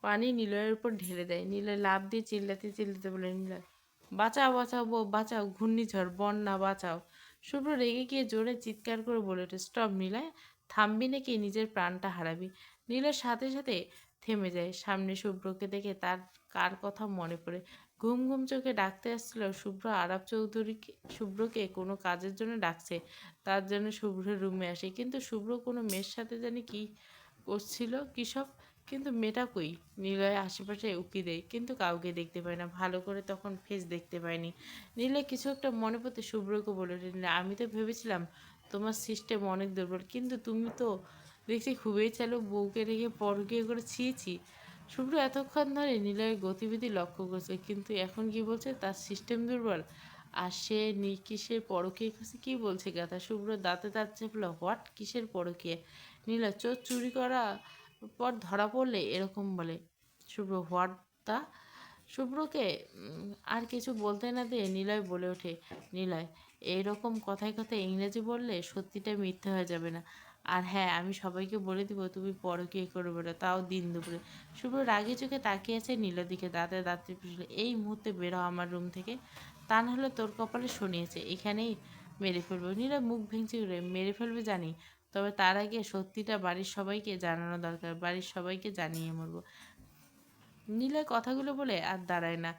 পানি নিলয়ের উপর ঢেলে দেয়। নিলয় লাফ দিয়ে চিল্লাতে চিল্লাতে বলে, নিলয় বাঁচাও, বাঁচাও বউ, বাঁচাও, ঘূর্ণিঝড়, বন্যা, বাঁচাও। শুভ্র রেগে গিয়ে জোরে চিৎকার করে বলে ওঠে, স্টপ নিলয়, থামবি নাকি নিজের প্রাণটা হারাবি? নীলয়ের সাথে সাথে থেমে যায়। সামনে শুভ্রকে দেখে তার কার কথা মনে পড়ে। ঘুম ঘুম চোখে ডাকতে আসছিল শুভ্র আরব চৌধুরীকে। শুভ্রকে কোনো কাজের জন্য ডাকছে, তার জন্য শুভ্রের রুমে আসে, কিন্তু শুভ্র কোনো মেয়ের সাথে জানি কি করছিল, কী সব। কিন্তু মেয়েটা কই? নিলয় আশেপাশে উকি দেয়, কিন্তু কাউকে দেখতে পায় না, ভালো করে তখন ফেস দেখতে পায়নি। নিলয় কিছু একটা মনে পড়তে শুভ্রকে বলে, নিলয়, আমি তো ভেবেছিলাম তোমার সিস্টেম অনেক দুর্বল, কিন্তু তুমি তো দেখছি খুবই চালু, বউকে রেখে পরকীয়া করে ছিয়েছি। শুভ্র এতক্ষণ ধরে নিলয়ের গতিবিধি লক্ষ্য করছে, কিন্তু এখন কি বলছে তার সিস্টেম দুর্বল? আর সে কিসের পরকীয়া করছে কী বলছে গাথা? শুভ্র দাঁতে দাঁত চেপল, হোয়াট, কিসের পরকীয়া? নীলা, চোর চুরি করা পর ধরা পড়লে এরকম বলে। শুভ্র, হোয়াট দা? শুভ্রকে আর কিছু বলতে না দিয়ে নিলয় বলে ওঠে, নিলয়, এইরকম কথায় কথায় ইংরেজি বললে সত্যিটা মিথ্যে হয়ে যাবে না? আর হ্যাঁ, আমি সবাইকে বলে দিব তুমি পরকীয়া করবে না, তাও দিন দুপুরে। শুভ্র রাগে চোখে তাকিয়ে আছে নীলের দিকে, দাঁতে দাঁত পিছলে, এই মুহূর্তে বেরো আমার রুম থেকে, তা নাহলে তোর কপালে শনিয়েছে, এখানেই মেরে ফেলবো। নীলা মুখ ভেঙচি করে, মেরে ফেলবে জানি, তবে তার আগে সত্যিটা বাড়ির সবাইকে জানানো দরকার, বাড়ির সবাইকে জানিয়ে মরবো। নিলয় কথাগুলো বলে আর দাঁড়ায় না,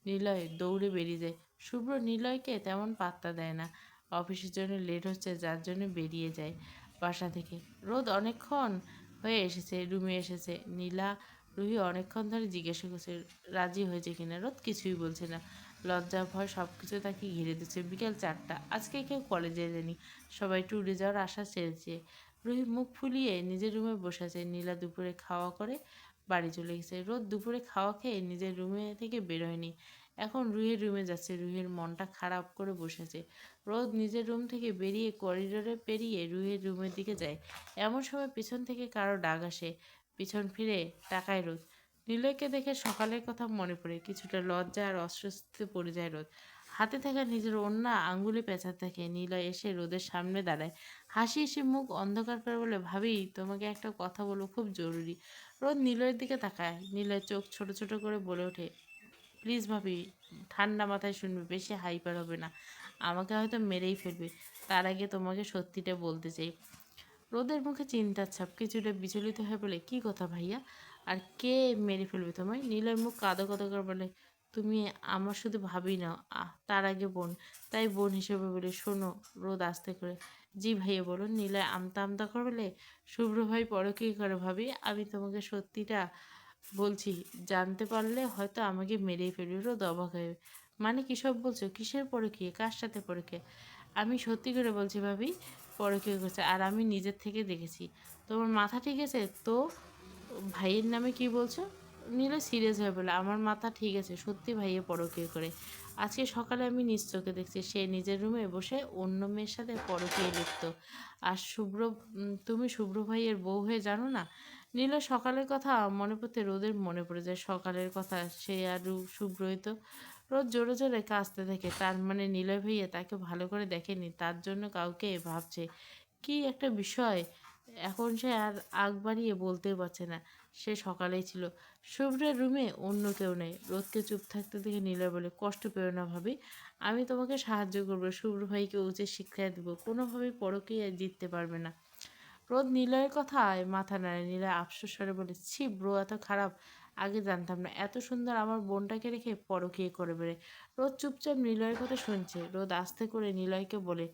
নিলয় দৌড়ে বেরিয়ে যায়। শুভ্র নিলয়কে তেমন পাত্তা দেয় না, অফিসের জন্য লেট হচ্ছে যার জন্য বেরিয়ে যায় বাসা থেকে। রোদ অনেকক্ষণ হয়ে এসেছে, রুমে এসেছে। নীলা রুহি অনেকক্ষণ ধরে জিজ্ঞাসা করছে রাজি হয়েছে কিনা। রোদ কিছুই বলছে না। লজ্জা ভয় সব কিছু তাকে ঘিরে দিচ্ছে। বিকেল 4টা। আজকে কেউ কলেজে যায়নি, সবাই ট্যুরে যাওয়ার আশা ছেড়েছে। রুহি মুখ ফুলিয়ে নিজের রুমে বসে আছে। নীলা দুপুরে খাওয়া করে বাড়ি চলে গেছে। রোদ দুপুরে খাওয়া খেয়ে নিজের রুমে থেকে বেরোয়নি। এখন রুহির রুমে যাচ্ছে। রুহির মনটা খারাপ করে বসেছে। রোদ নিজের রুম থেকে বেরিয়ে করিডোরে পেরিয়ে রুহির রুমের দিকে যায়। এমন সময় পিছন থেকে কারো ডাক আসে। পিছন ফিরে তাকায় রোদ। নিলয়কে দেখে সকালের কথা মনে পড়ে। কিছুটা লজ্জা আর অস্বস্তিতে পড়ে যায় রোদ। হাতে থাকা নিজের ওড়না আঙ্গুলে পেঁচাতে থাকে। নিলয় এসে রোদের সামনে দাঁড়ায়। হাসি এসে মুখ অন্ধকার করে বলে, ভাবি তোমাকে একটা কথা বলবো, খুব জরুরি। রোদ নিলয়ের দিকে তাকায়। নিলয় চোখ ছোট ছোট করে বলে ওঠে, প্লিজ ভাবি, ঠান্ডা মাথায় শুনবে, বেশি হাইপার হবে না। আমাকে হয়তো মেরেই ফেলবে। তার আগে তোমাকে সত্যিটা বলতে চাই। রোদের মুখে চিন্তার ছাপ। কিছুটা বিচলিত হয়ে বলে, কি কথা ভাইয়া? আর কে মেরে ফেলবে তোমায়? নীলের মুখ কাঁদো কাঁদো করে বলে, তুমি আমার শুধু ভাবি না, তার আগে বোন। তাই বোন হিসেবে বলে, শোনো। রোদ আস্তে করে, জি ভাইয়া বলুন। নীলয় আমতা আমতা করে বলে, শুভ্র ভাই পরকীয়া করে ভাবি। আমি তোমাকে সত্যিটা বলছি, জানতে পারলে হয়তো আমাকে মেরেই ফেলবে। রোদ অবাক হয়ে, মানে কী সব বলছো? কিসের পরকীয়া? কার সাথে পরকীয়া? আমি সত্যি করে বলছি ভাবি, পরকীয়া করছে। আর আমি নিজের থেকে দেখেছি। তোমার মাথা ঠিক আছে তো? ভাইয়ের নামে কি বলছো? নীলা সিরিয়াস হয়ে বলে, আমার মাথা ঠিক আছে, সত্যি ভাইয়ে পরকীয়া করে। আজকে সকালে আমি নিজ চোখে দেখছি, সে নিজের রুমে বসে অন্য মেয়ের সাথে পরকীয়ায় লিপ্ত। আর শুভ্র, তুমি শুভ্র ভাইয়ের বউ হয়ে জানো না? নীলা সকালের কথা মনে পড়তে রোদের মনে পড়ে যায়। সকালের কথা, সে আর শুভ্রই তো। রোদ জোরে জোরে কাঁদতে থাকে। তার মানে নিলয় ভাইয়া তাকে ভালো করে দেখেনি, তার জন্য কাউকে ভাবছে। কি একটা বিষয়! এখন সে আর আগ বাড়িয়ে বলতেও পারছে না। সে সকালেই ছিল। শুভ্রের রুমে অন্য কেউ নেই। রোদকে চুপ থাকতে দেখে নিলয় বলে, কষ্ট পেও না ভাবি, আমি তোমাকে সাহায্য করবো। শুভ্র ভাইকে উচিত শিক্ষা দেবো। কোনোভাবেই পরকীয়া জিততে পারবে না। রোদ নিলয়ের কথায় মাথা নাড়ে। নিলয় আফসোস করে বলে, ছি ব্রো, এত খারাপ। আগে জানতাম না এত সুন্দর আমার বোনটাকে রেখে পরকীয়া করে বেড়ে। রোদ চুপচাপ নিলয়ের কথা শুনছে। রোদ আস্তে করে নিলয়কে বলে,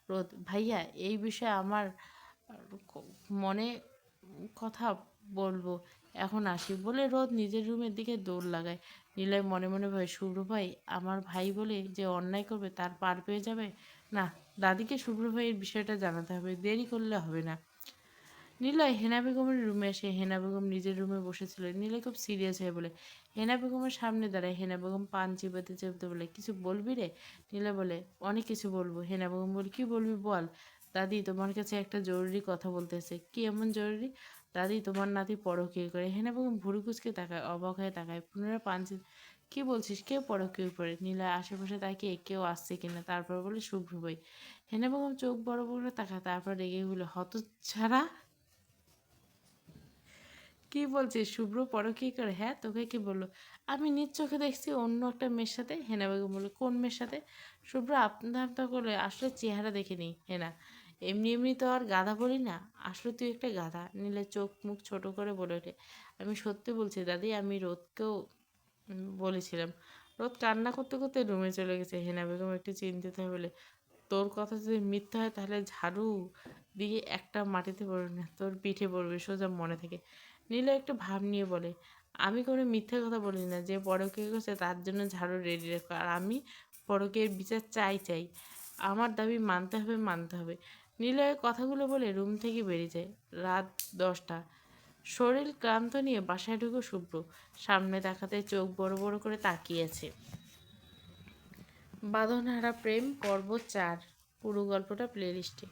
রোদ ভাইয়া, এই বিষয়ে আমার মনে কথা বলবো, এখন আসি। বলে রোদ নিজের রুমের দিকে দৌড় লাগায়। নিলয় মনে মনে ভাবে, শুভ্র ভাই আমার ভাই বলে যে অন্যায় করবে তার পার পেয়ে যাবে। না, দাদিকে শুভ্র ভাইয়ের বিষয়টা জানাতে হবে, দেরি করলে হবে না। নিলয় হেনা বেগমের রুমে এসে, হেনা বেগম নিজের রুমে বসেছিল। নিলয় খুব সিরিয়াস হয়ে বলে, হেনা বেগমের সামনে দাঁড়ায়। হেনা বেগম পান চিবাতে চিবাতে বলে, কিছু বলবি রে? নিলয় বলে, অনেক কিছু বলবো। হেনা বেগম বলে, কি বলবি বল। দাদি তোমার কাছে একটা জরুরি কথা বলতে এসে। কি এমন জরুরি? দাদি তোমার নাতি পরকীয়া করে। হেনা বেগম ভুরু কুচকে তাকায়, অবাক হয়ে তাকায়। পুনরায় পান কি বলছিস? কেউ পরকীয়া করে? নিলয় আশেপাশে তাকিয়ে কেউ আসছে কিনা, তারপর বলে, শুভ্র ভাই। হেনা বেগম চোখ বড় বড় করে তাকায়, তারপর রেগে বলে, হতচ্ছাড়া, কি বলছিস? শুভ্র পরকীয়া করে? হ্যাঁ, তোকে কি বললো? আমি নিজ চোখে দেখছি অন্য একটা মেয়ের সাথে। হেনা বেগম বলল, কোন মেয়ের সাথে? শুভ্র আপনা আপনা করলে, আসলে চেহারা দেখিনি হেনা, এমনি এমনি তো আর গাধা বলি না। আসলে তুই একটা গাধা। নিলে চোখ মুখ ছোট করে বলে ওঠে, আমি সত্যি বলছি দাদি, আমি রোদকেও বলেছিলাম। রোদ কান্না করতে করতে রুমে চলে গেছে। হেনা বেগম একটু চিন্তিত হয়ে বলে, তোর কথা যদি মিথ্যা হয় তাহলে ঝাড়ু দিয়ে একটা মাটিতে পড়বে না, তোর পিঠে পড়বে সোজা, মনে থেকে। নীলা একটু ভাব নিয়ে বলে, আমি কোনো মিথ্যা কথা বলি না। যে পরকীয়া করছে তার জন্য ঝাড়ু রেডি রাখো। আর আমি পরকীয়ার বিচার চাই চাই। আমার দাবি মানতে হবে, মানতে হবে। নিলয়ের কথাগুলো বলে রুম থেকে বেরিয়ে যায়। রাত 10টা। শরীর ক্লান্ত নিয়ে বাসায় ঢুকে শুভ্র সামনে তাকাতে চোখ বড় বড় করে তাকিয়েছে। বাঁধনহারা প্রেম পর্ব 4, পুরো গল্পটা প্লেলিস্টে।